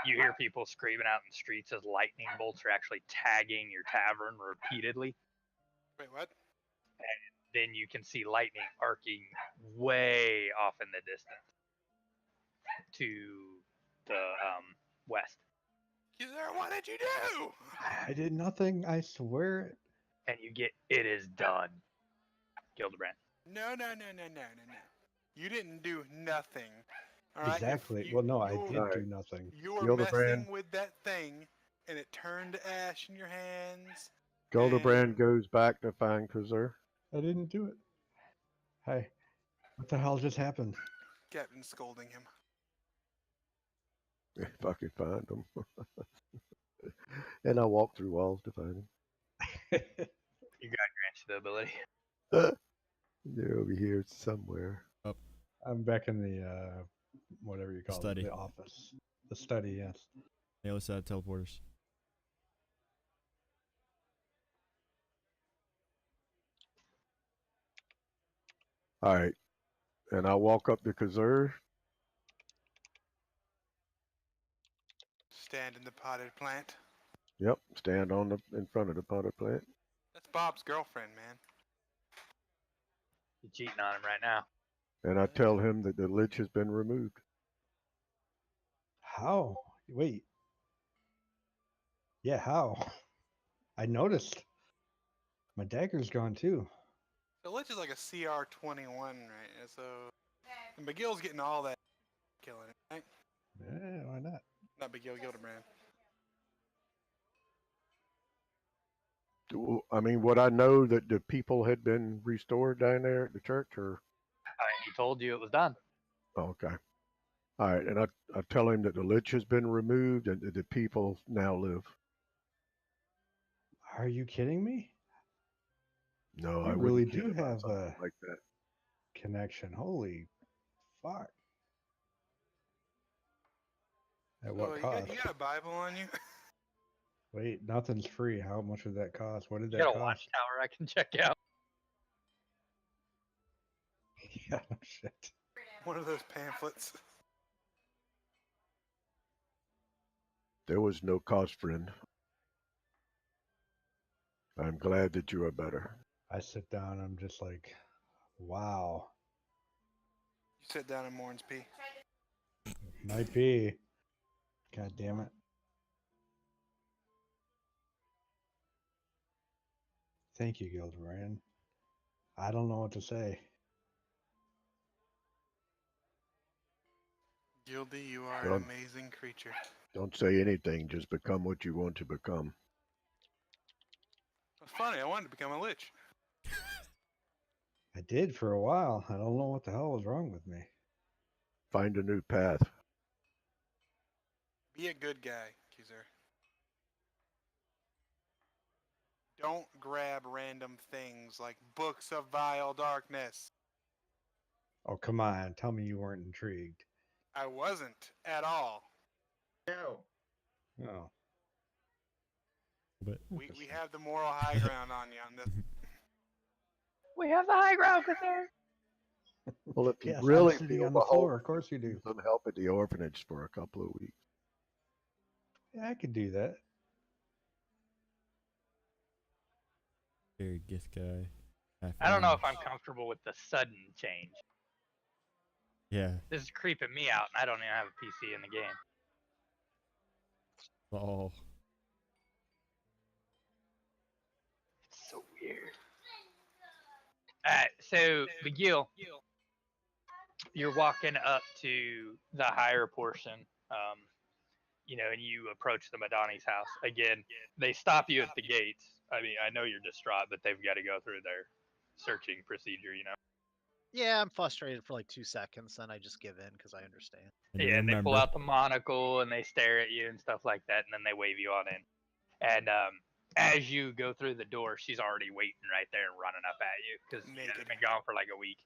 You hear people screaming out in the streets as lightning bolts are actually tagging your tavern repeatedly. Wait, what? Then you can see lightning arcing way off in the distance to the west. Kizar, what did you do? I did nothing. I swear. And you get, it is done. Gildebrand. No. You didn't do nothing. All right. Exactly. Well, no, I did Alright. do nothing. You were Gildebrand. messing with that thing, and it turned to ash in your hands. Gildebrand goes back to find Kazur. I didn't do it. Hey, what the hell just happened? Captain scolding him. If I could find him. And I walk through walls to find him. You got grants the ability. They're over here somewhere. I'm back in the whatever you call Study. it, the office, the study. Yes. They also have teleporters. All right. And I walk up to Kazur. Stand in the potted plant. Yep. Stand in front of the potted plant. That's Bob's girlfriend, man. You're cheating on him right now. And I tell him that the lich has been removed. How? Wait. Yeah, how? I noticed. My dagger's gone too. The Lich is like a CR21, right? And so, and McGill's getting all that killing it, right? Yeah, why not? Not McGill, Gildebrand. I mean, would I know that the people had been restored down there at the church, or? He told you it was done. Oh, okay. All right, and I tell him that the lich has been removed and that the people now live. Are you kidding me? No, You I really wouldn't kid do about have something a like that. connection. Holy fuck. At So what cost? you got a Bible on you? Wait, nothing's free. How much would that cost? What did You that got a cost? watchtower I can check out. Yeah, no shit. One of those pamphlets. There was no cost, friend. I'm glad that you are better. I sit down. I'm just like, wow. You sit down in Morn's pee. Might be. God damn it. Thank you, Gildebrand. I don't know what to say. Gildy, you are Well, an amazing creature. Don't say anything. Just become what you want to become. It's funny, I wanted to become a Lich. I did for a while. I don't know what the hell was wrong with me. Find a new path. Be a good guy, Kizar. Don't grab random things like books of vile darkness. Oh, come on. Tell me you weren't intrigued. I wasn't at all. No. Oh. But We have the moral high ground on you on this. We have the high ground, Kazur. Well, if you Yes, really I'm sitting feel on the the whole, floor. Of course you do. some help at the orphanage for a couple of weeks. Yeah, I could do that. very gift guy. I don't know if I'm comfortable with the sudden change. Yeah. This is creeping me out, and I don't even have a PC in the game. Oh. It's so weird. Alright, so McGill, you're walking up to the higher portion, and you approach the Madani's house. Again, they stop you at the gates. I mean, I know you're distraught, but they've got to go through their searching procedure. Yeah, I'm frustrated for like 2 seconds, then I just give in because I understand. And Yeah, and they pull remember, out the monocle and they stare at you and stuff like that, and then they wave you on in. And as you go through the door, she's already waiting right there and running up at you because you guys have been gone for like a week.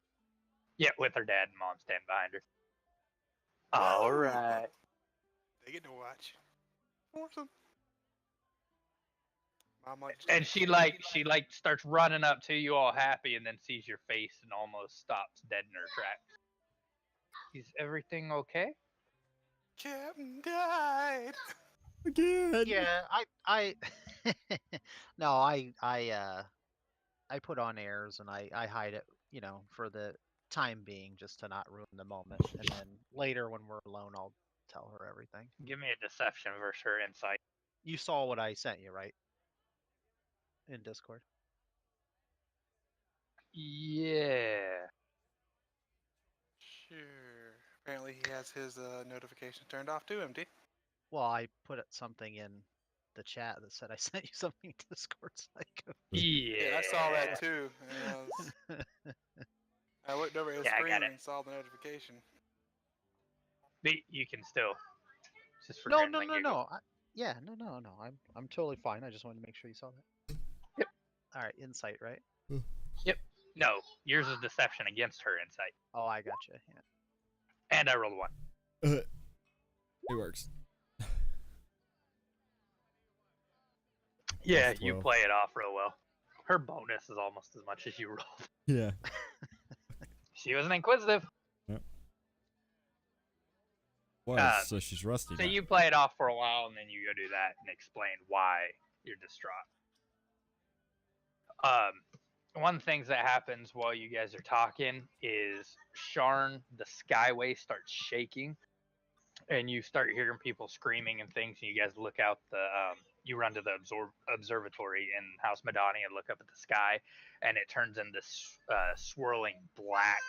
Yeah, with her dad and mom standing behind her. All Woo! right. They get to watch. Awesome. Mom likes And she starts running up to you all happy and then sees your face and almost stops dead in her tracks. Is everything okay? Captain died. Again. Yeah, I no, I put on airs and I hide it, for the time being, just to not ruin the moment. And then later when we're alone, I'll tell her everything. Give me a deception versus her insight. You saw what I sent you, right? In Discord. Yeah. Sure. Apparently he has his notifications turned off too, MD. Well, I put something in the chat that said I sent you something in Discord, Psycho. Yeah. I saw that too. And I looked over at his Yeah, I got screen it. and saw the notification. But you can still. Just for No. friendly giggles. No. I'm totally fine. I just wanted to make sure you saw that. Yep. All right, insight, right? Yep. No, yours is deception against her insight. Oh, I gotcha. Yeah. And I rolled 1. It works. Yeah, Plus you 12. play it off real well. Her bonus is almost as much as you rolled. Yeah. She wasn't inquisitive. Was, so she's rusty So now. you play it off for a while, and then you go do that and explain why you're distraught. One of the things that happens while you guys are talking is Sharn, the skyway starts shaking, and you start hearing people screaming and things. And you guys look out you run to the observatory in House Madani and look up at the sky, and it turns into swirling black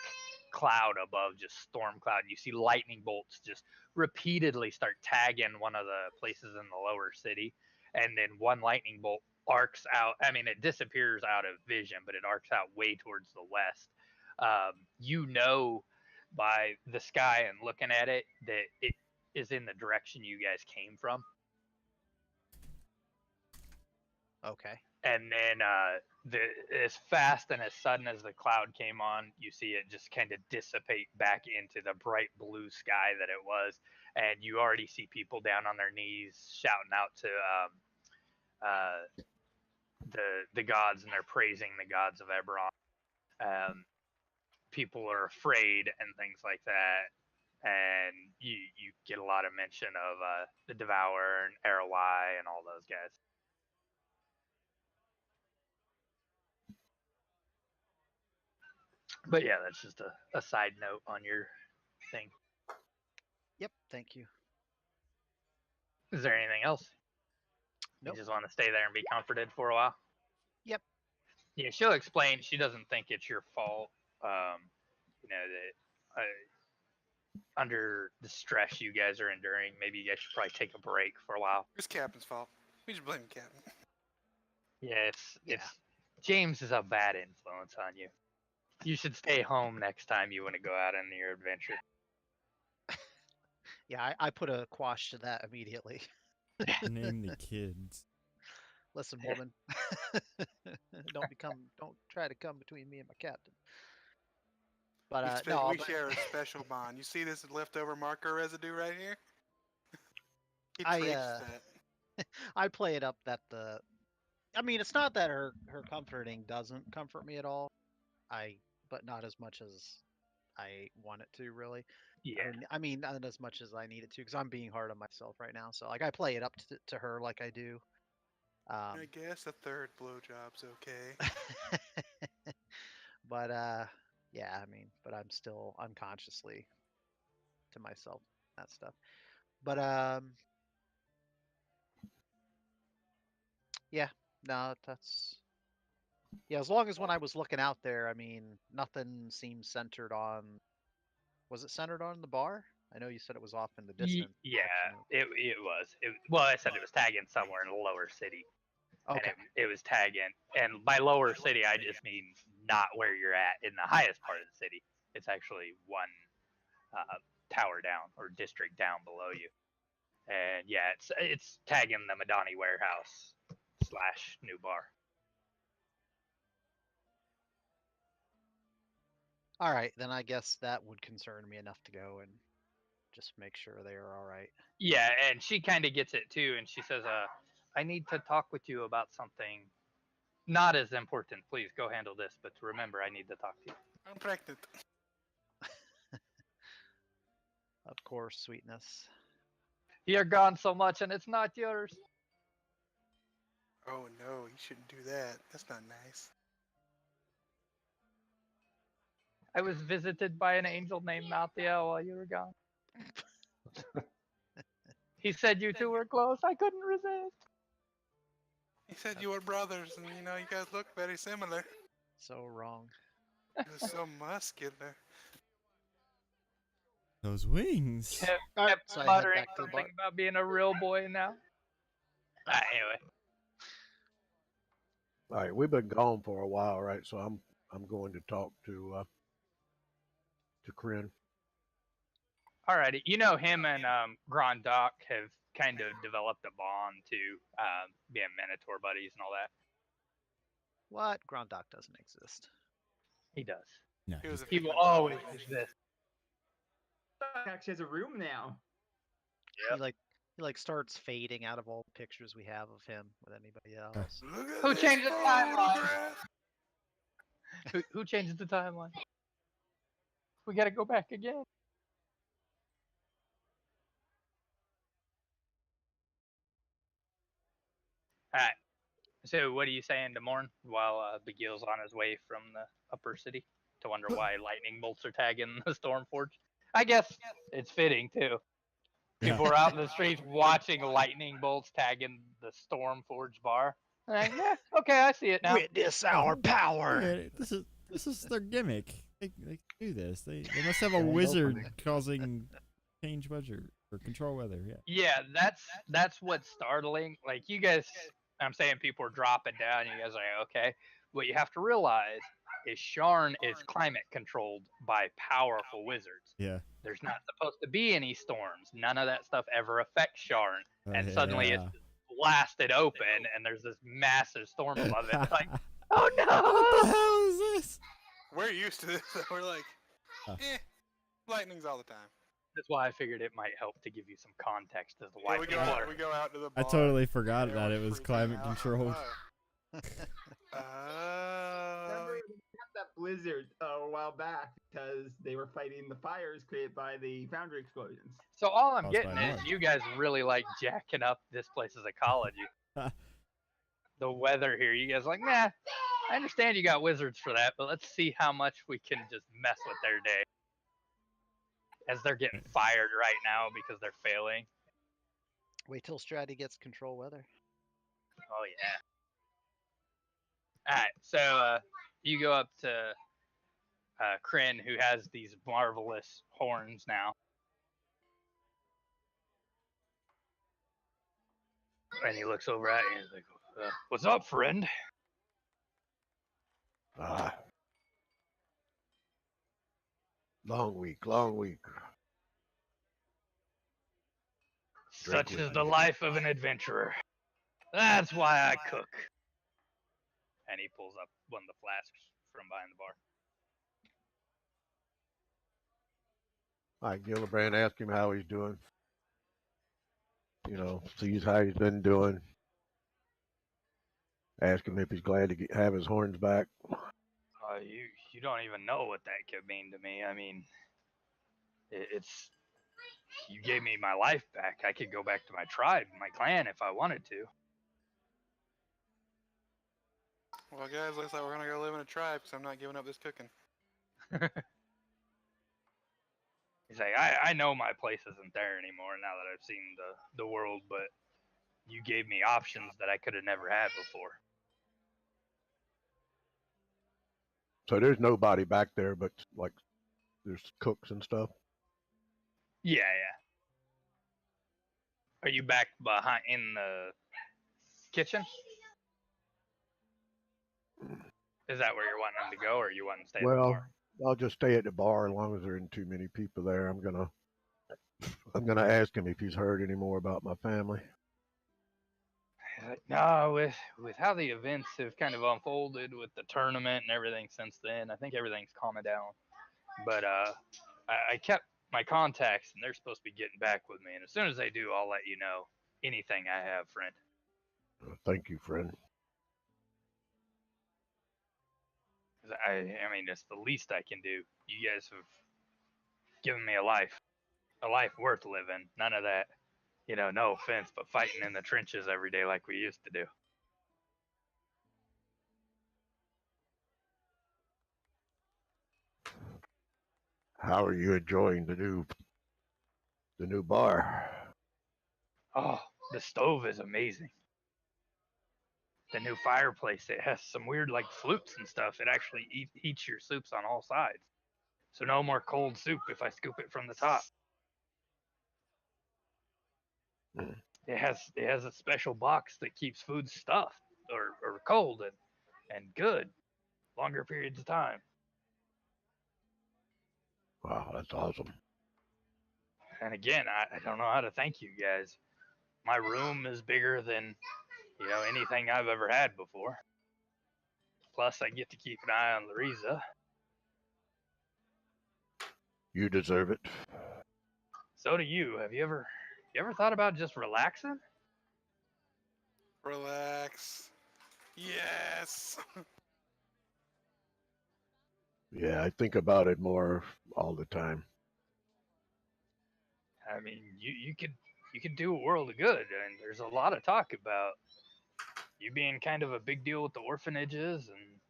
cloud above, just storm cloud. And you see lightning bolts just repeatedly start tagging one of the places in the lower city, and then one lightning bolt arcs out. I mean, it disappears out of vision, but it arcs out way towards the west. You know by the sky and looking at it that it is in the direction you guys came from. Okay. And then as fast and as sudden as the cloud came on, you see it just kind of dissipate back into the bright blue sky that it was. And you already see people down on their knees shouting out to the gods, and they're praising the gods of Eberron. People are afraid and things like that. And you get a lot of mention of the Devourer and Arroweye and all those guys. But yeah, that's just a side note on your thing. Yep. Thank you. Is there anything else? Nope. You just want to stay there and be comforted for a while? Yep. Yeah, she'll explain. She doesn't think it's your fault. That under the stress you guys are enduring, maybe you guys should probably take a break for a while. It's Captain's fault. We just blame Captain. Yeah, it's James is a bad influence on you. You should stay home next time you want to go out on your adventure. Yeah, I put a quash to that immediately. Name the kids. Listen, woman. Don't try to come between me and my captain. But we share a special bond. You see this leftover marker residue right here? He traced that. I play it up that I mean, it's not that her comforting doesn't comfort me at all. But not as much as I want it to, really. Yeah. I mean, not as much as I need it to, because I'm being hard on myself right now. So, like, I play it up to her like I do. I guess a third blowjob's okay. But yeah, I mean, but I'm still unconsciously to myself that stuff. But yeah, no, that's as long as when I was looking out there, I mean, nothing seems centered on. Was it centered on the bar? I know you said it was off in the distance. Yeah, it was. Well, I said it was tagging somewhere in the lower city. Okay. And it was tagging. And by lower city, I just mean not where you're at in the highest part of the city. It's actually one tower down or district down below you. And yeah, it's tagging the Madani warehouse / new bar. All right, then I guess that would concern me enough to go and just make sure they are all right. Yeah, and she kind of gets it too, and she says, I need to talk with you about something not as important. Please go handle this, but remember, I need to talk to you. I'm pregnant. Of course, sweetness. You're gone so much, and it's not yours. Oh no, you shouldn't do that. That's not nice. I was visited by an angel named Malthiel while you were gone. He said you two were close. I couldn't resist. He said you were brothers, and you know you guys look very similar. So wrong. You're so muscular. Those wings. Kept So I head muttering back to the something bar. about being a real boy now. Anyway. All right, we've been gone for a while, right? So I'm going to talk to Kryn. Alrighty. You know, him and Grand Doc have kind of developed a bond too, being Minotaur buddies and all that. What? Grondok doesn't exist. He does. No, He was a He will human always boy. exist. Actually has a room now. He like starts fading out of all the pictures we have of him with anybody else. Look at Who this changed the timeline? photograph. Who changed the timeline? We gotta go back again. Alright. So what are you saying to Morn while Beguile's on his way from the upper city to wonder why lightning bolts are tagging the Stormforge? I guess it's fitting too. People are out in the streets watching lightning bolts tagging the Stormforge bar. Like, yeah, okay, I see it now. Witness our power. Yeah, this is their gimmick. They do this. They must have a Grand wizard opening. causing change weather or control weather. Yeah. Yeah, that's what's startling. Like you guys, I'm saying people are dropping down. You guys are like, okay. What you have to realize is Sharn is climate controlled by powerful wizards. Yeah. There's not supposed to be any storms. None of that stuff ever affects Sharn. And suddenly it's blasted open and there's this massive storm above it. It's like, oh What the no! hell is this? We're used to this. So we're like, Oh. lightning's all the time. That's why I figured it might help to give you some context as to why Yeah, we people are. go out to the I bar. totally forgot that everyone's it was freaking climate out. controlled. Remember we had that blizzard a while back because they were fighting the fires created by the foundry explosions. So all I'm Caused getting by is March. you guys really like jacking up this place's ecology. The weather here, you guys are like, nah, I understand you got wizards for that, but let's see how much we can just mess with their day. As they're getting fired right now because they're failing. Wait till Stratty gets control weather. Oh yeah. Alright, so you go up to Kryn, who has these marvelous horns now. And he looks over at you and he's like, what's up, friend? Ah, long week, long week. Drink Such with is the me. life of an adventurer. That's why I cook. And he pulls up one of the flasks from behind the bar. All right, Gillibrand, ask him how he's doing. You know, sees how he's been doing. Ask him if he's glad to have his horns back. You don't even know what that could mean to me. I mean, it's you gave me my life back. I could go back to my tribe, my clan, if I wanted to. Well, guys, looks like we're gonna go live in a tribe because I'm not giving up this cooking. He's like, I know my place isn't there anymore now that I've seen the world, but you gave me options that I could have never had before. So there's nobody back there, but like there's cooks and stuff. Yeah. Are you back behind in the kitchen? Is that where you're wanting them to go, or you want to stay at the Well, bar? I'll just stay at the bar as long as there isn't too many people there. I'm gonna ask him if he's heard any more about my family. He's like, no, with how the events have kind of unfolded with the tournament and everything since then, I think everything's calming down. But I kept my contacts, and they're supposed to be getting back with me. And as soon as they do, I'll let you know anything I have, friend. Thank you, friend. 'Cause I mean, it's the least I can do. You guys have given me a life worth living. None of that, no offense, but fighting in the trenches every day like we used to do. How are you enjoying the new bar? Oh, the stove is amazing. The new fireplace, it has some weird like flutes and stuff. It actually heats your soups on all sides. So no more cold soup if I scoop it from the top. Mm. It has a special box that keeps food stuffed or cold and good longer periods of time. Wow, that's awesome. And again, I don't know how to thank you guys. My room is bigger than anything I've ever had before. Plus, I get to keep an eye on Larisa. You deserve it. So do you. Have you ever thought about just relaxing? Relax. Yes. Yeah, I think about it more all the time. I mean, you could do a world of good, and there's a lot of talk about you being kind of a big deal with the orphanages and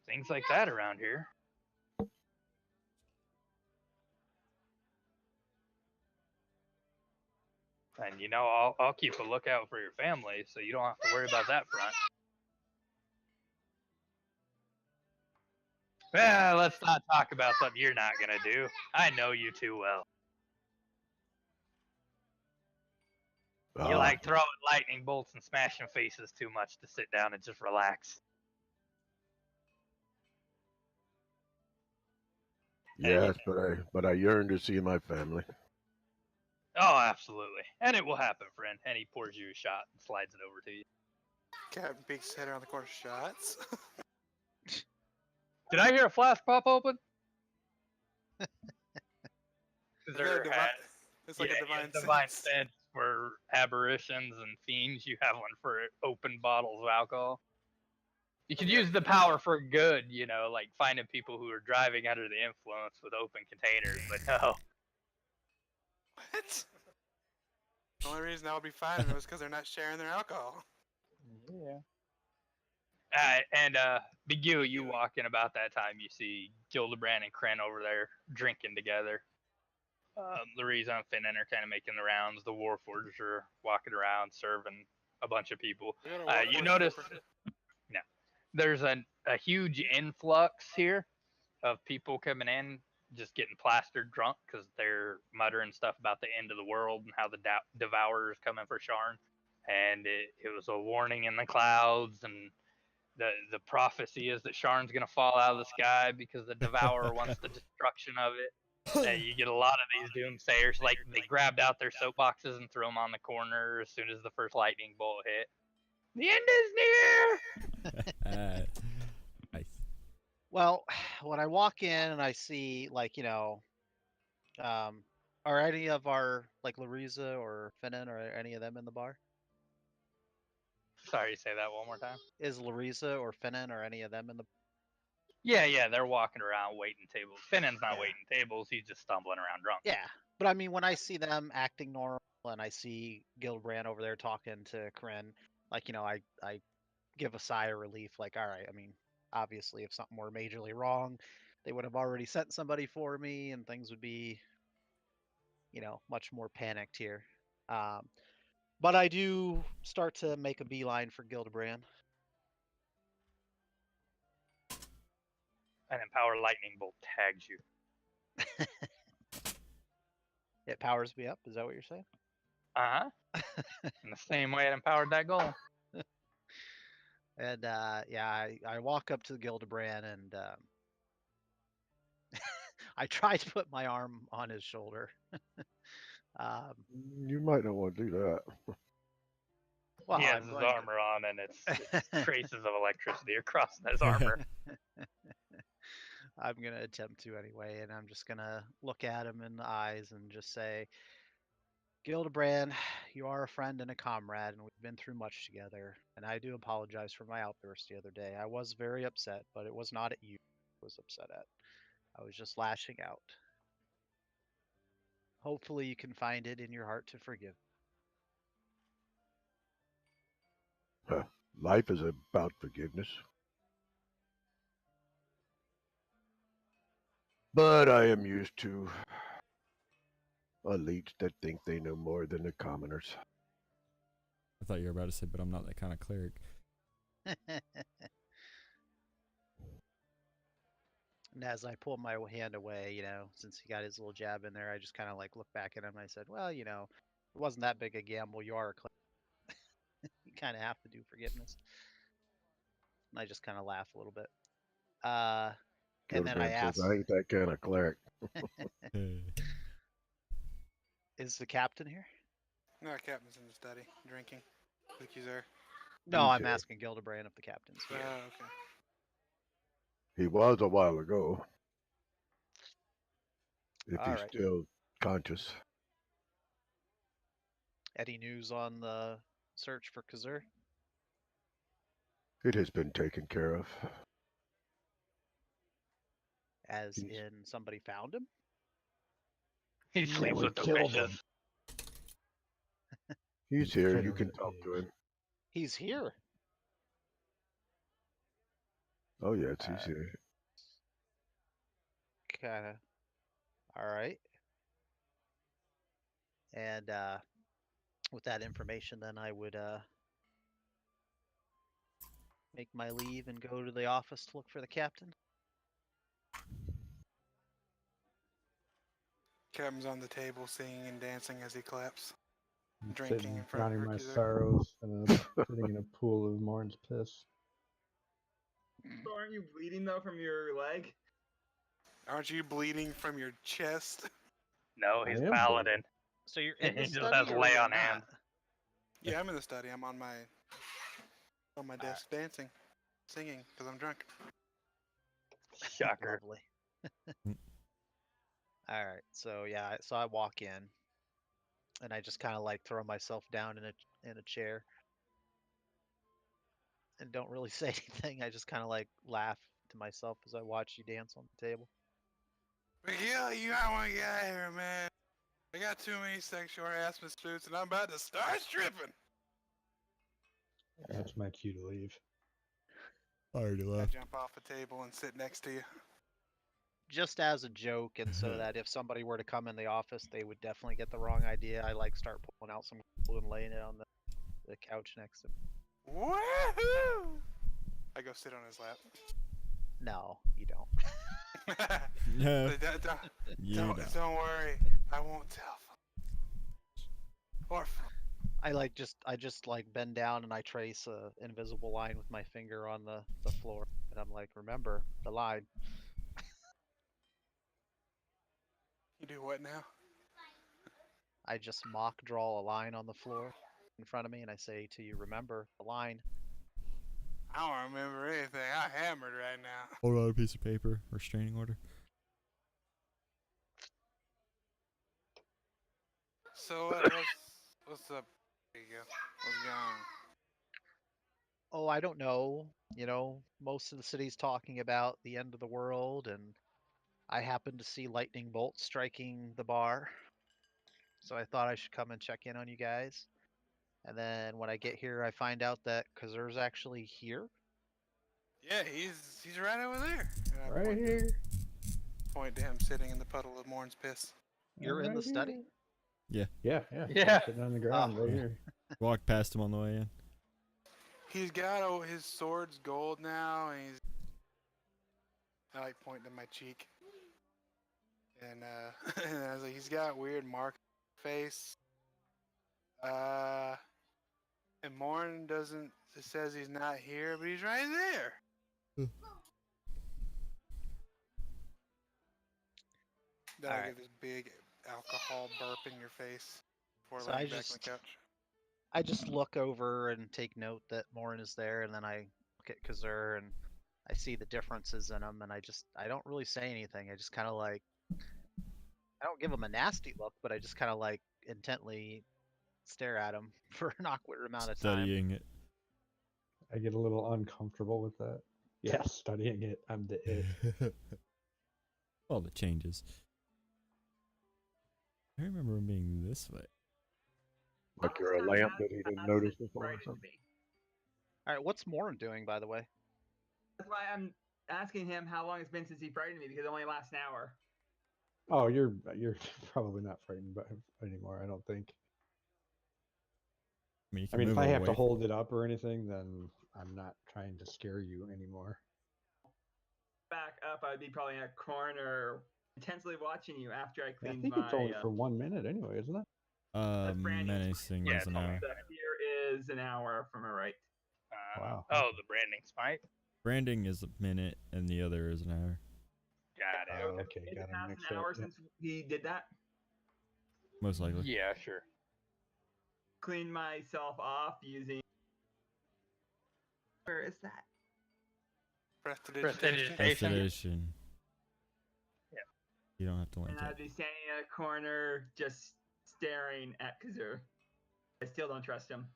things like that around here. And I'll keep a lookout for your family, so you don't have to worry about that front. Well, let's not talk about something you're not gonna do. I know you too well. You like throwing lightning bolts and smashing faces too much to sit down and just relax. Yes, but I yearn to see my family. Oh, absolutely. And it will happen, friend. And he pours you a shot and slides it over to you. Captain Peaks head around the corner shots. Did I hear a flask pop open? Is that a divine? It's like a divine sense. sense for aberrations and fiends. You have one for open bottles of alcohol. You could use the power for good, like finding people who are driving under the influence with open containers, but no. What? The only reason I would be finding them is because they're not sharing their alcohol. Yeah. And Big you walk in about that time, you see Gildebrand and Kren over there drinking together. Larisa and Finnan are kind of making the rounds. The Warforged are walking around serving a bunch of people. You notice there's a huge influx here of people coming in, just getting plastered drunk because they're muttering stuff about the end of the world and how the Devourer's coming for Sharn. And it was a warning in the clouds, and the prophecy is that Sharn's going to fall out of the sky because the Devourer wants the destruction of it. You get a lot of these doomsayers, like they grabbed out their soapboxes and threw them on the corner as soon as the first lightning bolt hit. The end is near! Nice. Well, when I walk in and I see are any of our like Larisa or Finnan or any of them in the bar? Sorry, say that one more time. Is Larisa or Finnan or any of them in the? Yeah, they're walking around waiting tables. Finnan's not Yeah. waiting tables, he's just stumbling around drunk. Yeah, but I mean, when I see them acting normal and I see Gildebrand over there talking to Corinne, I give a sigh of relief. Like, all right, I mean, obviously, if something were majorly wrong, they would have already sent somebody for me, and things would be, much more panicked here. But I do start to make a beeline for Gildebrand. An Empower Lightning Bolt tags you. It powers me up. Is that what you're saying? In the same way it empowered that goal. And I walk up to Gildebrand and I try to put my arm on his shoulder. You might not want to do that. Well, he has I'm his going to. armor on, and it's traces of electricity across his armor. I'm gonna attempt to anyway, and I'm just gonna look at him in the eyes and just say, Gildebrand, you are a friend and a comrade, and we've been through much together. And I do apologize for my outburst the other day. I was very upset, but it was not at you I was upset at. I was just lashing out. Hopefully, you can find it in your heart to forgive. Life is about forgiveness. But I am used to elites that think they know more than the commoners. I thought you were about to say, but I'm not that kind of cleric. And as I pull my hand away, since he got his little jab in there, I just kind of like look back at him and I said, well, it wasn't that big a gamble. You are a cleric. You kind of have to do forgiveness. And I just kind of laugh a little bit. And then I Gildebrand says, ask, I ain't that kind of cleric. is the captain here? No, Captain's in the study, drinking. Think he's there. No, He's I'm here. asking Gildebrand if the captain's here. Okay. He was a while ago. If All he's right. still conscious. Any news on the search for Kazur? It has been taken care of. As He's- in somebody found him? He Yeah, sleeps we with the killed fishes. him. He's here. Fed You him can to talk to pigs. him. He's here. Oh, yes, he's here. Kind of. All right. And with that information, then I would make my leave and go to the office to look for the captain. Captain's on the table singing and dancing as he claps. I'm Drinking sitting, in front of drowning my Hercules. sorrows, sitting in a pool of Morn's piss. So aren't you bleeding though from your leg? Aren't you bleeding from your chest? No, I he's am paladin. So you're in the He just study, has or lay you're on not? hands. Yeah, I'm in the study. I'm on my desk dancing, singing because I'm drunk. Shocker. Lovely. All right. So yeah, so I walk in, and I just kind of like throw myself down in a chair, and don't really say anything. I just kind of like laugh to myself as I watch you dance on the table. Miguel, you gotta want to get out of here, man. I got too many sexual harassment suits, and I'm about to start stripping. That's my cue to leave. I already I left. jump off the table and sit next to you. Just as a joke, and so that if somebody were to come in the office, they would definitely get the wrong idea. I like start pulling out some glue and laying it on the couch next to me. Woohoo! I go sit on his lap. No, you don't. No, don't, you don't, don't. don't worry. I won't tell. Or I just like bend down and I trace a invisible line with my finger on the floor, and I'm like, remember the line. you do what now? I just mock draw a line on the floor in front of me, and I say to you, remember the line. I don't remember anything. I'm hammered right now. Hold on a piece of paper. Restraining order. So what's up? There you go. What's going on? Oh, I don't know. Most of the city's talking about the end of the world, and I happened to see lightning bolts striking the bar. So I thought I should come and check in on you guys. And then when I get here, I find out that Kazur's actually here. Yeah, he's right over there. And I Right here. point to him sitting in the puddle of Morn's piss. You're in the study? Yeah. Yeah. I'm sitting on the ground right Yeah. here. Walked past him on the way in. He's got his sword's gold now, and I like pointing to my cheek. And and I was like, he's got weird mark on his face. And Morn it says he's not here, but he's right there. Then I Alright. get this big alcohol burp in your face before So laying back on the couch. I just look over and take note that Morin is there, and then I look at Kazur and I see the differences in him, and I don't really say anything. I just kind of like, I don't give him a nasty look, but I just kind of like intently stare at him for an awkward amount of time. Studying it. I get a little uncomfortable with that. Yeah, studying it. I'm the it. All the changes. I remember him being this way. Like you're a lamp that he didn't notice before or something. All right, what's Morin doing, by the way? That's why I'm asking him how long it's been since he frightened me, because it only lasts an hour. Oh, you're probably not frightened by him anymore. I don't think. I mean, you I can mean, if move I have to away. hold it up or anything, then I'm not trying to scare you anymore. Back up, I'd be probably in a corner, intensely watching you after I I cleaned think my. it's only for 1 minute anyway, isn't it? That's branding. Menacing Yeah, is an it's only hour. The fear is an hour from my right. Wow. Oh, the branding smite. Branding is a minute, and the other is an hour. Got it. Oh, okay, Is got it him past mixed an up. hour Yep. since he did that? Most likely. Yeah, sure. Cleaned myself off using. Where is that? Prestidigitation. Prestidigitation. Yeah. You don't have to link And I'd it. be standing in a corner just staring at Kazur. I still don't trust him.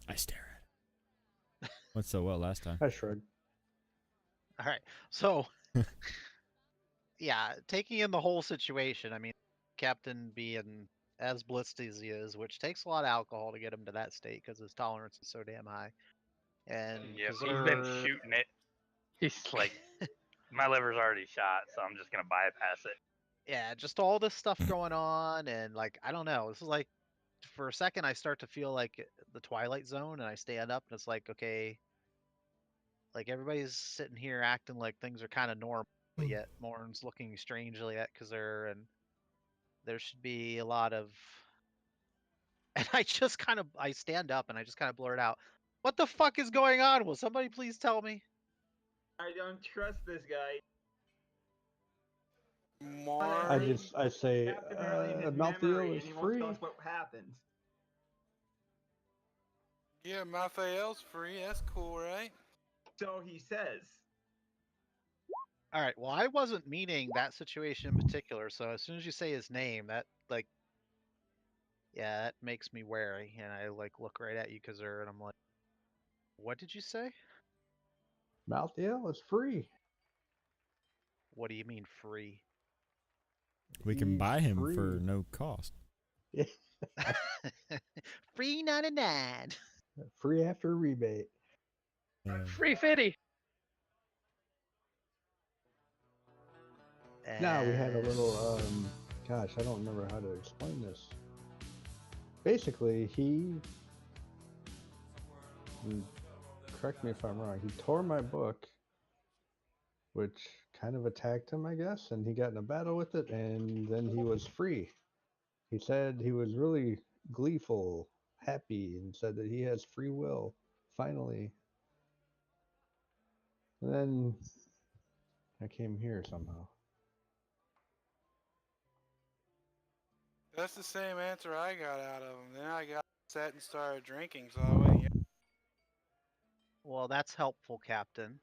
I stare at it. Went so well last time. I shrug. All right, so yeah, taking in the whole situation. I mean, Captain being as blitzed as he is, which takes a lot of alcohol to get him to that state because his tolerance is so damn high. And Yep, he's been Kazur, shooting it. He's like, my liver's already shot, so I'm just gonna bypass it. yeah, just all this stuff going on, and like I don't know. This is like, for a second, I start to feel like the Twilight Zone, and I stand up, and it's like, okay, like everybody's sitting here acting like things are kind of normal, but yet Morn's looking strangely at Kazur, and there should be a lot of. And I stand up and I just kind of blurt out, "What the fuck is going on? Will somebody please tell me?" I don't trust this guy. More. I say, Captain early in his Malthael memory, is and he won't tell free. us what happened. Yeah, Malthael's free. That's cool, right? So he says. All right. Well, I wasn't meaning that situation in particular. So as soon as you say his name, that like, yeah, that makes me wary, and I like look right at you, Kazur, and I'm like, "What did you say? Malthael is free. What do you mean free?" We can He's buy him free. for no cost. Free 99. Free after rebate. Free fitty. Now we had a little, gosh, I don't remember how to explain this. Basically, correct me if I'm wrong, he tore my book, which kind of attacked him, I guess, and he got in a battle with it, and then he was free. He said he was really gleeful, happy, and said that he has free will, finally. And then I came here somehow. That's the same answer I got out of him. Then I got upset and started drinking, so I went. Well, that's helpful, Captain.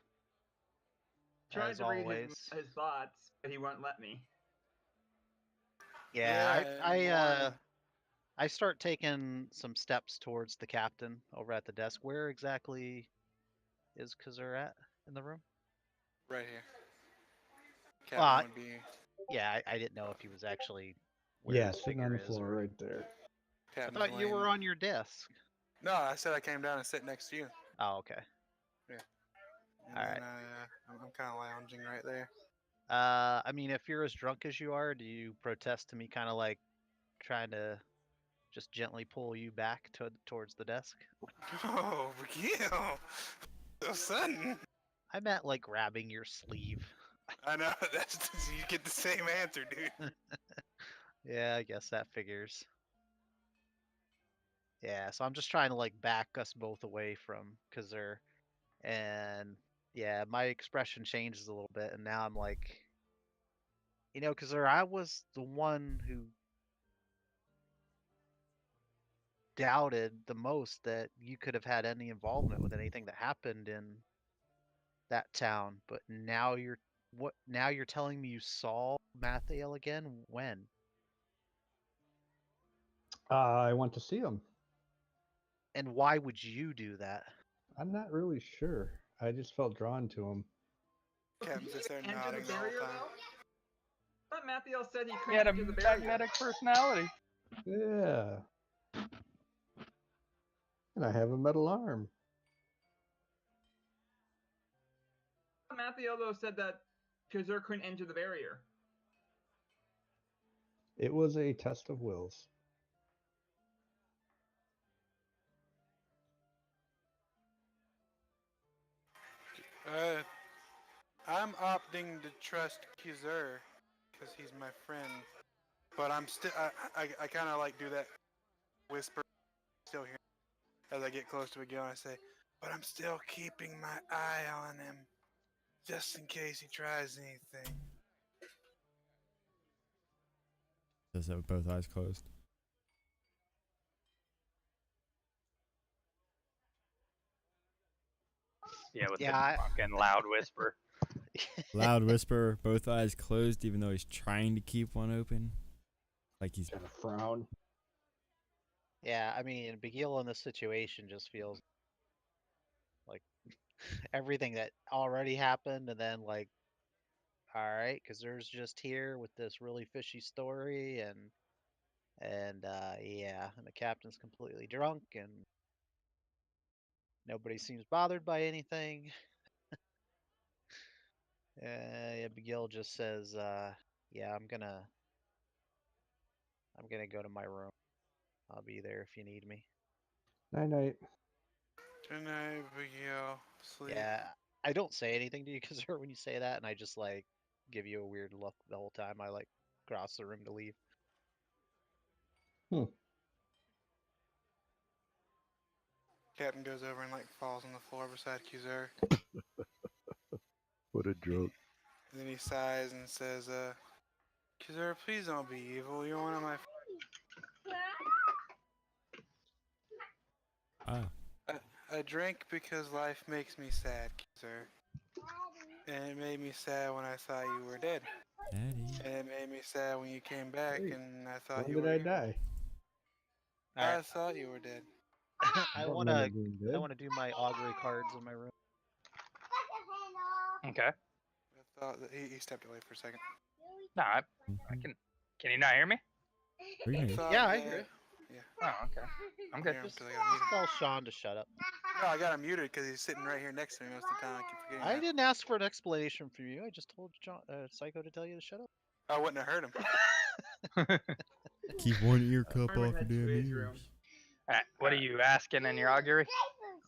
Tried As to read always. his thoughts, but he won't let me. Yeah, Yeah, I start taking some steps towards the captain over at the desk. Where exactly is Kazur at in the room? right here. Well, Captain would be. yeah, I didn't know if he was actually where Yeah, his sitting on figure the is. floor Or... right there. I Captain's thought you were laying- on your desk. No, I said I came down and sit next to you. Oh, okay. And All then right. I'm kind of lounging right there. I mean, if you're as drunk as you are, do you protest to me kind of like trying to just gently pull you back towards the desk? Oh, Miguel! So sudden. I meant like grabbing your sleeve. I know, that's you get the same answer, dude. Yeah, I guess that figures. Yeah, so I'm just trying to like back us both away from Kazur. And yeah, my expression changes a little bit, and now I'm like, Kazur, I was the one who doubted the most that you could have had any involvement with anything that happened in that town. But now you're telling me you saw Mathiel again? When? I went to see him. And why would you do that? I'm not really sure. I just felt drawn to him. Captain's just there Enter nodding the the whole barrier time. though? I thought Mathiel said he He couldn't had a enter the barrier. magnetic personality. Yeah. And I have a metal arm. Mathiel though said that Kazur couldn't enter the barrier. It was a test of wills. I'm opting to trust Kizur because he's my friend. But I'm still, I kind of like do that whisper, still here, as I get close to Miguel and I say, but I'm still keeping my eye on him, just in case he tries anything. Does that with both eyes closed? Yeah, with Yeah, the fucking loud whisper. Loud whisper, both eyes closed, even though he's trying to keep one open. Like he's Kind of frown. Yeah, I mean, Begil in this situation just feels like everything that already happened, and then like, all right, because there's just here with this really fishy story, and yeah, and the captain's completely drunk, and nobody seems bothered by anything. Yeah, Begil just says, yeah, I'm gonna go to my room. I'll be there if you need me. Night night. Good night, Miguel. Sleep. Yeah, I don't say anything to you because when you say that, and I just like give you a weird look the whole time I like cross the room to leave. Captain goes over and like falls on the floor beside Kizur. What a joke. And then he sighs and says, Kizur, please don't be evil. You're one of my. I drank because life makes me sad, Kizur. And it made me sad when I thought you were dead. Daddy. And it made me sad when you came back Hey, and I thought when you did were I evil. die? I thought you were dead. I don't wanna remember being I dead. wanna do my augury cards in my room. Okay. I thought that he stepped away for a second. No, I can. Can you not hear me? Really? Thought Yeah, I that- hear it. Yeah. Oh, okay. I'm good. Hear him Just, till I got him muted. tell Sean to shut up. No, I got him muted because he's sitting right here next to me most of the time. I keep forgetting I that. didn't ask for an explanation from you. I just told John, Psycho to tell you to shut up. I wouldn't have heard him. Keep one ear cup Everyone off your had to damn his room. ears. All right. What are you asking in your augury?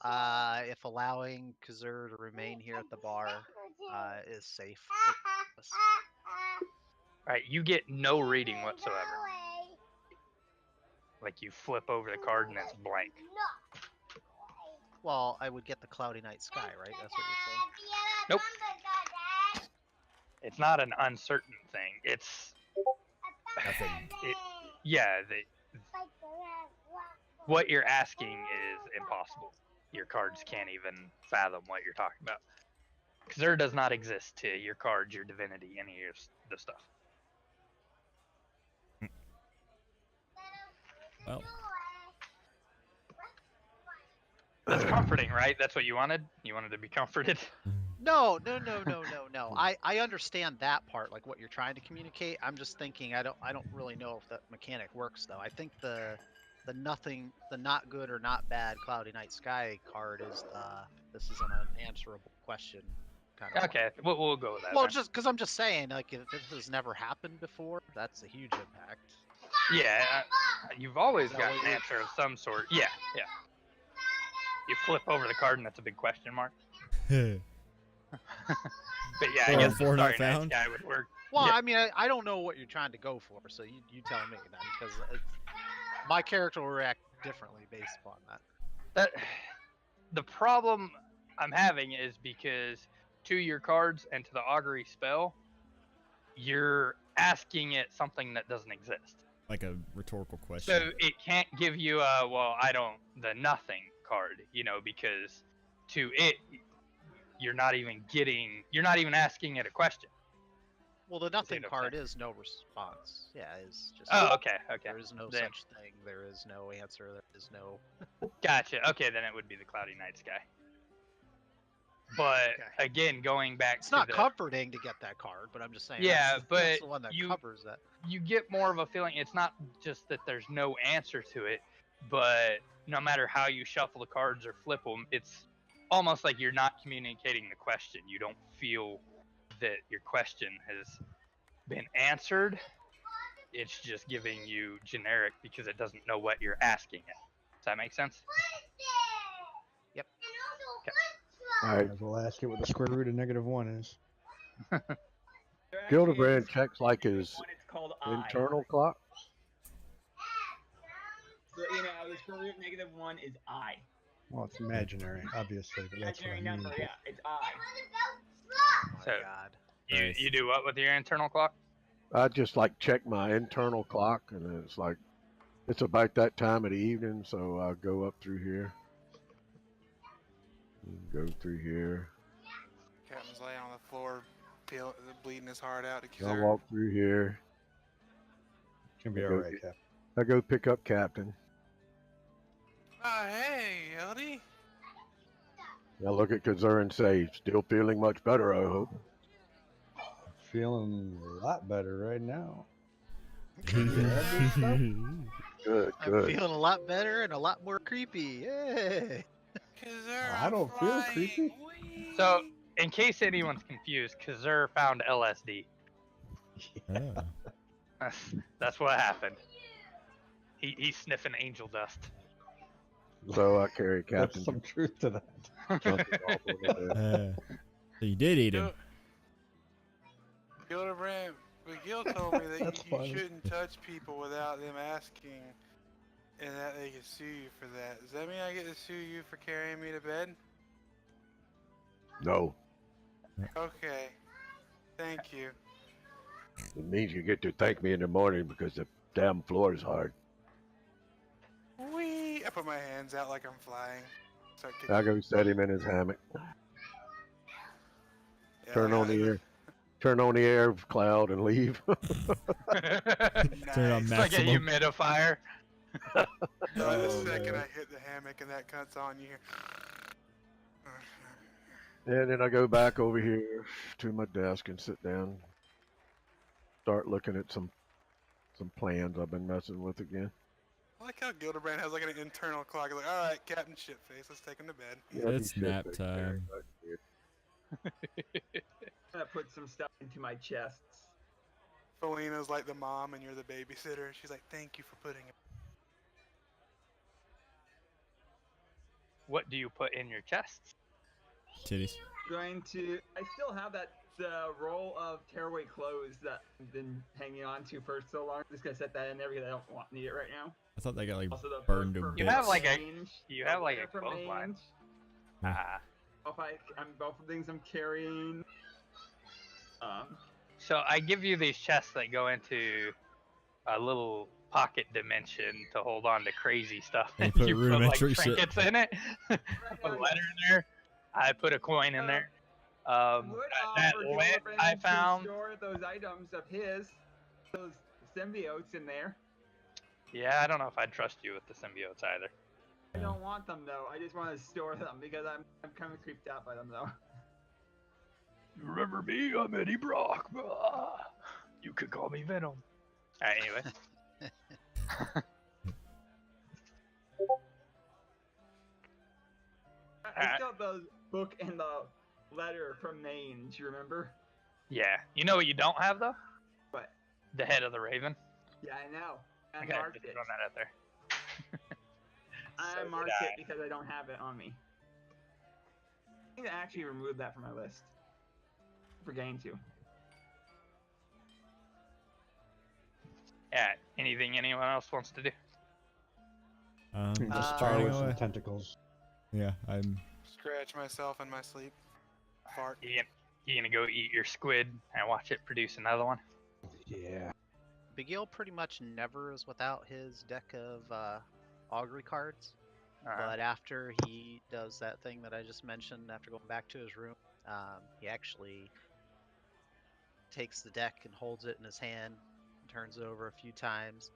If allowing Kazur to remain here at the bar is safe. for us. All right. You get no reading whatsoever. Like you flip over the card and it's blank. Well, I would get the cloudy night sky, right? That's what you're saying. Nope. It's not an uncertain thing. It's Nothing. yeah. What you're asking is impossible. Your cards can't even fathom what you're talking about. Xur does not exist to your cards, your divinity, any of the stuff. Well, That's comforting, right? That's what you wanted? You wanted to be comforted? No. I understand that part, like what you're trying to communicate. I'm just thinking I don't really know if that mechanic works though. I think the not good or not bad cloudy night sky card is this is an unanswerable question kind of. Okay, we'll go with that. Well, then. just because I'm just saying, like if this has never happened before, that's a huge impact. Yeah, you've always That got what an you- answer of some sort. Yeah. You flip over the card and that's a big question mark. But yeah, I Or guess four the not Starry Night found? Sky would work. Well, Yeah. I mean, I don't know what you're trying to go for, so you tell me then, because my character will react differently based upon that. The problem I'm having is because to your cards and to the augury spell, you're asking it something that doesn't exist. like a rhetorical question. So it can't give you the nothing card, because to it, you're not even asking it a question. Well, the nothing okay. card is no response. Yeah, it's just. Oh, okay. There is no Then- such thing. There is no answer. There is no. Gotcha. Okay, then it would be the Cloudy Night Sky. But Okay. again, going back It's to not the, comforting to get that card, but I'm just saying. Yeah, that's but the one that you- covers that. you get more of a feeling. It's not just that there's no answer to it, but no matter how you shuffle the cards or flip them, it's almost like you're not communicating the question. You don't feel that your question has been answered. It's just giving you generic because it doesn't know what you're asking it. Does that make sense? Yep. All right. Might as well ask it what the square root of -1 is. There actually is Gildebrand checks like his one, it's called I. internal clock. So, the square root of -1 is I. Well, it's imaginary, obviously, but that's what I Imaginary mean. number, yeah, it's I. Oh my So- God. Nice. You do what with your internal clock? I just like check my internal clock, and it's like it's about that time of the evening, so I go up through here. Go through here. Captain's laying on the floor, bleeding his heart out. I walk through here. It's gonna be I all go right, get- Cap. I go pick up Captain. Oh, hey, Eldy. I look at Kazur and say, "Still feeling much better, I hope." Feeling a lot better right now. I'm Good, good. feeling a lot better and a lot more creepy. Yay! I don't feel creepy. So, in case anyone's confused, Kazur found LSD. Oh. That's what happened. He's sniffing angel dust. So I carry There's Captain. some truth to that. jumping off over there. So you did eat him. Gildebrand, but Gil told me that That's you funny. shouldn't touch people without them asking, and that they can sue you for that. Does that mean I get to sue you for carrying me to bed? No, Okay. Thank you. it means you get to thank me in the morning because the damn floor is hard. Wee! I put my hands out like I'm flying. Start kicking. I go set him in his hammock. Yeah, Turn on the air. Turn on the air cloud and leave. Turn on Nice. It's like a maximum. humidifier. No, the Oh, second no. I hit the hammock and that cuts on, you hear. And then I go back over here to my desk and sit down. Start looking at some plans I've been messing with again. I like how Gildebrand has like an internal clock. He's like, all right, Captain Shitface, let's take him to bed. Yeah, It's he should nap take time. care of I'm gonna put some stuff into my chests. Felina's like the mom and you're the babysitter. She's like, thank you for putting him. What do you put in your chests? Titties. I still have that roll of tearaway clothes that I've been hanging on to for so long. I'm just gonna set that in there because I don't need it right now. I thought they got like Also, the burned to book from You have bits. like a- Mange, you the have like a letter from clothesline. Mange. Ah. Both of the things I'm carrying. So I give you these chests that go into a little pocket dimension to hold on to crazy stuff. And you put you put like rudimentary shit. trinkets in it. Put a letter in there. I put a coin in there. Would That offer lit Gillibrand I to found. store those items of his, those symbiotes in there. Yeah, I don't know if I'd trust you with the symbiotes either. I don't want them though. I just want to store them because I'm kind of creeped out by them though. You remember me? I'm Eddie Brock. You could call me Venom. Alright, anyway. I still have the book and the letter from Maine. Do you remember? Yeah. You know what you don't have though? What? The head of the raven. Yeah, I know. I I gotta marked just it. throw that out there. I So marked did it because I don't have it on me. I need to actually remove that from my list. Forgetting to. Yeah. Anything anyone else wants to do? Just Uh, follow Turning some away. tentacles. Yeah, I'm. Scratch myself in my sleep. Fart. You gonna go eat your squid and watch it produce another one? Yeah. Big Eel pretty much never is without his deck of augury cards. But after he does that thing that I just mentioned, after going back to his room, he actually takes the deck and holds it in his hand, turns it over a few times,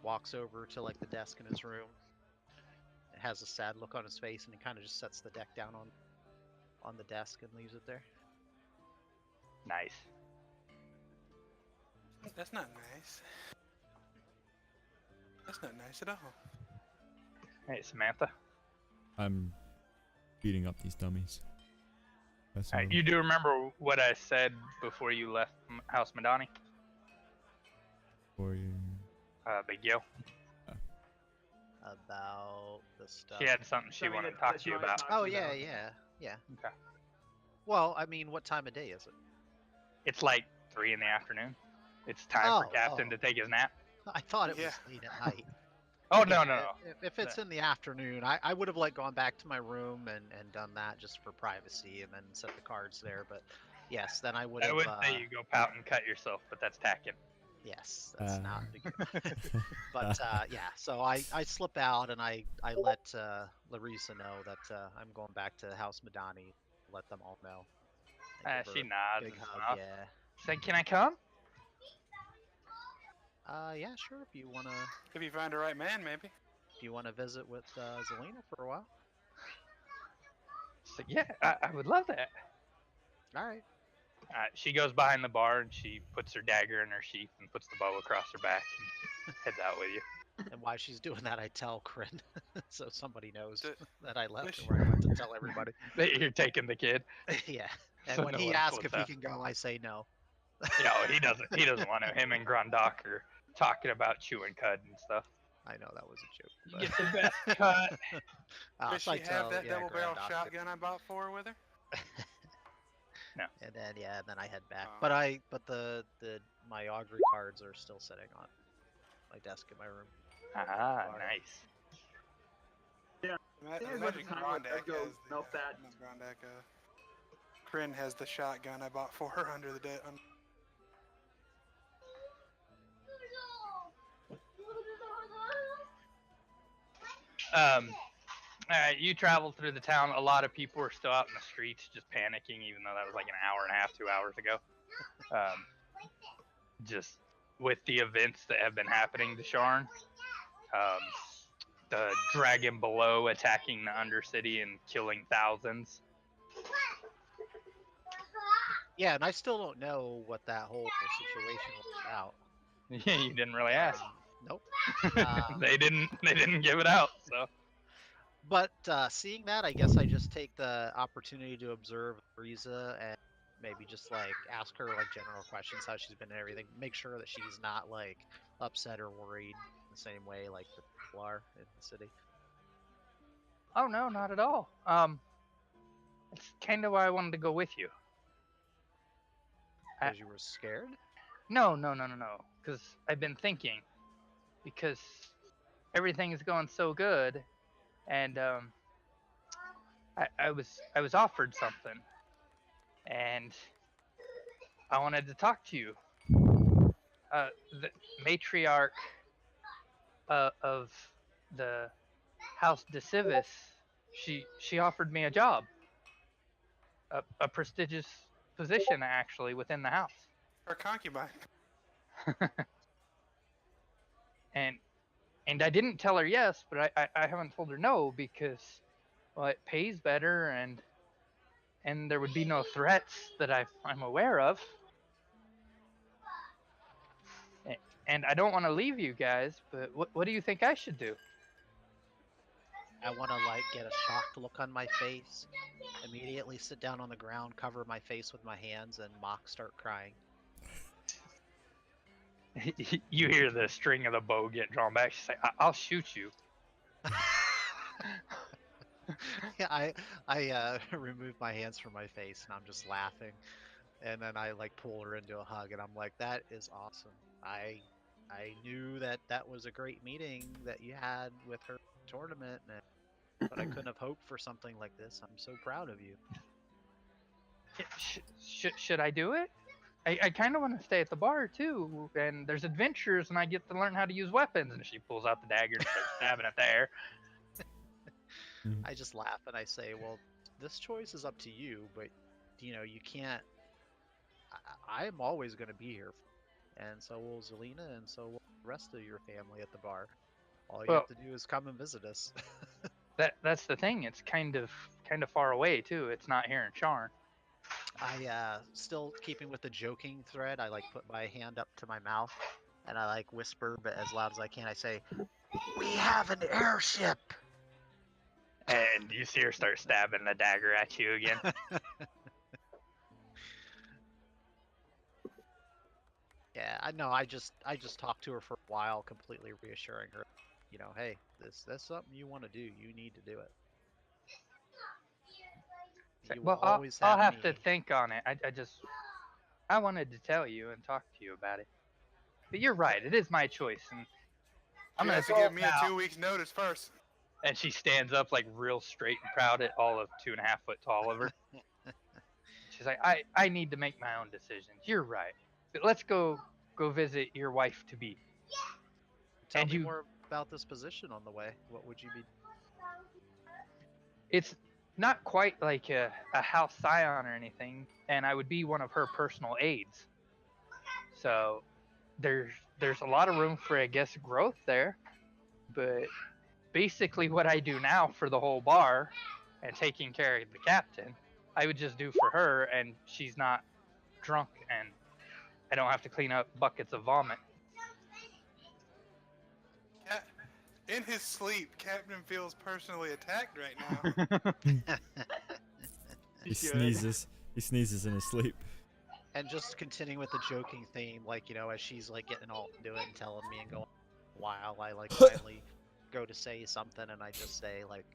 walks over to like the desk in his room, has a sad look on his face, and he kind of just sets the deck down on the desk and leaves it there. Nice. That's not nice. That's not nice at all. Hey, Samantha. I'm beating up these dummies. That's all. You do remember what I said before you left House Madani? For you. Big Gil. About the stuff. She had something she wanted to talk to you about. Oh yeah. Okay. Well, I mean, what time of day is it? It's like 3 in the afternoon. It's time for Captain to take his nap. I thought it was late at night. Oh, Again, no. If it's in the afternoon, I would have like gone back to my room and done that just for privacy and then set the cards there. But yes, then I would have. I would say you go pout and cut yourself, but that's tacking. Yes, that's not big deal. But yeah, so I slip out and I let Larissa know that I'm going back to House Madani. Let them all know. She nods. Big and hug, stuff. yeah. She's like, can I come? Yeah, sure. If you wanna. If you find the right man, maybe. If you wanna visit with Zelina for a while. She's like, yeah, I would love that. All right. She goes behind the bar and she puts her dagger in her sheath and puts the bow across her back and heads out with you. And while she's doing that, I tell Kryn, so somebody knows D- that I left does and where I went to tell everybody. That you're taking the kid. Yeah. And So when no he one asks slips if he out. can go, I say no. No, he doesn't. He doesn't want to. Him and Grundok are talking about chewing cud and stuff. I know that was a joke. You get the best cut. Does So I she tell, have that double barrel Grundok shotgun I bought for her with her? No. And then then I head back. Oh. But my augury cards are still sitting on my desk in my room. Ah, nice. Imagine Grondak has Kryn has the shotgun I bought for her under the desk. You travel through the town. A lot of people are still out in the streets just panicking, even though that was like an hour and a half, 2 hours ago. Just with the events that have been happening to Sharn. The dragon below attacking the Undercity and killing thousands. Yeah, and I still don't know what that whole situation was about. Yeah, you didn't really ask. Nope. They didn't give it out, so. But seeing that, I guess I just take the opportunity to observe Riza and maybe just like ask her like general questions, how she's been and everything. Make sure that she's not like upset or worried the same way like the people are in the city. Oh no, not at all. It's kind of why I wanted to go with you. Because you were scared? No. Because I've been thinking. Because everything is going so good, and I was offered something, and I wanted to talk to you. The matriarch of the House de Civis, she offered me a job, a prestigious position actually within the house. Her concubine. And I didn't tell her yes, but I haven't told her no because, well, it pays better and there would be no threats that I'm aware of. And I don't want to leave you guys, but what do you think I should do? I want to like get a shocked look on my face, immediately sit down on the ground, cover my face with my hands, and start crying. You hear the string of the bow get drawn back. She's like, I'll shoot you. Yeah, I remove my hands from my face and I'm just laughing, and then I like pull her into a hug and I'm like, that is awesome. I knew that was a great meeting that you had with her tournament, but I couldn't have hoped for something like this. I'm so proud of you. Should I do it? I kind of want to stay at the bar too, and there's adventures, and I get to learn how to use weapons. And she pulls out the dagger and starts stabbing at the air. I just laugh and I say, well, this choice is up to you, but you can't. I'm always going to be here, and so will Zelina, and so will the rest of your family at the bar. All you Well, have to do is come and visit us. that's the thing. It's kind of far away too. It's not here in Charn. I still keeping with the joking thread. I like put my hand up to my mouth, and I like whisper, but as loud as I can. I say, "We have an airship." And you see her start stabbing the dagger at you again. Yeah, I know. I just talked to her for a while, completely reassuring her. Hey, that's something you want to do. You need to do it. You will Well, always I'll have have to me. think on it. I wanted to tell you and talk to you about it. But you're right. It is my choice, and I'm You an have to give adult me now. a 2 weeks notice first. And she stands up like real straight and proud at all of 2.5 foot tall of her. She's like, I need to make my own decisions. You're right. But let's go visit your wife to be. Tell And me you, more about this position on the way. What would you be? it's not quite like a house scion or anything, and I would be one of her personal aides. So there's a lot of room for, I guess, growth there. But basically what I do now for the whole bar and taking care of the captain, I would just do for her, and she's not drunk, and I don't have to clean up buckets of vomit. In his sleep, Captain feels personally attacked right now. He sneezes. He sneezes in his sleep. And just continuing with the joking theme, as she's like getting all into it and telling me and going while I like finally go to say something, and I just say like,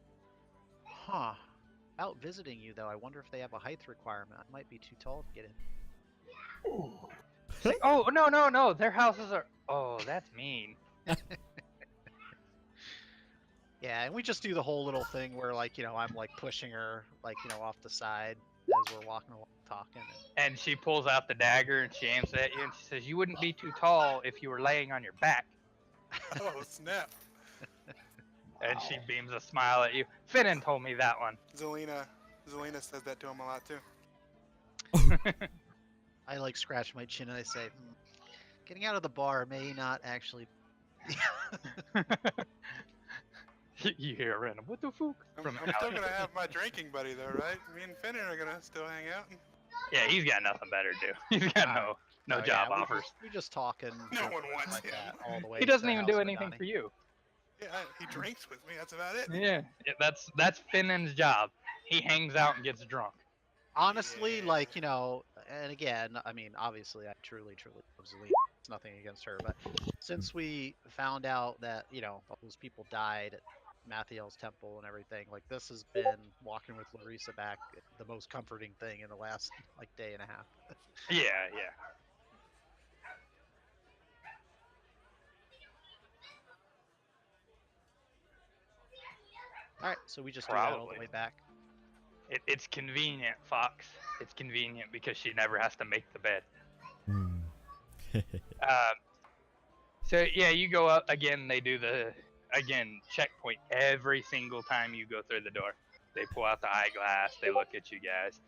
"Huh, out visiting you though. I wonder if they have a height requirement. I might be too tall to get in." Like, oh no, their houses are. Oh, that's mean. Yeah, and we just do the whole little thing where I'm like pushing her off the side as we're walking along talking. And she pulls out the dagger and she aims at you and she says, "You wouldn't be too tall if you were laying on your back." Oh, snap. And she beams a smile at you. Finnan told me that one. Zelina says that to him a lot too. I like scratch my chin and I say, "Getting out of the bar may not actually." You hear a random "what the fuck" from I'm still gonna have my drinking buddy though, right? Me and Finnan are gonna still hang out. Yeah, he's got nothing better to do. He's got no job offers. We just talk and No joke one wants like him. that all the way. He to doesn't the even house do with anything Donnie. for you. Yeah, he drinks with me. That's about it. Yeah, that's Finnan's job. He hangs out and gets drunk. Honestly, Yeah. and again, I mean, obviously, I truly love Zelina. It's nothing against her, but since we found out that all those people died at Mathiel's temple and everything, like this has been walking with Larissa back the most comforting thing in the last day and a half. Yeah. All right, so we just do that all the Probably. way back. It's convenient, Fox. It's convenient because she never has to make the bed. So yeah, you go up again. They do the checkpoint every single time you go through the door. They pull out the eyeglass. They look at you guys.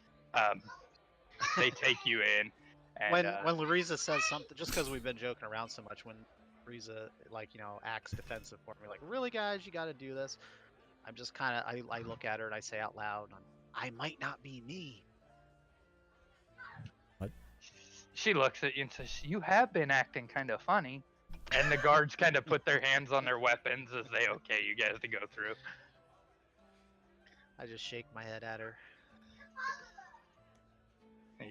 They take you in. And, when Larissa says something, just because we've been joking around so much, when Larissa acts defensive for me, like, really guys, you got to do this. I'm just kind of I look at her and I say out loud, I might not be me. she looks at you and says, "You have been acting kind of funny." And the guards kind of put their hands on their weapons as they okay you guys to go through. I just shake my head at her.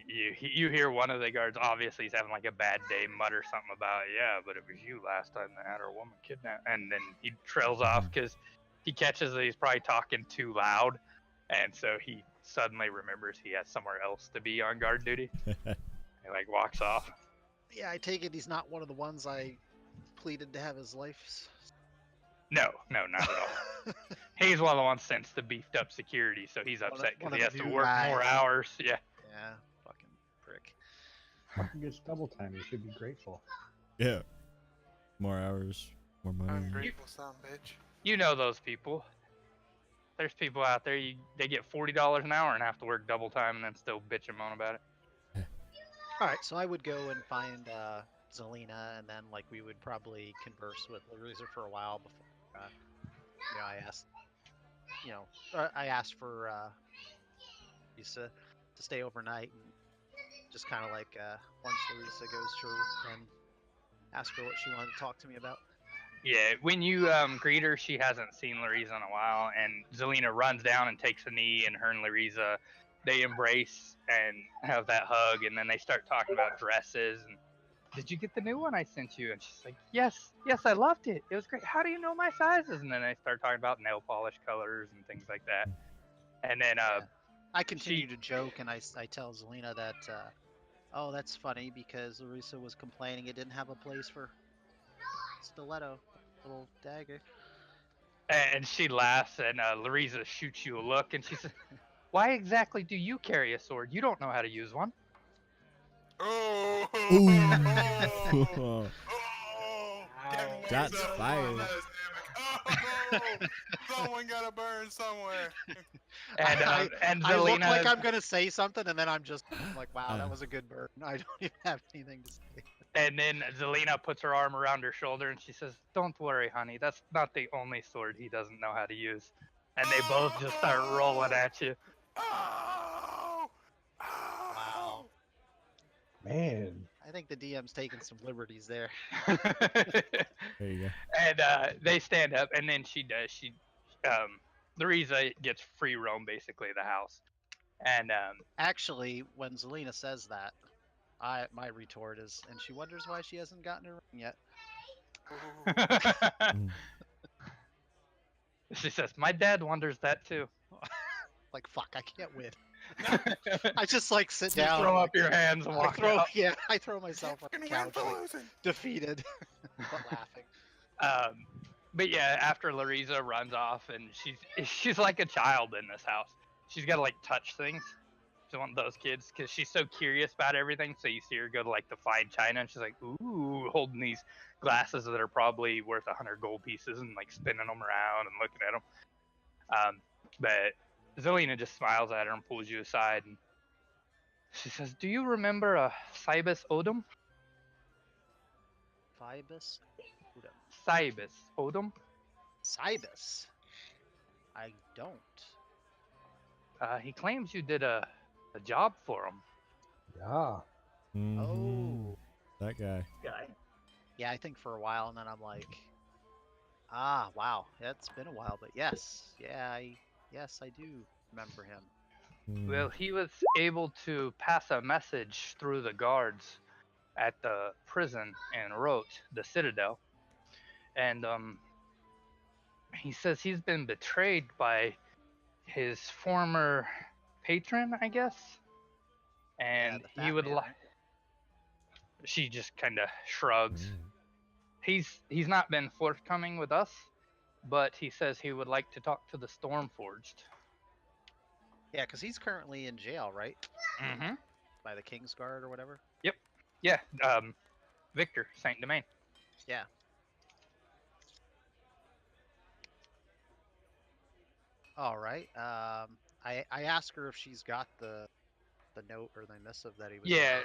You hear one of the guards, obviously he's having like a bad day, mutter something about, "Yeah, but it was you last time that had our woman kidnapped," and then he trails off because he catches that he's probably talking too loud, and so he suddenly remembers he has somewhere else to be on guard duty. He like walks off. Yeah, I take it he's not one of the ones I pleaded to have his life. No, not at all. He's one of the ones sent to beefed up security, so he's upset because he has to work more hours. Yeah. Yeah, fucking prick. Martin gets double time. You should be grateful. Yeah. More hours, more money. Ungrateful son of a bitch. You know those people. There's people out there, they get $40 an hour and have to work double time and then still bitch and moan about it. All right, so I would go and find Zelina, and then like we would probably converse with Larissa for a while before, I asked for Larissa to stay overnight, and just kind of like once Larissa goes to her room, and ask her what she wanted to talk to me about. Yeah, when you greet her, she hasn't seen Larissa in a while, and Zelina runs down and takes a knee, and her and Larissa, they embrace and have that hug, and then they start talking about dresses and, did you get the new one I sent you? And she's like, yes, I loved it. It was great. How do you know my sizes? And then they start talking about nail polish colors and things like that. And then I continue to joke, and I tell Zelina that, oh, that's funny because Larissa was complaining it didn't have a place for stiletto, little dagger. and she laughs, and Larissa shoots you a look, and she says, why exactly do you carry a sword? You don't know how to use one. Oh! Ooh. Getting Shots worked up fired. on that stomach. Oh! Someone got to burn somewhere. And I look Zelina, like I'm gonna say something, and then I'm like, wow, that Uh. was a good burn. I don't even have anything to say. and then Zelina puts her arm around her shoulder, and she says, don't worry, honey. That's not the only sword he doesn't know how to use. And they both just start rolling at you. Oh! Wow. Man, I think the DM's taking some liberties there. There you go. And they stand up, and then she does. Larissa gets free roam, basically, of the house. And Actually, when Zelina says that, my retort is, and she wonders why she hasn't gotten her ring yet. Mm. she says, my dad wonders that too. Like, fuck, I can't win. I just like sit You down. throw and, up your hands and I walk throw, out. yeah, I throw myself on the Fucking win couch, for like, losing. defeated, but laughing. But yeah, after Larissa runs off, and she's like a child in this house. She's got to like touch things. She's one of those kids because she's so curious about everything. So you see her go to like the fine china, and she's like, ooh, holding these glasses that are probably worth 100 gold pieces, and like spinning them around and looking at them. But Zelina just smiles at her and pulls you aside, and she says, do you remember a Cybus Odom? Phoebus? Cybus Odom? Cybus? I don't. He claims you did a job for him. yeah. Mhm. Oh. That guy. Guy. Yeah, I think for a while, and then I'm like, ah, wow, it's been a while, but yes, yes, I do remember him. Mm. Well, he was able to pass a message through the guards at the prison in Rote, the Citadel. And he says he's been betrayed by his former patron, I guess. And the he fat would man, like. right? She just kind of shrugs. Mm. He's not been forthcoming with us, but he says he would like to talk to the Stormforged. Yeah, because he's currently in jail, right? Mm-hmm. By the King's Guard or whatever. Yeah. Victor Saint Domain. Yeah. All right. I ask her if she's got the note or the missive that he was. Yeah,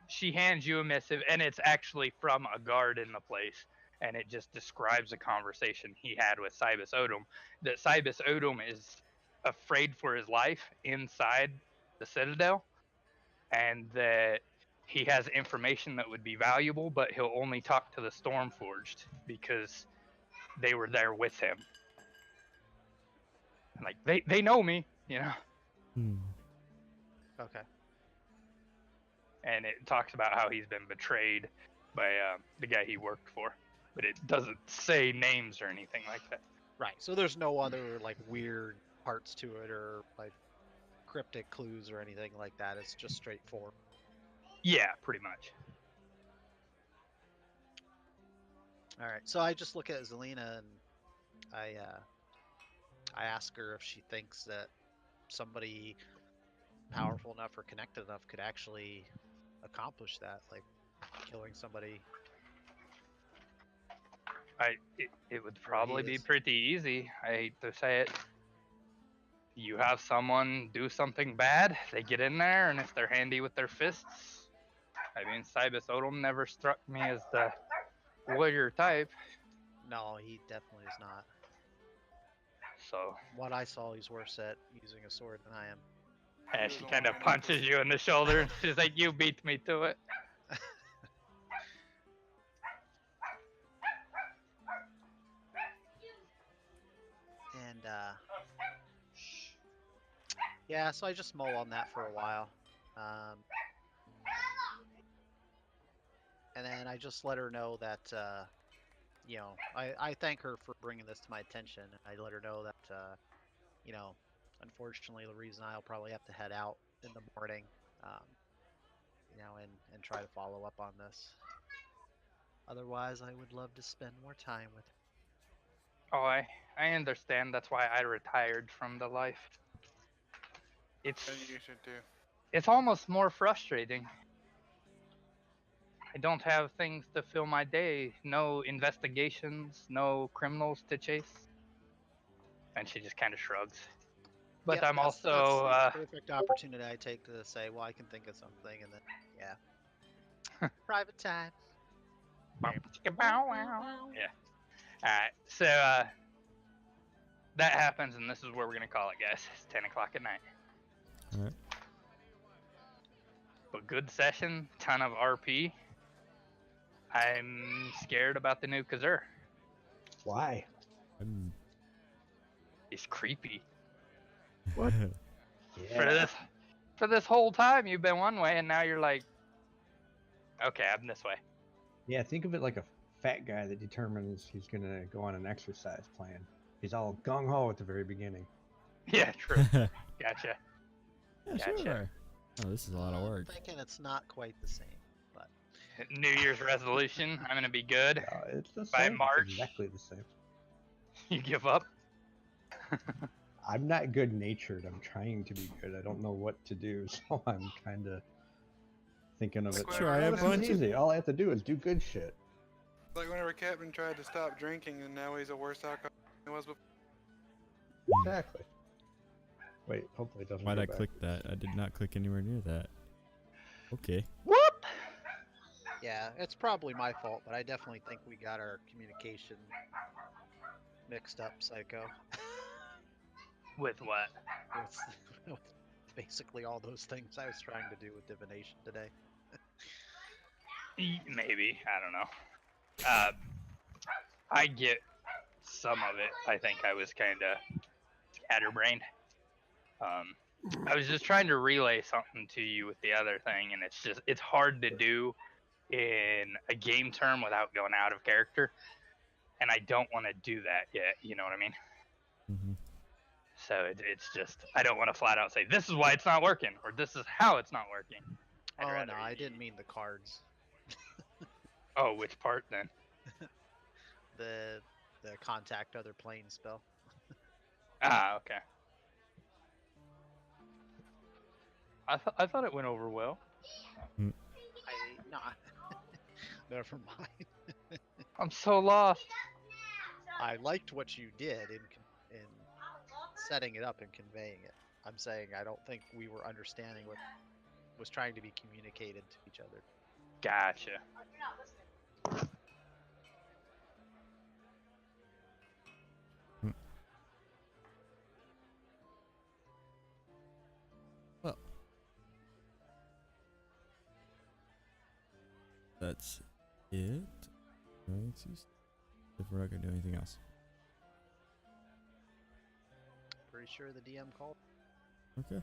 she hands you a missive, and it's actually from a guard in the place, and it just describes a conversation he had with Cybus Odom. That Cybus Odom is afraid for his life inside the Citadel, and that he has information that would be valuable, but he'll only talk to the Stormforged because they were there with him. Like they know me, you know. Mm. Okay. And it talks about how he's been betrayed by the guy he worked for, but it doesn't say names or anything like that. Right. So there's no other like weird parts to it or like cryptic clues or anything like that. It's just straightforward. Yeah, pretty much. All right. So I just look at Zelina and I ask her if she thinks that somebody powerful enough or connected enough could actually accomplish that, like killing somebody. It would probably be is. pretty easy. I hate to say it. You have someone do something bad, they get in there, and if they're handy with their fists, I mean, Cybus Odom never struck me as the warrior type, No, he definitely is not. so. What I saw, he's worse at using a sword than I am. And He she was kind of only an punches necklace. you in the shoulder, and she's like, "You beat me to it." And yeah, so I just mull on that for a while. And then I just let her know that, you know, I thank her for bringing this to my attention. I let her know that, you know, unfortunately, the reason I'll probably have to head out in the morning, you know, and try to follow up on this. Otherwise, I would love to spend more time with her. Oh, I understand. That's why I retired from the life. It's And you should too. it's almost more frustrating. I don't have things to fill my day. No investigations, no criminals to chase. And she just kind of shrugs. But Yep, I'm that's also the perfect opportunity I take to say, well, I can think of something, and then, yeah. Private time. yeah. Alright, so that happens, and this is where we're gonna call it, guys. It's 10 o'clock at night. All right. But good session, ton of RP. I'm scared about the new Kazur. Why? He's creepy. What? Yeah. For this whole time you've been one way, and now you're like, okay, I'm this way. Yeah, think of it like a fat guy that determines he's gonna go on an exercise plan. He's all gung ho at the very beginning. Yeah, true. Gotcha. Yeah, Gotcha. sure. Oh, this is a lot of I'm work. thinking it's not quite the same, but New Year's resolution, I'm gonna be good. It's the By same. March. It's exactly the same. You give up? I'm not good natured. I'm trying to be good. I don't know what to do, so I'm kind of thinking of it like, Try oh, a this bunch is of- easy. All I have to do is do good shit. Like whenever Captain tried to stop drinking, and now he's a worse alcoholic than he was before. Exactly. Wait, hopefully it doesn't Why'd go I back. click that? I did not click anywhere near that. Okay. Whoop! yeah, it's probably my fault, but I definitely think we got our communication mixed up, Psycho. With what? with basically all those things I was trying to do with divination today. Maybe, I don't know. I get some of it. I think I was kind of scatterbrained. I was just trying to relay something to you with the other thing, and it's hard to do in a game term without going out of character, and I don't want to do that yet. You know what I mean? Mm-hmm. So it's just I don't want to flat out say this is why it's not working or this is how it's not working. I'd Oh rather no, I didn't mean the cards. Oh, which part then? The contact other plane spell. Ah, okay. I thought it went over well. Nah. Never mind. I'm so lost. I liked what you did in setting it up and conveying it. I'm saying I don't think we were understanding what was trying to be communicated to each other. Gotcha. Well, that's it. Right, if we're not gonna do anything else. Pretty sure the DM called. Okay.